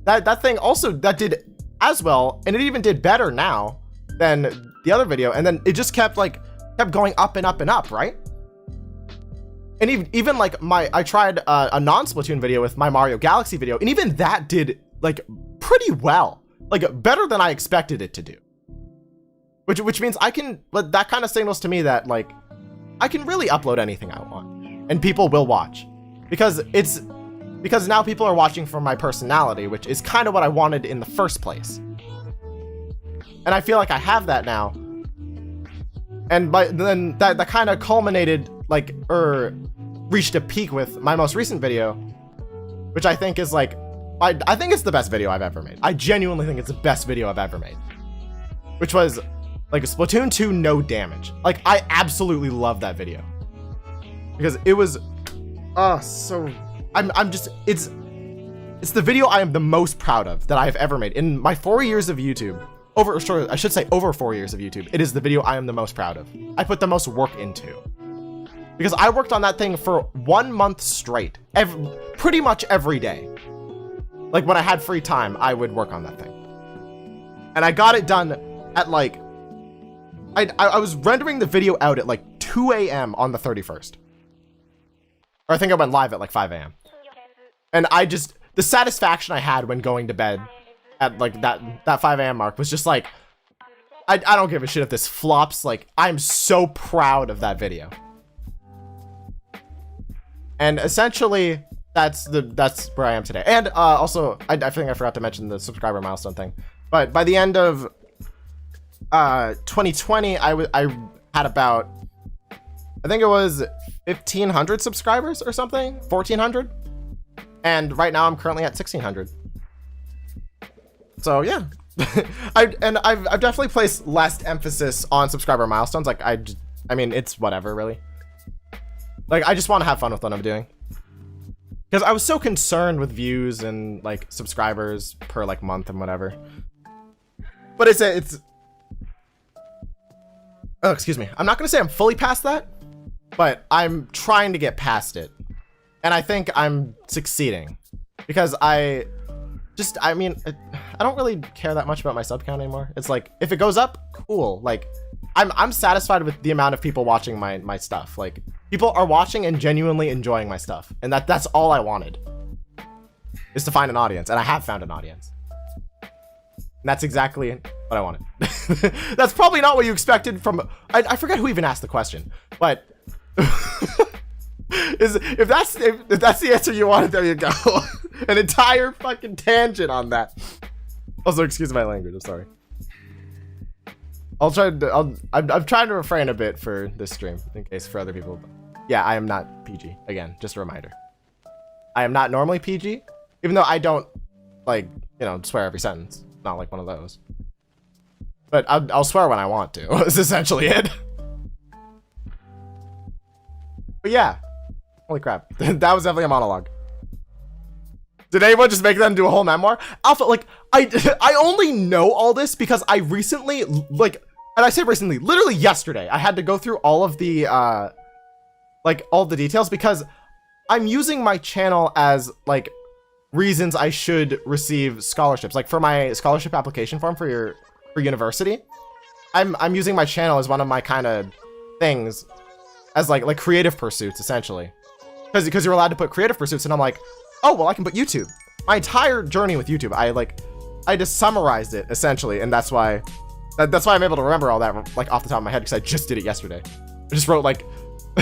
that thing also that did as well, and it even did better now than the other video, and then it just kept going up and up and up, right? And even like I tried a non-Splatoon video with my Mario Galaxy video, and even that did like pretty well, like better than I expected it to do. Which means but that kind of signals to me that like I can really upload anything I want, and people will watch, because now people are watching for my personality, which is kind of what I wanted in the first place. And I feel like I have that now. And then that kind of culminated reached a peak with my most recent video, which I think is like, I think it's the best video I've ever made. I genuinely think it's the best video I've ever made, which was like a Splatoon 2 no damage. Like I absolutely love that video because it was, so it's the video I am the most proud of that I have ever made in my 4 years of YouTube. Over 4 years of YouTube, it is the video I am the most proud of. I put the most work into, because I worked on that thing for 1 month straight, pretty much every day. Like when I had free time, I would work on that thing. And I got it done at like, I was rendering the video out at like 2 a.m. on the 31st. Or I think I went live at like 5 a.m. And the satisfaction I had when going to bed at like that 5 a.m. mark was just like, I don't give a shit if this flops. Like I'm so proud of that video. And essentially that's where I am today. And also I think I forgot to mention the subscriber milestone thing, but by the end of 2020, I had about, I think it was 1,500 subscribers or something, 1,400. And right now I'm currently at 1,600. So yeah, I've definitely placed less emphasis on subscriber milestones. Like I mean, it's whatever really. Like I just want to have fun with what I'm doing. Because I was so concerned with views and like subscribers per like month and whatever. But it's oh, excuse me. I'm not gonna say I'm fully past that, but I'm trying to get past it. And I think I'm succeeding. Because I mean, I don't really care that much about my sub count anymore. It's like, if it goes up, cool. Like, I'm satisfied with the amount of people watching my stuff. Like, people are watching and genuinely enjoying my stuff. And that's all I wanted. Is to find an audience. And I have found an audience. And that's exactly what I wanted. That's probably not what you expected from... I forget who even asked the question. But... if that's the answer you wanted, there you go. An entire fucking tangent on that. Also, excuse my language, I'm sorry. I'm trying to refrain a bit for this stream, in case for other people. Yeah, I am not PG. Again, just a reminder. I am not normally PG, even though I don't, like, you know, swear every sentence. Not like one of those. But I'll swear when I want to, is essentially it. But yeah. Holy crap. That was definitely a monologue. Did anyone just make that into a whole memoir? Alpha, like, I only know all this because I recently, like, and I say recently, literally yesterday, I had to go through all of the, like, all the details because I'm using my channel as, like, reasons I should receive scholarships. Like, for my scholarship application form for university, I'm using my channel as one of my kind of things as, like creative pursuits, essentially. Because you're allowed to put creative pursuits, and I'm like, oh, well, I can put YouTube. My entire journey with YouTube, I just summarized it, essentially, and that's why I'm able to remember all that, like, off the top of my head, because I just did it yesterday. I just wrote, like,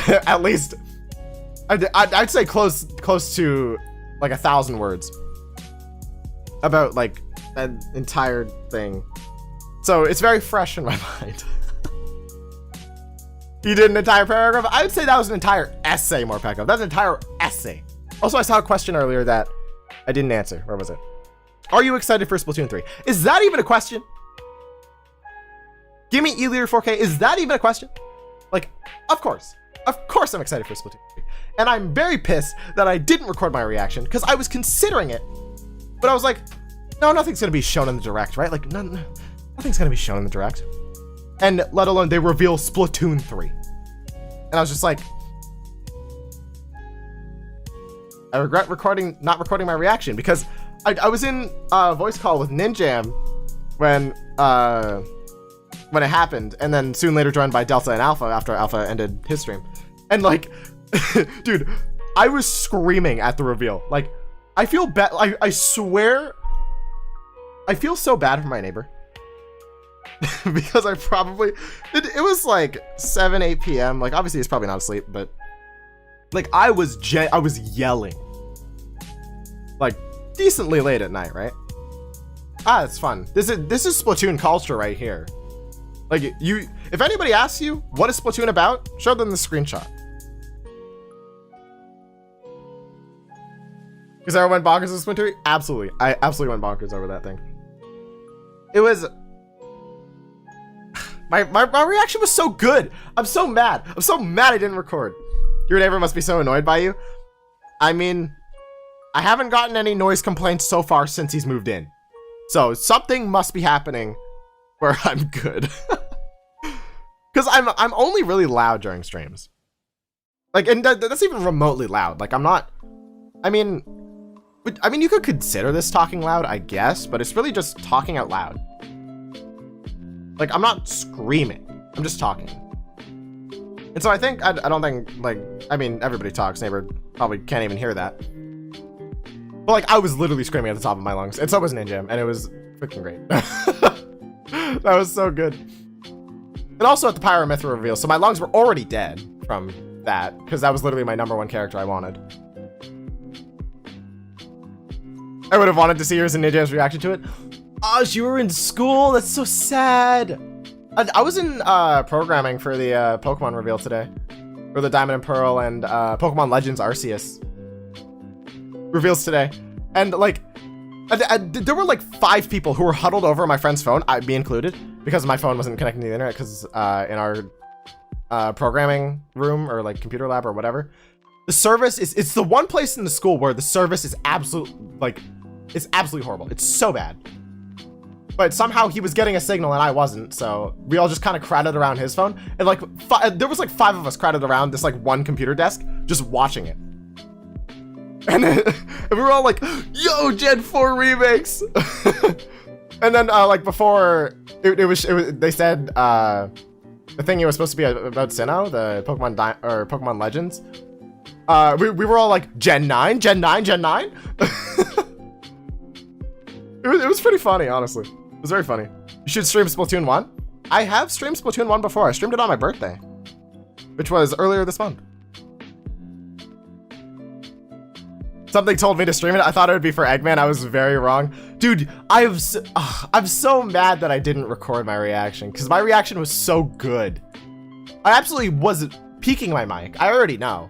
at least, I'd say close to, like, 1,000 words about, like, that entire thing. So it's very fresh in my mind. You did an entire paragraph? I would say that was an entire essay, more Pecco. That's an entire essay. Also, I saw a question earlier that I didn't answer. Where was it? Are you excited for Splatoon 3? Is that even a question? Give me E-Leader 4K. Is that even a question? Like, of course. Of course I'm excited for Splatoon 3. And I'm very pissed that I didn't record my reaction because I was considering it. But I was like, no, nothing's going to be shown in the direct, right? Like, nothing's going to be shown in the direct. And let alone they reveal Splatoon 3. And I was just like, I regret not recording my reaction because I was in a voice call with Ninjam when it happened, and then soon later joined by Delta and Alpha after Alpha ended his stream. And like, dude, I was screaming at the reveal. Like, I feel bad. I swear, I feel so bad for my neighbor. Because I probably it was like 7-8 p.m. Like, obviously he's probably not asleep, but like I was yelling like decently late at night, right? It's fun. This is Splatoon culture right here. Like, if anybody asks you what is Splatoon about, show them the screenshot. Because I went bonkers with Splatoon 3? Absolutely. I absolutely went bonkers over that thing. It was my reaction was so good. I'm so mad. I'm so mad I didn't record. Your neighbor must be so annoyed by you. I mean, I haven't gotten any noise complaints so far since he's moved in. So something must be happening where I'm good. Because I'm only really loud during streams. Like, and that's even remotely loud. Like, I'm not, I mean, you could consider this talking loud, I guess, but it's really just talking out loud. Like, I'm not screaming. I'm just talking. And so I think, I don't think, like, I mean, everybody talks. Neighbor probably can't even hear that. But, like, I was literally screaming at the top of my lungs. And so was Ninjam, and it was freaking great. That was so good. And also at the Pyro-Mythra reveal, so my lungs were already dead from that, because that was literally my #1 character I wanted. I would have wanted to see yours and Ninjam's reaction to it. Oh, you were in school? That's so sad. I was in programming for the Pokemon reveal today. For the Diamond and Pearl and Pokemon Legends Arceus reveals today. And like, there were like 5 people who were huddled over my friend's phone, me included, because my phone wasn't connecting to the internet because in our programming room or like computer lab or whatever, the service it's the one place in the school where the service is it's absolutely horrible. It's so bad. But somehow he was getting a signal and I wasn't, so we all just kind of crowded around his phone. And like, there was like 5 of us crowded around this like one computer desk, just watching it. And we were all like, "Yo, Gen 4 remakes!" And then like before, it was they said the thing it was supposed to be about Sinnoh, the Pokemon Legends. We were all like, Gen 9, Gen 9, Gen 9. It was pretty funny, honestly. It was very funny. You should stream Splatoon 1. I have streamed Splatoon 1 before. I streamed it on my birthday, which was earlier this month. Something told me to stream it. I thought it would be for Eggman. I was very wrong. Dude, I'm so mad that I didn't record my reaction because my reaction was so good. I absolutely was peaking my mic. I already know.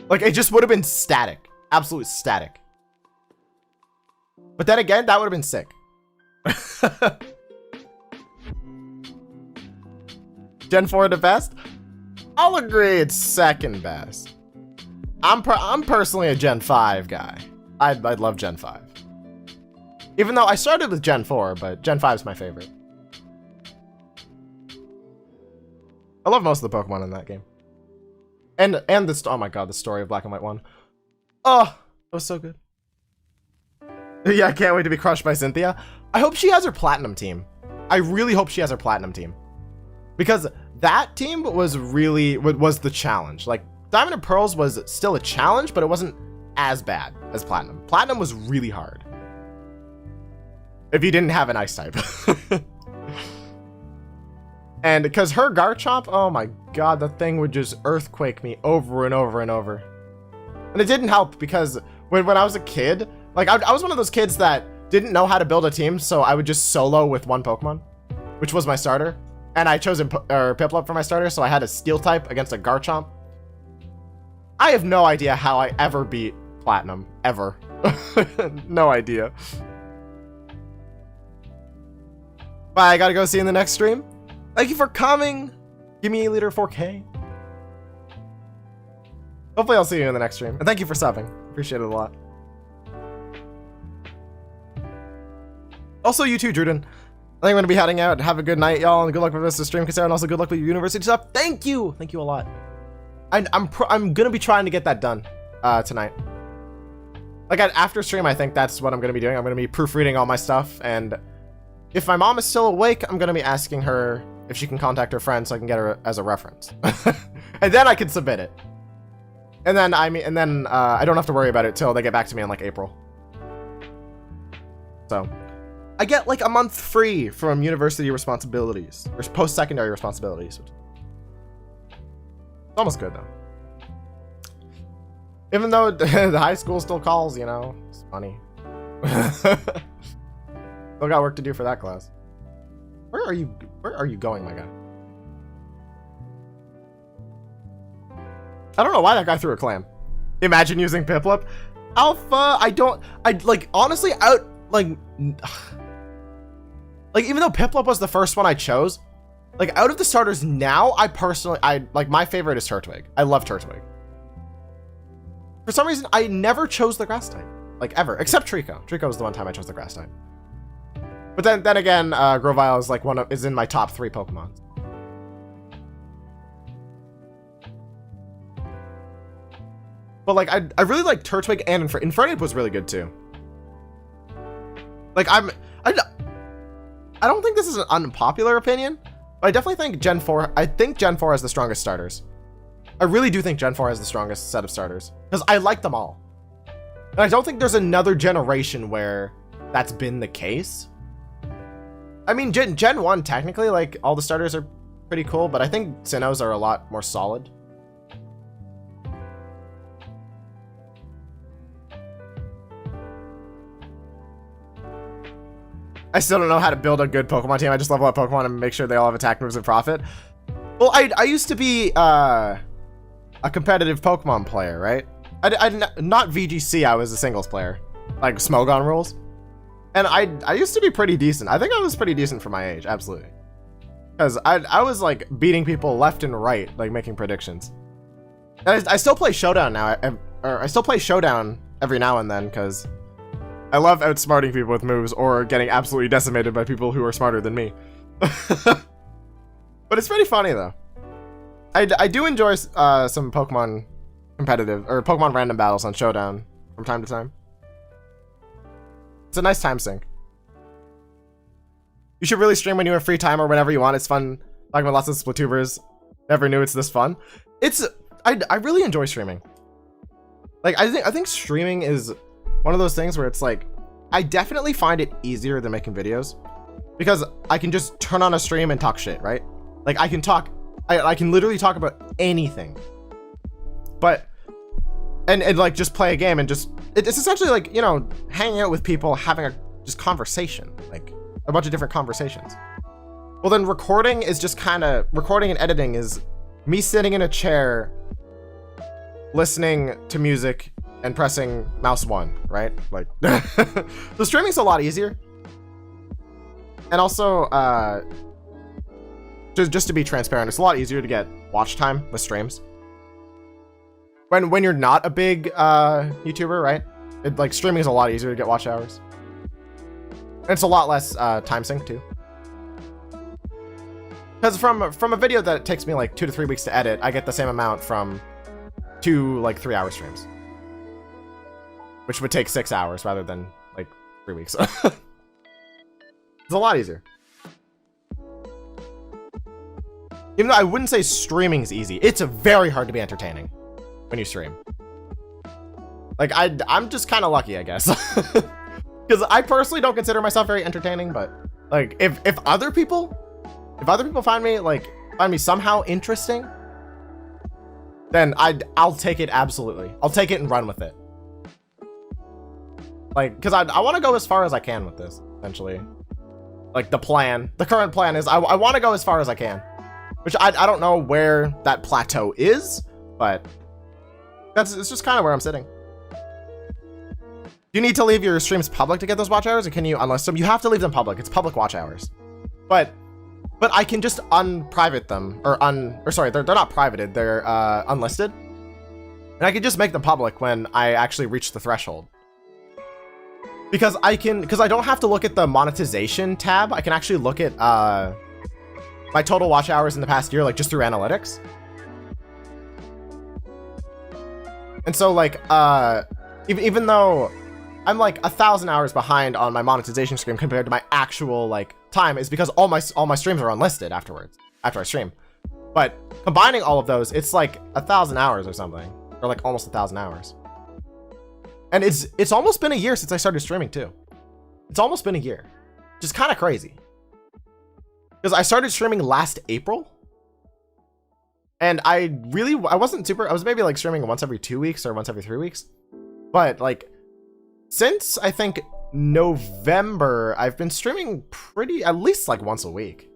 Like, it just would have been static. Absolute static. But then again, that would have been sick. Gen 4 the best? I'll agree it's second best. I'm personally a Gen 5 guy. I'd love Gen 5. Even though I started with Gen 4, but Gen 5 is my favorite. I love most of the Pokemon in that game. And this, oh my god, the story of Black and White 1. Oh, it was so good. Yeah, I can't wait to be crushed by Cynthia. I hope she has her platinum team. I really hope she has her platinum team. Because that team was the challenge. Like, Diamond and Pearls was still a challenge, but it wasn't as bad as Platinum. Platinum was really hard. If you didn't have an ice type. And because her Garchomp, oh my god, the thing would just earthquake me over and over and over. And it didn't help because when I was a kid, like I was one of those kids that didn't know how to build a team, so I would just solo with one Pokemon, which was my starter. And I chose Piplup for my starter, so I had a Steel type against a Garchomp. I have no idea how I ever beat Platinum, ever. No idea. But I gotta go see you in the next stream. Thank you for coming. Give me a liter 4K. Hopefully I'll see you in the next stream. And thank you for subbing. Appreciate it a lot. Also, you too, Druden. I think I'm gonna be heading out. Have a good night, y'all, and good luck with this stream, Cassandra, and also good luck with your university stuff. Thank you a lot. I'm gonna be trying to get that done tonight. Like after stream, I think that's what I'm gonna be doing. I'm gonna be proofreading all my stuff, and if my mom is still awake, I'm gonna be asking her if she can contact her friend so I can get her as a reference, and then I can submit it. And then I don't have to worry about it till they get back to me in like April. So I get like a month free from university responsibilities or post-secondary responsibilities. It's almost good though. Even though the high school still calls, you know, it's funny. Still got work to do for that class. Where are you going, my guy? I don't know why that guy threw a clam. Imagine using Piplup. Alpha, honestly, even though Piplup was the first one I chose, like out of the starters now, my favorite is Turtwig. I love Turtwig. For some reason, I never chose the grass type, like ever, except Trico. Trico was the one time I chose the grass type. But then again, Grovyle is like is in my top 3 Pokemon. But like, I really like Turtwig, and Infernape was really good too. Like I don't think this is an unpopular opinion, but I definitely think Gen 4, Gen 4 has the strongest starters. I really do think Gen 4 has the strongest set of starters, because I like them all. And I don't think there's another generation where that's been the case. I mean, Gen 1, technically, like, all the starters are pretty cool, but I think Sinnohs are a lot more solid. I still don't know how to build a good Pokemon team. I just level up Pokemon and make sure they all have attack moves and profit. Well, I used to be a competitive Pokemon player, right? Not VGC, I was a singles player. Like Smogon rules. And I used to be pretty decent. I think I was pretty decent for my age, absolutely. Because I was like beating people left and right, like making predictions. And I still play Showdown now, or I still play Showdown every now and then, because I love outsmarting people with moves or getting absolutely decimated by people who are smarter than me. But it's pretty funny though. I do enjoy some Pokemon competitive or Pokemon random battles on Showdown from time to time. It's a nice time sink. You should really stream when you have free time or whenever you want. It's fun talking with lots of Splatubers. Never knew it's this fun. I really enjoy streaming. Like I think streaming is one of those things where it's like I definitely find it easier than making videos because I can just turn on a stream and talk shit, right? Like I can talk, I can literally talk about anything. But and like just play a game and just it's essentially like, you know, hanging out with people, having a just conversation, like a bunch of different conversations. Well, then recording is just kind of recording and editing is me sitting in a chair listening to music and pressing mouse 1, right? Like the streaming's a lot easier. And also just to be transparent, it's a lot easier to get watch time with streams. When you're not a big YouTuber, right? Like streaming is a lot easier to get watch hours. And it's a lot less time sync too. Because from a video that takes me like 2 to 3 weeks to edit, I get the same amount from 2 like 3-hour streams, which would take 6 hours rather than like 3 weeks. It's a lot easier. Even though I wouldn't say streaming is easy, it's very hard to be entertaining when you stream. Like I'm just kind of lucky, I guess. Because I personally don't consider myself very entertaining, but like if other people find me somehow interesting, then I'll take it absolutely. I'll take it and run with it. Like, because I want to go as far as I can with this, essentially. Like the current plan is I want to go as far as I can, which I don't know where that plateau is, but it's just kind of where I'm sitting. You need to leave your streams public to get those watch hours, or can you unlist them? You have to leave them public. It's public watch hours. But I can just unprivate them, or sorry, they're not privated, they're unlisted. And I can just make them public when I actually reach the threshold. Because I don't have to look at the monetization tab. I can actually look at my total watch hours in the past year, like just through analytics. And so like even though I'm like 1,000 hours behind on my monetization stream compared to my actual like time, is because all my streams are unlisted after I stream. But combining all of those, it's like 1,000 hours or something, or like almost 1,000 hours. And it's almost been a year since I started streaming too. It's almost been a year, which is kind of crazy. Because I started streaming last April, and I was maybe like streaming once every 2 weeks or once every 3 weeks, but like since I think November, I've been streaming at least like once a week.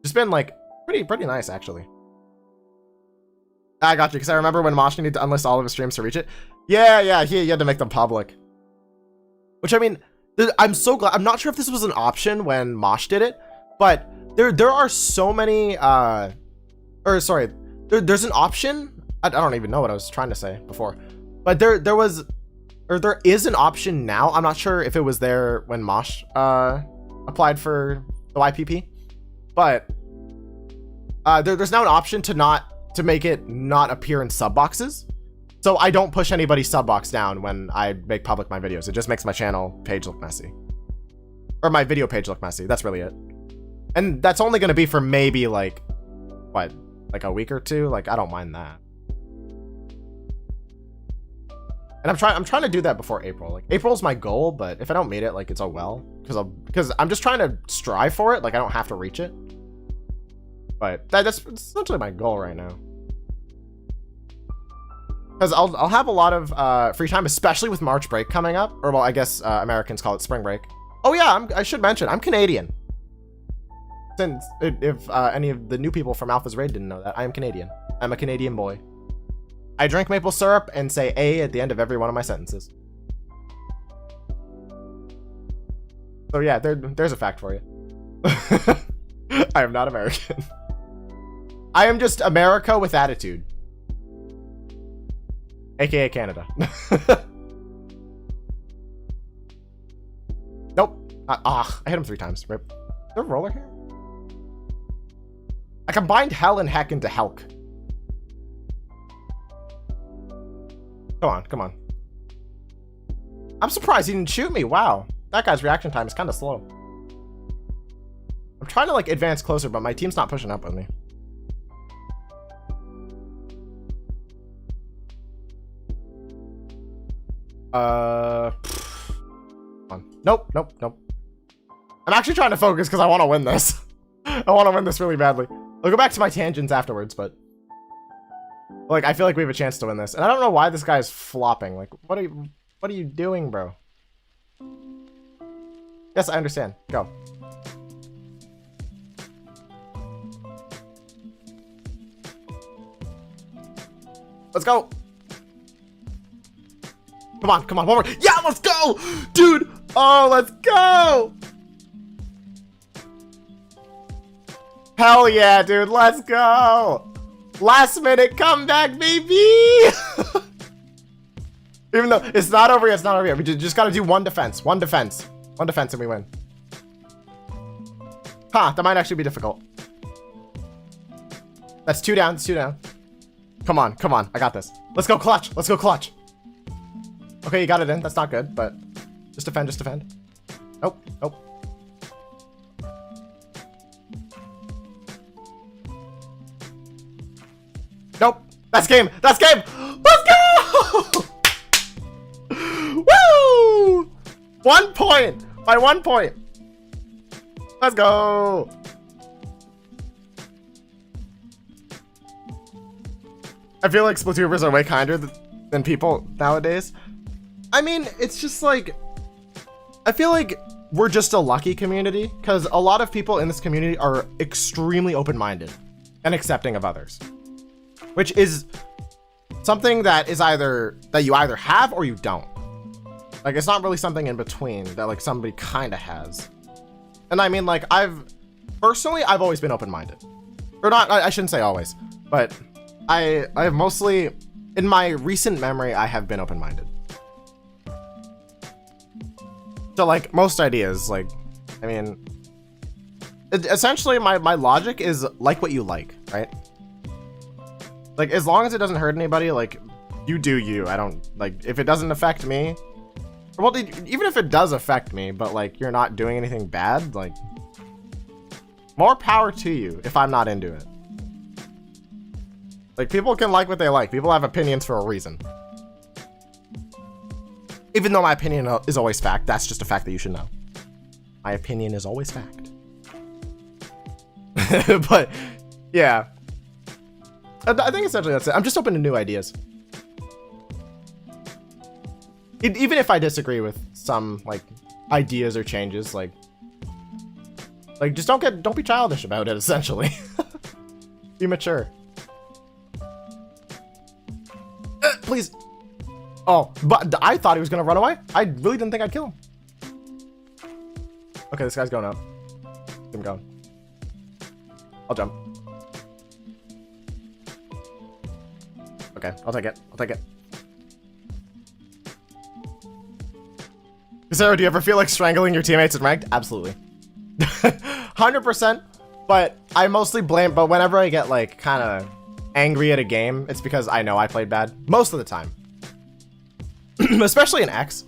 It's been like pretty nice actually. I got you, because I remember when Mosh needed to unlist all of his streams to reach it. Yeah, he had to make them public. Which I mean, I'm so glad. I'm not sure if this was an option when Mosh did it, but there are so many there's an option. I don't even know what I was trying to say before, but there is an option now. I'm not sure if it was there when Mosh applied for the YPP, but there's now an option to make it not appear in sub boxes. So I don't push anybody's sub box down when I make public my videos. It just makes my channel page look messy, or my video page look messy. That's really it. And that's only going to be for maybe like a week or two. Like I don't mind that. And I'm trying to do that before April. Like April's my goal, but if I don't meet it, like it's oh well, because I'm just trying to strive for it. Like I don't have to reach it. But that's essentially my goal right now. Because I'll have a lot of free time, especially with March break coming up, or well, I guess Americans call it spring break. Oh yeah, I should mention, I'm Canadian. Since, if any of the new people from Alpha's Raid didn't know that, I am Canadian. I'm a Canadian boy. I drink maple syrup and say A at the end of every one of my sentences. So yeah, there's a fact for you. I am not American. I am just America with attitude. AKA Canada. Nope. I hit him 3 times. Rip. Is there a roller here? I combined hell and heck into helk. Come on, come on. I'm surprised he didn't shoot me. Wow. That guy's reaction time is kind of slow. I'm trying to like advance closer, but my team's not pushing up with me. Nope, nope, nope. I'm actually trying to focus because I want to win this. I want to win this really badly. I'll go back to my tangents afterwards, but like I feel like we have a chance to win this, and I don't know why this guy is flopping. Like, what are you doing, bro? Yes, I understand. Go. Let's go. Come on, come on, one more. Yeah, let's go, dude. Oh, let's go. Hell yeah, dude. Let's go. Last minute comeback, baby. Even though it's not over yet, it's not over yet. We just got to do one defense, one defense, and we win. Huh, that might actually be difficult. That's 2 down, it's 2 down. Come on, come on. I got this. Let's go clutch. Let's go clutch. Okay, you got it in. That's not good, but just defend, just defend. Nope, nope. Nope. That's game. That's game. Let's go. Woo! 1 point. By 1 point. Let's go. I feel like Splatooners are way kinder than people nowadays. I mean, it's just like, I feel like we're just a lucky community because a lot of people in this community are extremely open-minded and accepting of others, which is something that is you either have or you don't. Like, it's not really something in between that like somebody kind of has. And I mean, like, I've always been open-minded, or not. I shouldn't say always, but I have mostly, in my recent memory, I have been open-minded. So like most ideas, like, I mean, essentially my logic is like what you like, right? Like, as long as it doesn't hurt anybody, like, you do you. I don't, like, if it doesn't affect me, well, even if it does affect me, but like you're not doing anything bad, like, more power to you if I'm not into it. Like, people can like what they like. People have opinions for a reason. Even though my opinion is always fact, that's just a fact that you should know. My opinion is always fact. But, yeah. I think essentially that's it. I'm just open to new ideas. Even if I disagree with some, like, ideas or changes, like just don't be childish about it, essentially. Be mature. Please. Oh, but I thought he was gonna run away. I really didn't think I'd kill him. Okay, this guy's going up. Keep him going. I'll jump. Okay, I'll take it. I'll take it. Sarah, do you ever feel like strangling your teammates in ranked? Absolutely. 100%. But I mostly blame, but whenever I get like kind of angry at a game, it's because I know I played bad most of the time. Especially in X.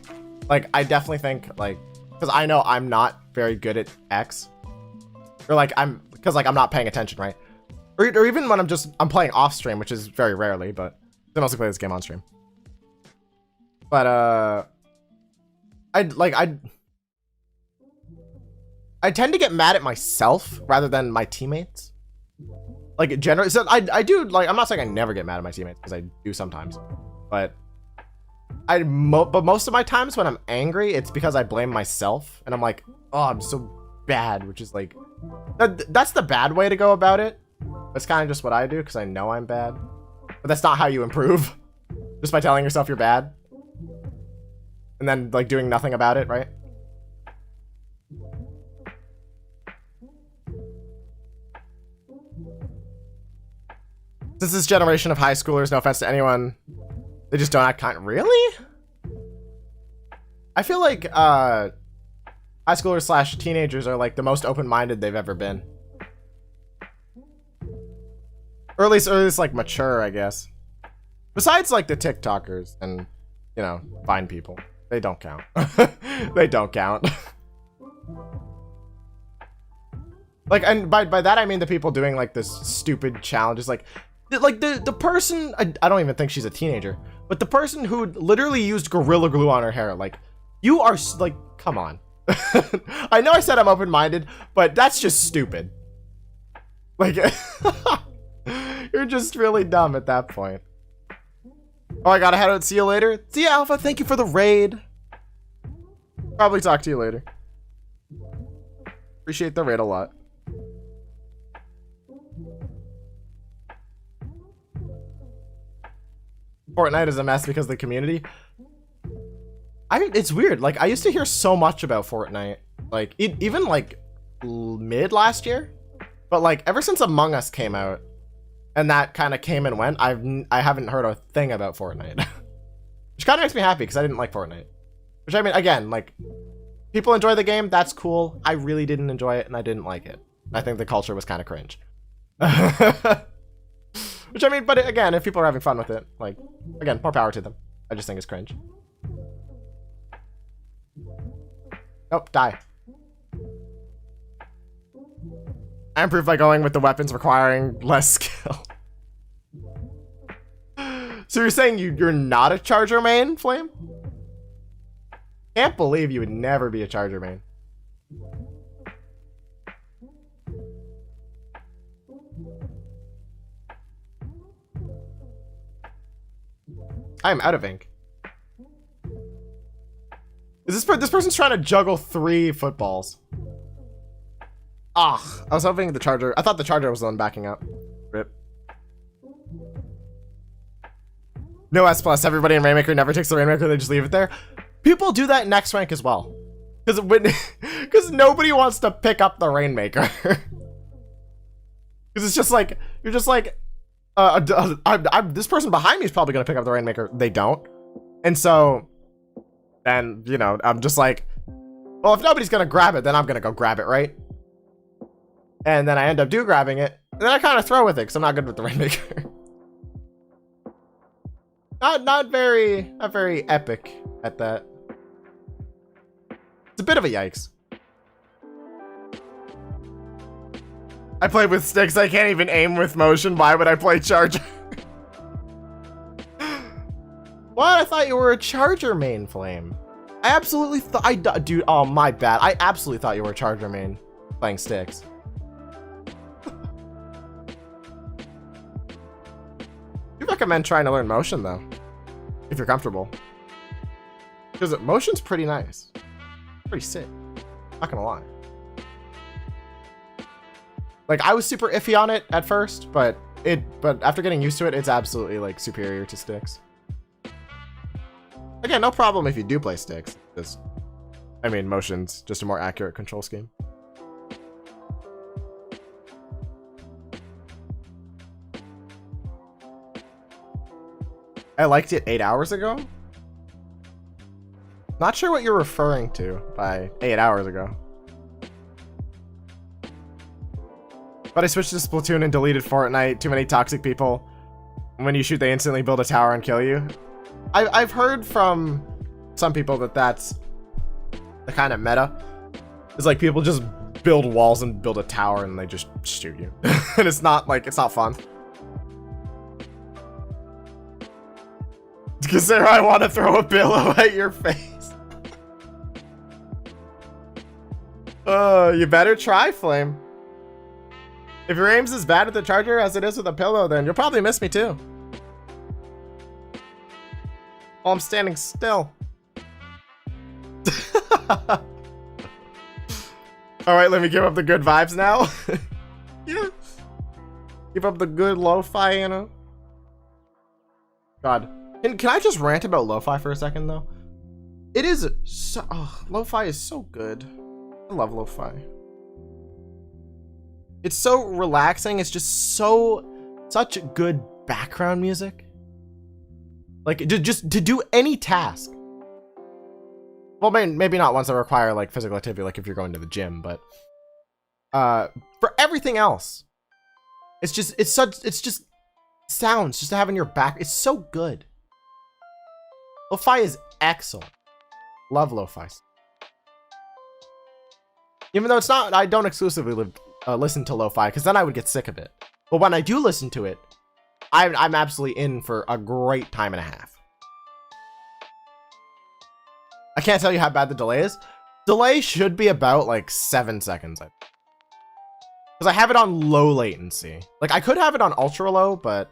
Like, I definitely think, like, because I know I'm not very good at X, or like because like I'm not paying attention, right? Or even when I'm playing off stream, which is very rarely, but I mostly play this game on stream. But I tend to get mad at myself rather than my teammates. Like, so I do, like, I'm not saying I never get mad at my teammates, because I do sometimes, but but most of my times when I'm angry, it's because I blame myself, and I'm like, oh, I'm so bad, which is like, that's the bad way to go about it. That's kind of just what I do, because I know I'm bad. But that's not how you improve. Just by telling yourself you're bad. And then, like, doing nothing about it, right? Since this generation of high schoolers, no offense to anyone, they just don't act kind. Really? I feel like high schoolers slash teenagers are like the most open-minded they've ever been. Or at least like mature, I guess. Besides like the TikTokers and, you know, Vine people. They don't count. They don't count. Like, and by that I mean the people doing like this stupid challenges, like the person, I don't even think she's a teenager, but the person who literally used Gorilla Glue on her hair, like, you are like, come on. I know I said I'm open-minded, but that's just stupid. Like, you're just really dumb at that point. Oh, I gotta head out. See you later. See ya, Alpha. Thank you for the raid. Probably talk to you later. Appreciate the raid a lot. Fortnite is a mess because of the community. It's weird. Like, I used to hear so much about Fortnite. Like, even like mid last year. But like, ever since Among Us came out, and that kind of came and went, I haven't heard a thing about Fortnite. Which kind of makes me happy, because I didn't like Fortnite. Which, I mean, again, like, people enjoy the game, that's cool. I really didn't enjoy it, and I didn't like it. I think the culture was kind of cringe. Which, I mean, but again, if people are having fun with it, like, again, more power to them. I just think it's cringe. Nope, die. I improved by going with the weapons requiring less skill. So you're saying you're not a charger main, Flame? Can't believe you would never be a charger main. I am out of ink. Is this person's trying to juggle 3 footballs? Ah, I was hoping the charger. I thought the charger was the one backing up. Rip. No S+. Everybody in Rainmaker never takes the Rainmaker. They just leave it there. People do that in next rank as well. Because nobody wants to pick up the Rainmaker. Because it's just like, you're just like, this person behind me is probably going to pick up the Rainmaker. They don't. And so, then, you know, I'm just like, well, if nobody's going to grab it, then I'm going to go grab it, right? And then I end up grabbing it. And then I kind of throw with it because I'm not good with the Rainmaker. not very epic at that. It's a bit of a yikes. I play with sticks. I can't even aim with motion. Why would I play charger? What? I thought you were a charger main, Flame. I absolutely thought dude. Oh, my bad. I absolutely thought you were a charger main playing sticks. I recommend trying to learn motion though, if you're comfortable, because motion's pretty nice, pretty sick. Not gonna lie. Like, I was super iffy on it at first, but after getting used to it, it's absolutely like superior to sticks. Again, no problem if you do play sticks. I mean, motion's just a more accurate control scheme. I liked it 8 hours ago. Not sure what you're referring to by 8 hours ago. But I switched to Splatoon and deleted Fortnite. Too many toxic people. When you shoot, they instantly build a tower and kill you. I've heard from some people that that's the kind of meta. It's like people just build walls and build a tower and they just shoot you. And it's not fun. Because there, I want to throw a pillow at your face. You better try, Flame. If your aim's as bad at the charger as it is with a pillow, then you'll probably miss me too. while I'm standing still. Alright, let me give up the good vibes now. Yeah. Give up the good lo-fi, you know? God. Can I just rant about lo-fi for a second, though? It is so... Oh, lo-fi is so good. I love lo-fi. It's so relaxing. It's just such good background music. Like, just to do any task. Well, maybe not ones that require, like, physical activity, like if you're going to the gym, but... for everything else. It's just sounds just to have in your back. It's so good. Lo-fi is excellent. Love lo-fi. Even though it's not, I don't exclusively listen to lo-fi, because then I would get sick of it. But when I do listen to it, I'm absolutely in for a great time and a half. I can't tell you how bad the delay is. Delay should be about like 7 seconds. Because I have it on low latency. Like I could have it on ultra low, but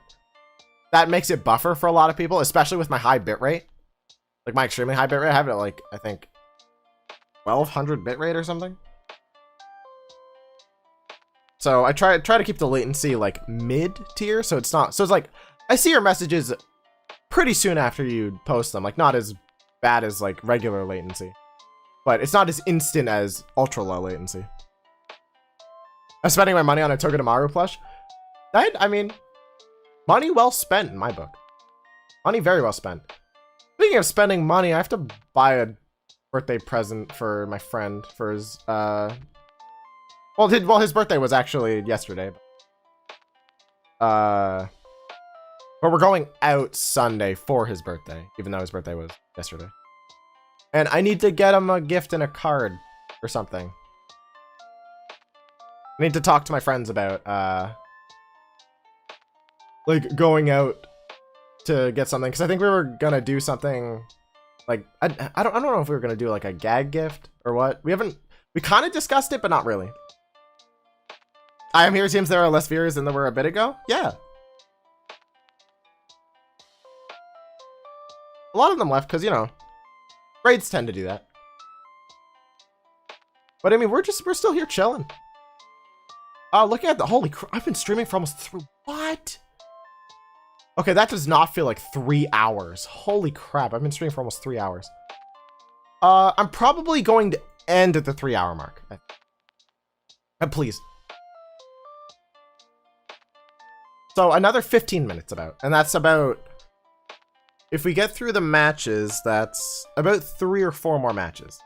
that makes it buffer for a lot of people, especially with my high bitrate. Like my extremely high bitrate, I have it at like, I think 1200 bitrate or something. So I try to keep the latency like mid tier, so it's not, so it's like I see your messages pretty soon after you post them, like not as bad as like regular latency, but it's not as instant as ultra low latency. I'm spending my money on a Togedemaru plush. I mean, money well spent in my book. Money very well spent. Speaking of spending money, I have to buy a birthday present for my friend for his well, his birthday was actually yesterday. But we're going out Sunday for his birthday, even though his birthday was yesterday. And I need to get him a gift and a card or something. I need to talk to my friends about like going out to get something, because I think we were gonna do something like I don't know if we were gonna do like a gag gift or what. We kind of discussed it, but not really. I am here seems there are less viewers than there were a bit ago. Yeah. A lot of them left because, you know, raids tend to do that. But I mean, we're still here chilling. Looking at the, holy crap, I've been streaming for almost what? Okay, that does not feel like 3 hours. Holy crap, I've been streaming for almost 3 hours. I'm probably going to end at the 3 hour mark. Please. So another 15 minutes about, and that's about, if we get through the matches, that's about 3 or 4 more matches.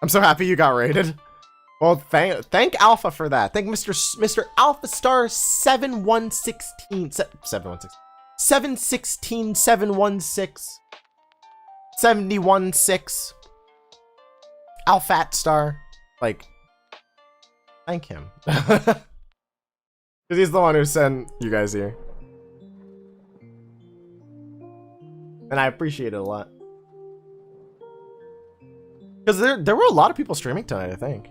I'm so happy you got rated. Well, thank Alpha for that. Thank Mr. Alpha Star 7116 716 716 716 Alphat Star. Like, thank him. Because he's the one who sent you guys here. And I appreciate it a lot. Because there were a lot of people streaming tonight, I think.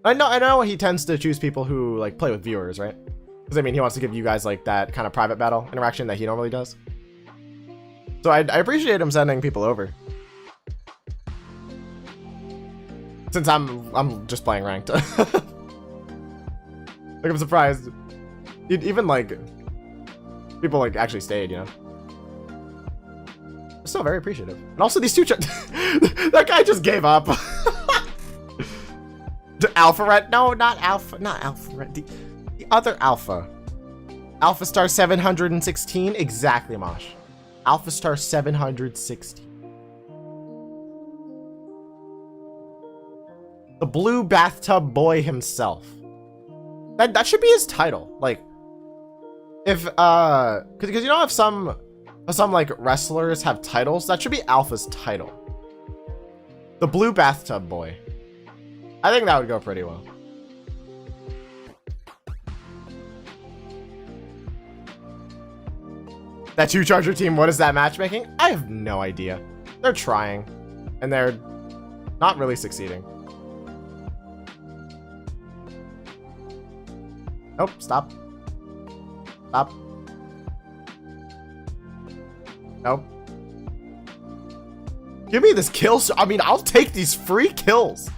I know he tends to choose people who like play with viewers, right? Because I mean, he wants to give you guys like that kind of private battle interaction that he normally does. So I appreciate him sending people over. Since I'm just playing ranked. Like, I'm surprised. Even like people like actually stayed, you know. I'm still very appreciative. And also these two that guy just gave up. Alpha Red? No, not Alpha Red. The other Alpha. Alpha Star 716. Exactly, Mosh. Alpha Star 716. The blue bathtub boy himself. That should be his title. Like, if because you know, if some like wrestlers have titles, that should be Alpha's title. The blue bathtub boy. I think that would go pretty well. That 2 Charger team, what is that matchmaking? I have no idea. They're trying, and they're not really succeeding. Nope, stop. Stop. Nope. Give me this kill. I mean, I'll take these free kills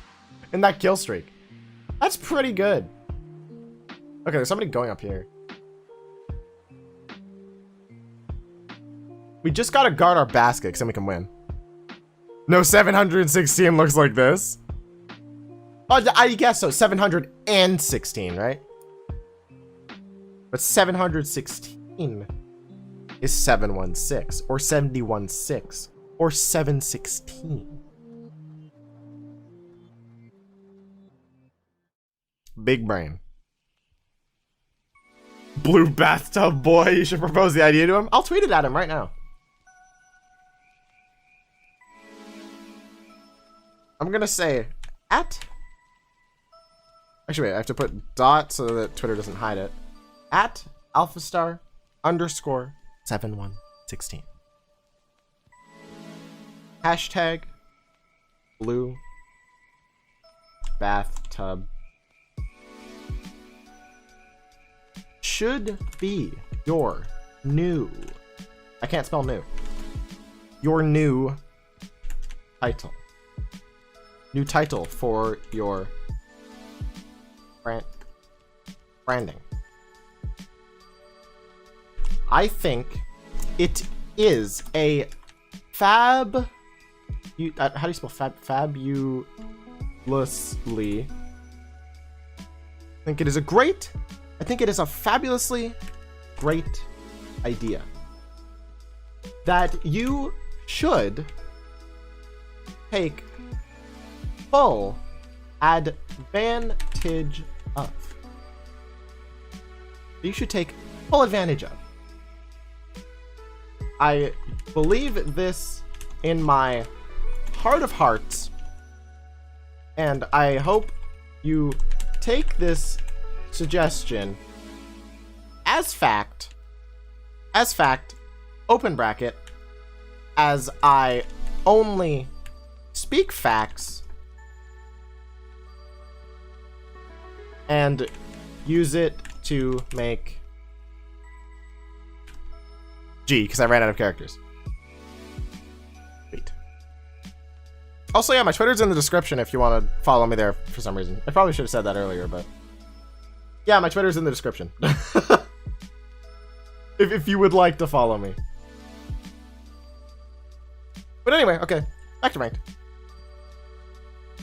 in that kill streak. That's pretty good. Okay, there's somebody going up here. We just gotta guard our basket, because then we can win. No, 716 looks like this. Oh, I guess so. 716, right? But 716 is 716, or 716, or 716. Big brain. Blue bathtub boy, you should propose the idea to him. I'll tweet it at him right now. I'm gonna say at. Actually, wait, I have to put dot so that Twitter doesn't hide it. At alphastar _ 7116. Hashtag blue bathtub should be your new, I can't spell new, your new title. New title for your branding. I think it is a how do you spell fabulously? I think it is a fabulously great idea that you should take full advantage of. You should take full advantage of. I believe this in my heart of hearts, and I hope you take this suggestion as fact, open bracket, as I only speak facts and use it to make G, because I ran out of characters. Wait. Also, yeah, my Twitter's in the description if you want to follow me there for some reason. I probably should have said that earlier, but yeah, my Twitter's in the description. if you would like to follow me. But anyway, okay, back to ranked.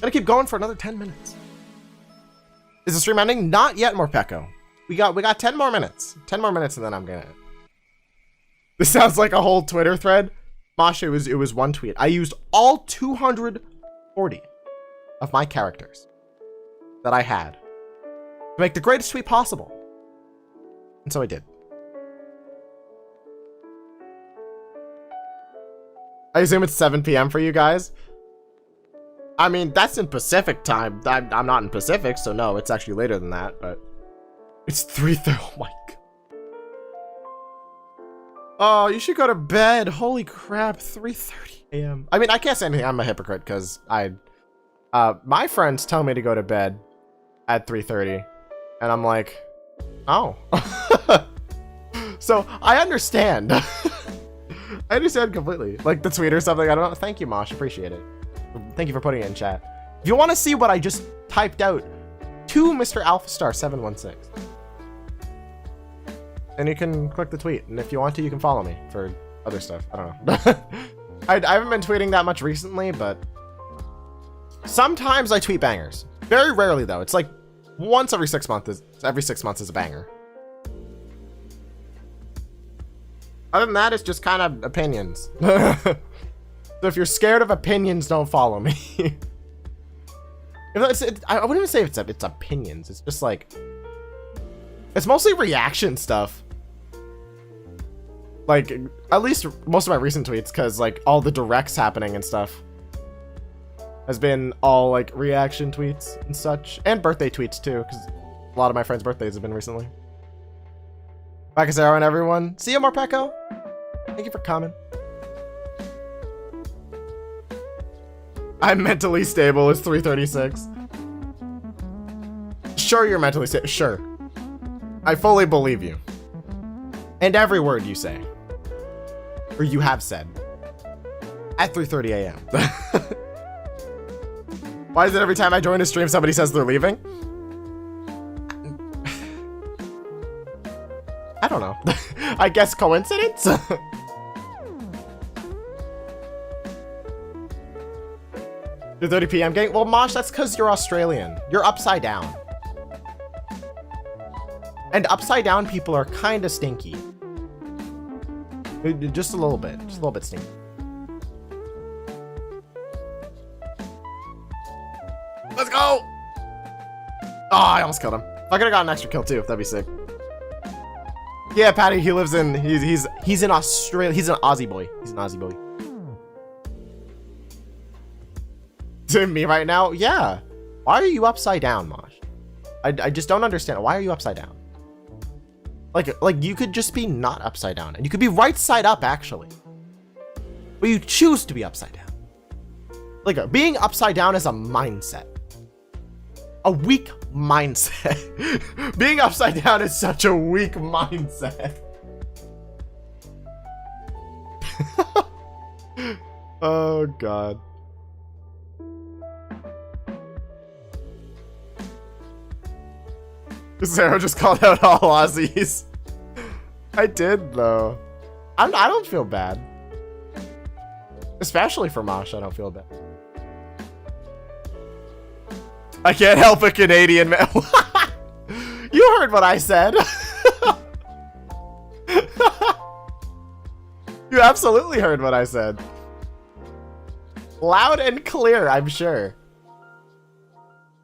Gonna keep going for another 10 minutes. Is the stream ending? Not yet, Morpeko. We got 10 more minutes. 10 more minutes and then I'm gonna. This sounds like a whole Twitter thread. Masha, it was one tweet. I used all 240 of my characters that I had to make the greatest tweet possible. And so I did. I assume it's 7 p.m. for you guys. I mean, that's in Pacific time. I'm not in Pacific, so no, it's actually later than that, but it's 3:30. Oh my god. Oh, you should go to bed. Holy crap, 3:30 a.m. I mean, I can't say anything. I'm a hypocrite because my friends tell me to go to bed at 3:30, and I'm like, oh. So I understand. I understand completely. Like the tweet or something. I don't know. Thank you, Mosh. Appreciate it. Thank you for putting it in chat. If you want to see what I just typed out to Mr. Alphastar 716, then you can click the tweet. And if you want to, you can follow me for other stuff. I don't know. I haven't been tweeting that much recently, but sometimes I tweet bangers. Very rarely though. It's like once every 6 months. Every 6 months is a banger. Other than that, it's just kind of opinions. So if you're scared of opinions, don't follow me. I wouldn't even say it's opinions. It's just like, it's mostly reaction stuff. Like, at least most of my recent tweets, because like all the directs happening and stuff has been all like reaction tweets and such, and birthday tweets too, because a lot of my friends' birthdays have been recently. Bakazaro and everyone. See you, Morpeko. Thank you for coming. I'm mentally stable. It's 3:36. Sure, you're mentally stable. Sure. I fully believe you. And every word you say. Or you have said. At 3:30 a.m. Why is it every time I join a stream somebody says they're leaving? I don't know. I guess coincidence? 2:30 p.m. gang? Well, Mosh, that's because you're Australian. You're upside down. And upside down people are kind of stinky. Just a little bit. Just a little bit stinky. Let's go! Oh, I almost killed him. I could have got an extra kill too, if that'd be sick. Yeah, Patty, he lives in, he's in Australia. He's an Aussie boy. He's an Aussie boy. To me right now? Yeah. Why are you upside down, Mosh? I just don't understand. Why are you upside down? Like you could just be not upside down. And you could be right side up, actually. But you choose to be upside down. Like, being upside down is a mindset. A weak mindset. Being upside down is such a weak mindset. Oh, God. Sarah just called out all Aussies. I did, though. I don't feel bad. Especially for Mosh, I don't feel bad. I can't help a Canadian man. You heard what I said. You absolutely heard what I said. Loud and clear, I'm sure.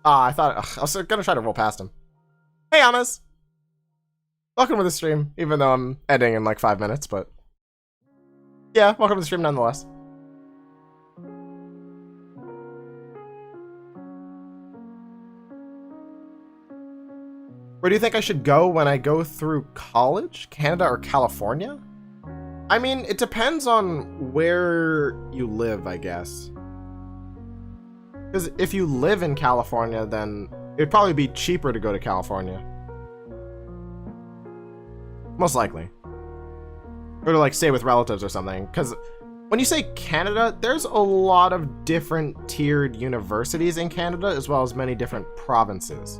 I thought I was gonna try to roll past him. Hey, Amas. Welcome to the stream, even though I'm editing in like 5 minutes, but yeah, welcome to the stream nonetheless. Where do you think I should go when I go through college? Canada or California? I mean, it depends on where you live, I guess. Because if you live in California, then it'd probably be cheaper to go to California. Most likely. Or to like stay with relatives or something. Because when you say Canada, there's a lot of different tiered universities in Canada, as well as many different provinces.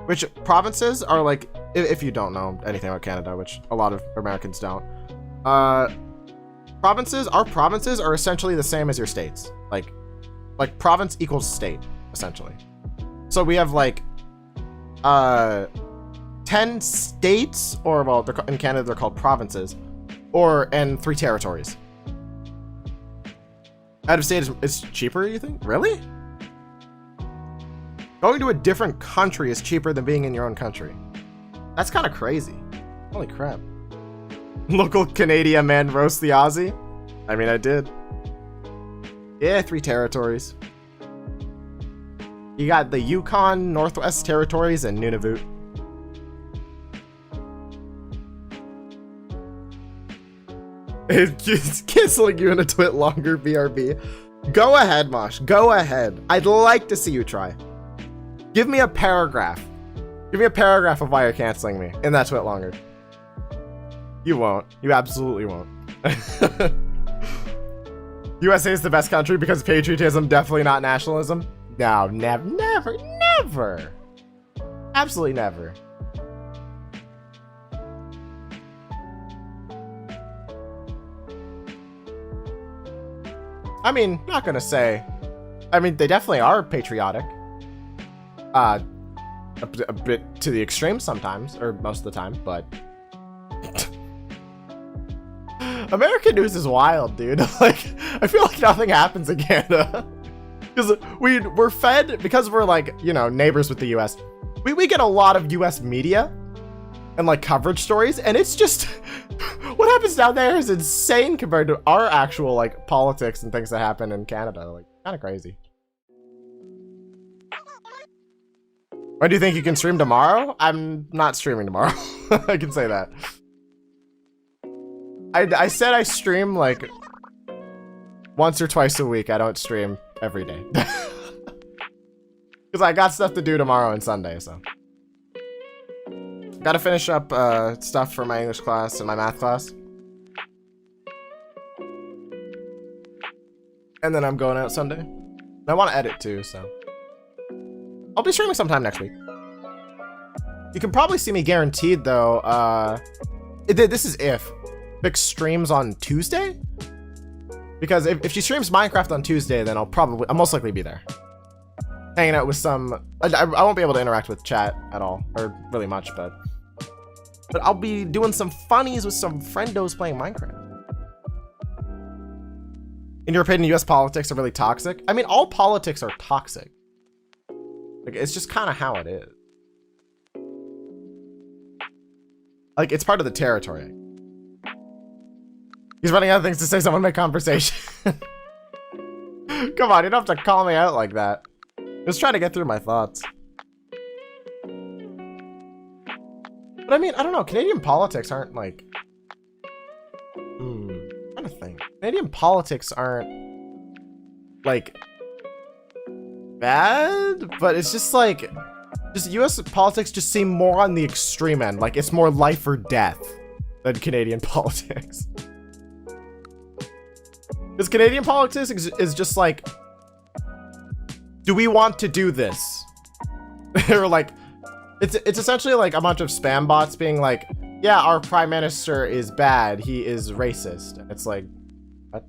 Which provinces are like, if you don't know anything about Canada, which a lot of Americans don't, our provinces are essentially the same as your states. Like province equals state, essentially. So we have like 10 states, or well, in Canada they're called provinces, and 3 territories. Out of state is cheaper, you think? Really? Going to a different country is cheaper than being in your own country. That's kind of crazy. Holy crap. Local Canadian man roast the Aussie? I mean, I did. Yeah, 3 territories. You got the Yukon, Northwest Territories, and Nunavut. It's canceling you in a twit longer, BRB. Go ahead, Mosh. Go ahead. I'd like to see you try. Give me a paragraph. Give me a paragraph of why you're canceling me in that twit longer. You won't. You absolutely won't. USA is the best country because patriotism, definitely not nationalism. No, never. Absolutely never. I mean, not gonna say. I mean, they definitely are patriotic. A bit to the extreme sometimes, or most of the time, but American news is wild, dude. Like, I feel like nothing happens in Canada. Because we're fed, because we're like, you know, neighbors with the US. We get a lot of US media and like coverage stories, and it's just what happens down there is insane compared to our actual like politics and things that happen in Canada. Like, kind of crazy. When do you think you can stream tomorrow? I'm not streaming tomorrow. I can say that. I said I stream like once or twice a week. I don't stream every day. Because I got stuff to do tomorrow and Sunday, so. Gotta finish up stuff for my English class and my math class. And then I'm going out Sunday. And I want to edit too, so I'll be streaming sometime next week. You can probably see me guaranteed though. This is if Vic streams on Tuesday, because if she streams Minecraft on Tuesday, then I'll most likely be there, hanging out with some. I won't be able to interact with chat at all, or really much, but I'll be doing some funnies with some friendos playing Minecraft. In your opinion, US politics are really toxic? I mean, all politics are toxic. Like, it's just kind of how it is. Like, it's part of the territory. He's running out of things to say, someone make conversation. Come on, you don't have to call me out like that. Just trying to get through my thoughts. But I mean, I don't know, Canadian politics aren't like... I'm trying to think. Canadian politics aren't like bad, but it's just like, just US politics just seem more on the extreme end. Like, it's more life or death than Canadian politics. Because Canadian politics is just like, do we want to do this? Or like, it's essentially like a bunch of spam bots being like, yeah, our prime minister is bad, he is racist. And it's like, what?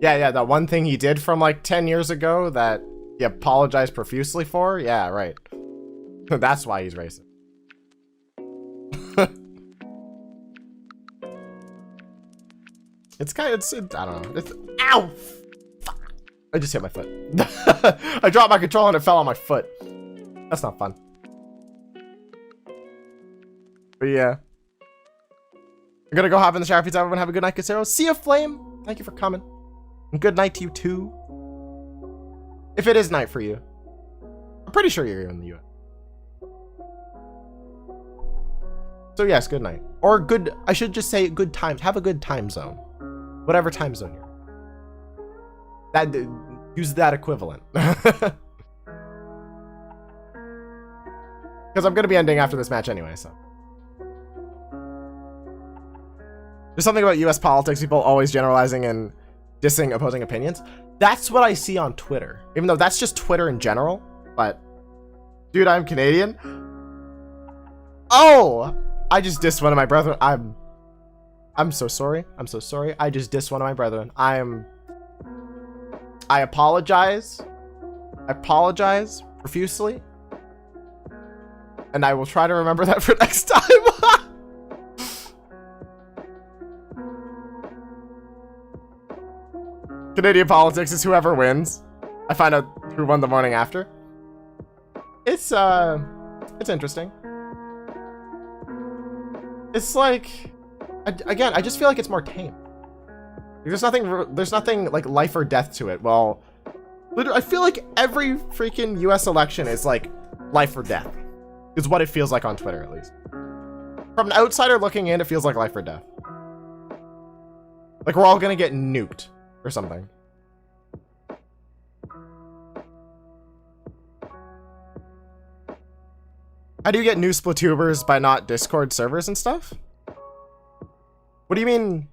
Yeah, that one thing he did from like 10 years ago that he apologized profusely for? Yeah, right. That's why he's racist. It's kind of, I don't know. It's, ow! Fuck. I just hit my foot. I dropped my controller and it fell on my foot. That's not fun. But yeah. I'm gonna go hop in the shower. Peace out, everyone. Have a good night, Casero. See you, Flame. Thank you for coming. And good night to you, too. If it is night for you. I'm pretty sure you're in the US. So yes, good night. Or good, I should just say good times. Have a good time zone. Whatever time zone you're in. That, use that equivalent. Because I'm going to be ending after this match anyway, so. There's something about US politics, people always generalizing and dissing opposing opinions. That's what I see on Twitter. Even though that's just Twitter in general. But, dude, I'm Canadian. Oh! I just dissed one of my brethren. I'm so sorry. I'm so sorry. I just dissed one of my brethren. I apologize. I apologize profusely. And I will try to remember that for next time. Canadian politics is whoever wins. I find out who won the morning after. It's interesting. It's like, again, I just feel like it's more tame. There's nothing like life or death to it. Well, literally, I feel like every freaking US election is like life or death. Is what it feels like on Twitter, at least. From an outsider looking in, it feels like life or death. Like we're all gonna get nuked or something. How do you get new Splatubers by not Discord servers and stuff? What do you mean?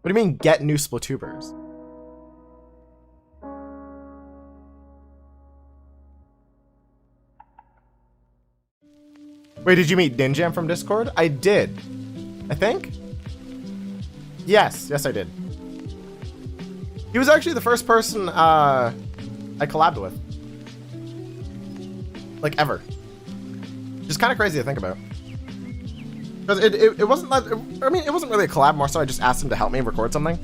What do you mean get new Splatubers? Wait, did you meet Ninjam from Discord? I did. I think? Yes, I did. He was actually the first person I collabed with. Like, ever. Just kind of crazy to think about. Because it wasn't like, I mean, it wasn't really a collab, more so I just asked him to help me record something.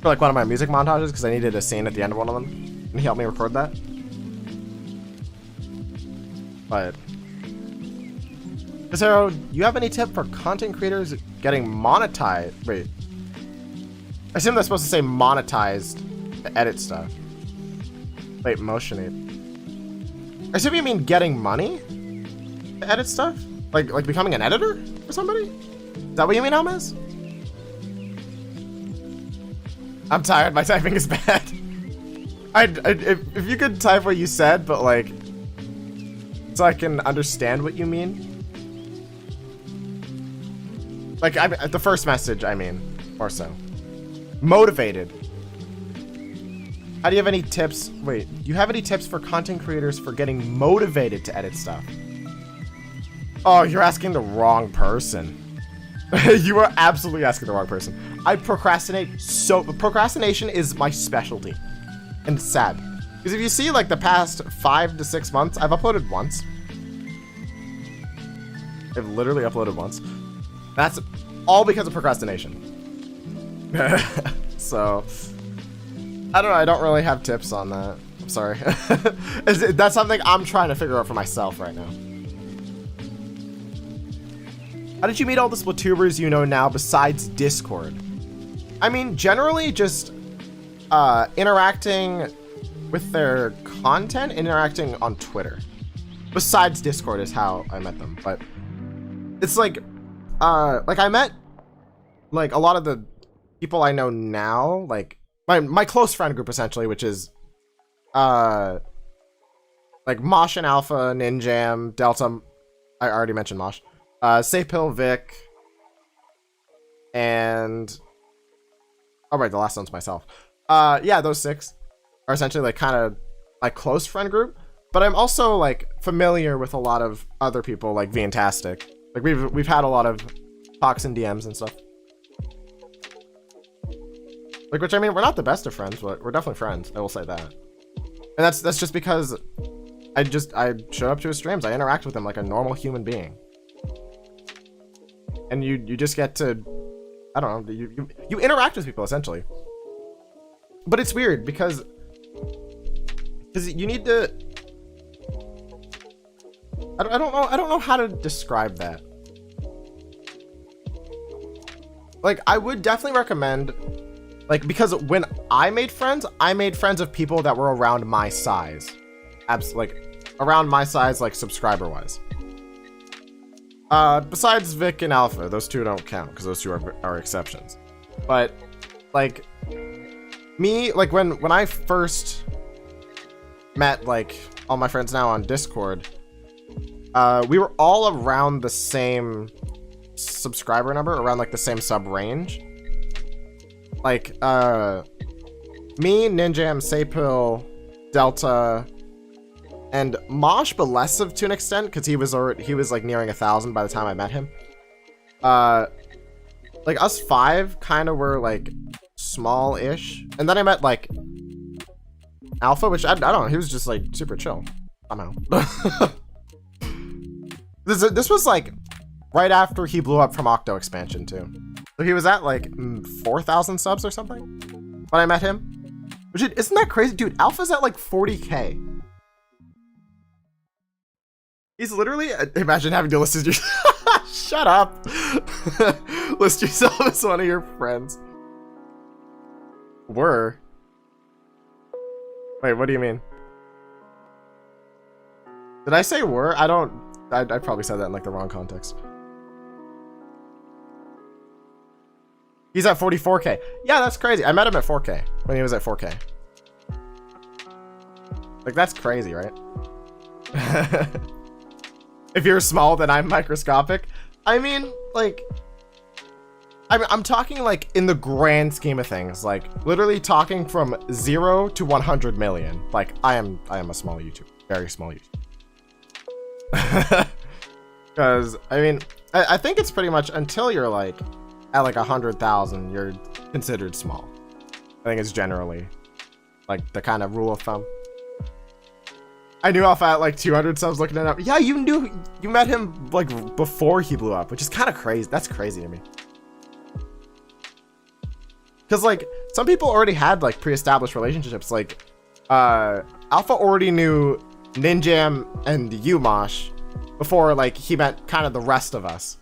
For like one of my music montages, because I needed a scene at the end of one of them. And he helped me record that. But... Zero, you have any tip for content creators getting monetized? Wait. I assume that's supposed to say monetized to edit stuff. Wait, motionate. I assume you mean getting money to edit stuff? Like becoming an editor for somebody? Is that what you mean, Helmez? I'm tired, my typing is bad. If you could type what you said, but like, so I can understand what you mean. Like, the first message, I mean, or so. Motivated. How do you have any tips? Wait, do you have any tips for content creators for getting motivated to edit stuff? Oh, you're asking the wrong person. You are absolutely asking the wrong person. I procrastinate procrastination is my specialty. And it's sad. Because if you see like the past 5 to 6 months, I've uploaded once. I've literally uploaded once. That's all because of procrastination. So, I don't know. I don't really have tips on that. I'm sorry. That's something I'm trying to figure out for myself right now. How did you meet all the Splatubers you know now besides Discord? I mean, generally just interacting with their content, interacting on Twitter. Besides Discord is how I met them, but it's like I met like a lot of the people I know now, like my close friend group essentially, which is like Mosh and Alpha, Ninjam, Delta. I already mentioned Mosh. Sapil, Vic, and oh right, the last one's myself. Yeah, those 6 are essentially like kind of my close friend group. But I'm also like familiar with a lot of other people, like Fantastic. Like we've had a lot of talks and DMs and stuff. Like, which I mean, we're not the best of friends, but we're definitely friends. I will say that. And that's just because I showed up to his streams. I interact with him like a normal human being. And you just get to, I don't know, you interact with people essentially. But it's weird because you need to, I don't know how to describe that. Like, I would definitely recommend, like, because when I made friends of people that were around my size. Like, around my size, like, subscriber-wise. Besides Vic and Alpha, those 2 don't count, because those 2 are exceptions. But, like, me, like, when I first met, like, all my friends now on Discord, we were all around the same subscriber number, around like the same sub range. Like me, Ninjam, Sapil, Delta, and Mosh, but less of to an extent because he was like nearing 1,000 by the time I met him. Like us 5 kind of were like small-ish, and then I met like Alpha, which I don't know, he was just like super chill somehow. This was like right after he blew up from Octo expansion too. So he was at like 4,000 subs or something when I met him. Which isn't that crazy? Dude, Alpha's at like 40K. He's literally, imagine having to list your, shut up. List yourself as one of your friends. Were? Wait, what do you mean? Did I say were? I probably said that in like the wrong context. He's at 44K. Yeah, that's crazy. I met him at 4K when he was at 4K. Like, that's crazy, right? If you're small, then I'm microscopic. I mean, like, I'm talking like in the grand scheme of things, like literally talking from 0 to 100 million. Like, I am a small YouTuber, very small YouTuber. Because I mean, I think it's pretty much until you're like at like 100,000, you're considered small. I think it's generally like the kind of rule of thumb. I knew Alpha at like 200 subs looking it up. Yeah, you met him like before he blew up, which is kind of crazy. That's crazy to me. Because like some people already had like pre-established relationships. Like Alpha already knew Ninjam and Umosh before like he met kind of the rest of us.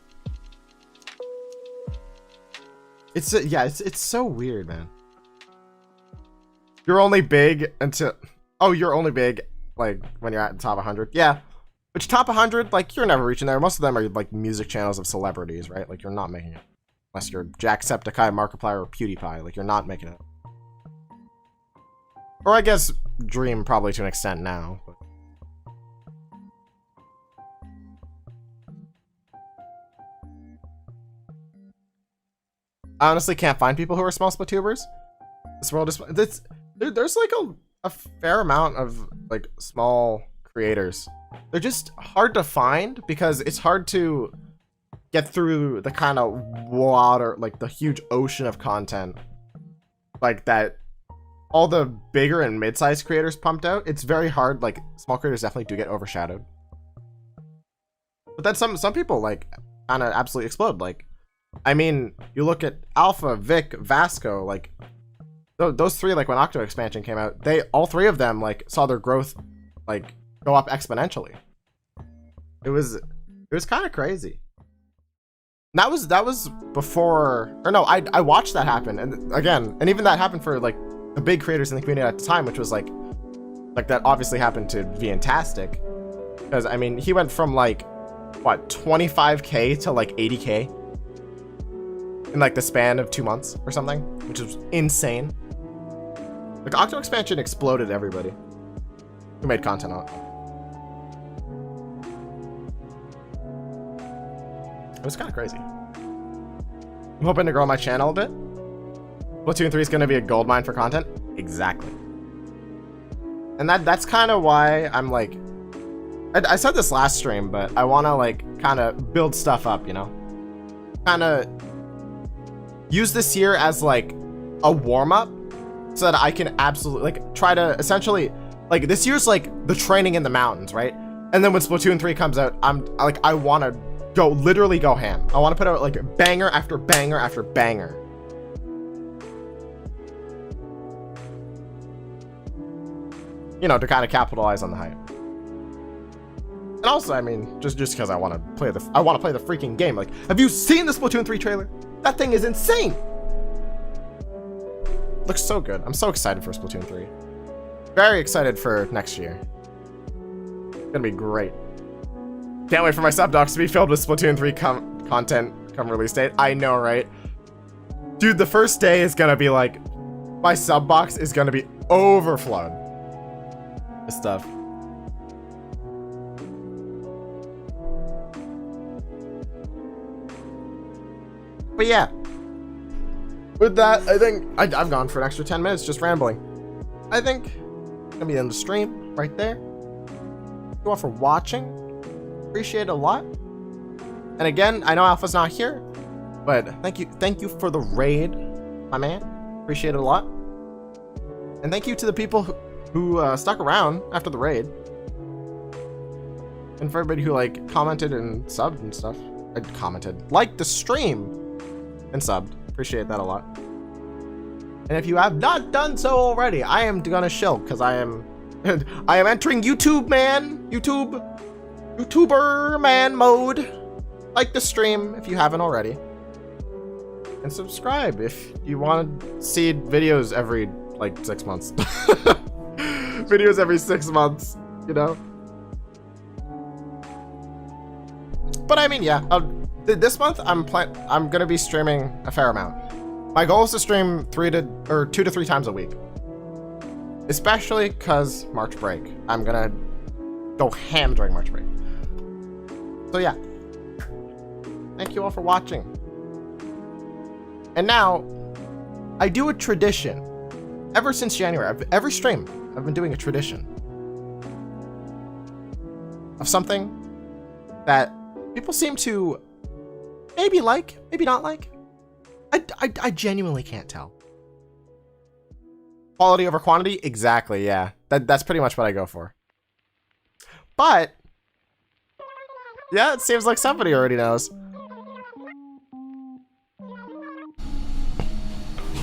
It's yeah, it's so weird, man. You're only big until you're only big like when you're at the top 100. Yeah, which top 100, like you're never reaching there. Most of them are like music channels of celebrities, right? Like you're not making it unless you're Jacksepticeye, Markiplier, or PewDiePie. Like you're not making it. Or I guess Dream probably to an extent now. But. I honestly can't find people who are small Splatubers. This world is there's there's like a fair amount of like small creators. They're just hard to find because it's hard to get through the kind of water, like the huge ocean of content like that all the bigger and mid-sized creators pumped out. It's very hard. Like small creators definitely do get overshadowed. But then some people like kind of absolutely explode. Like, I mean, you look at Alpha, Vic, Vasco, like those three, like when Octo expansion came out, all three of them like saw their growth like go up exponentially. It was kind of crazy. That was before, or no, I watched that happen, and again, and even that happened for like the big creators in the community at the time, which was like that obviously happened to Fantastic, because I mean he went from like what 25k to like 80k in like the span of 2 months or something, which was insane. Like Octo expansion exploded everybody who made content on it. It was kind of crazy. I'm hoping to grow my channel a bit. Splatoon 3 is going to be a goldmine for content. Exactly. And that's kind of why I'm like, I said this last stream, but I want to like kind of build stuff up, you know? Kind of use this year as like a warm-up so that I can absolutely like try to essentially, like this year's like the training in the mountains, right? And then when Splatoon 3 comes out, I want to literally go ham. I want to put out like banger after banger after banger. You know, to kind of capitalize on the hype. And also, I mean, just because I want to play the freaking game. Like, have you seen the Splatoon 3 trailer? That thing is insane. Looks so good. I'm so excited for Splatoon 3. Very excited for next year. It's gonna be great. Can't wait for my sub docs to be filled with Splatoon 3 content come release date. I know, right? Dude, the first day is gonna be like, my sub box is gonna be overflowed with stuff. But yeah, with that, I think I've gone for an extra 10 minutes just rambling. I think I'm gonna be in the stream right there. Thank you all for watching. Appreciate it a lot. And again, I know Alpha's not here, but thank you for the raid, my man. Appreciate it a lot. And thank you to the people who stuck around after the raid, and for everybody who like commented and subbed and stuff. I commented, liked the stream, and subbed. Appreciate that a lot. And if you have not done so already, I am gonna shill because I am entering YouTuber man mode. Like the stream if you haven't already, and subscribe if you want to see videos every like 6 months. Videos every 6 months, you know. But I mean, yeah, this month I'm gonna be streaming a fair amount. My goal is to stream 2 to 3 times a week, especially because March break. I'm gonna go ham during March break. So yeah, thank you all for watching. And now I do a tradition. Ever since January, every stream I've been doing a tradition of something that people seem to maybe like, maybe not like. I genuinely can't tell. Quality over quantity? Exactly, yeah. That's pretty much what I go for. But yeah, it seems like somebody already knows.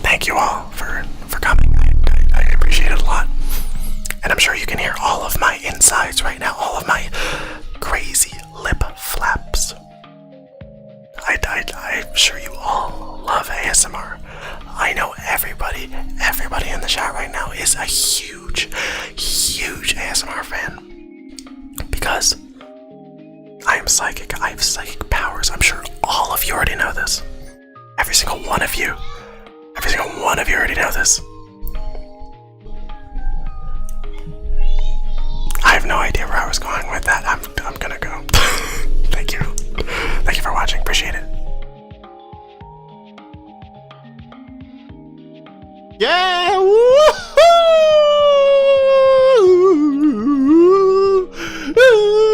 Thank you all for coming. I appreciate it a lot. And I'm sure you can hear all of my insides right now, all of my crazy lip flaps. I'm sure you all love ASMR. I know everybody in the chat right now is a huge ASMR fan. Because I am psychic. I have psychic powers. I'm sure all of you already know this. Every single one of you already know this. I have no idea where I was going with that. I'm gonna go. Thank you. Thank you for watching. Appreciate it. Yeah!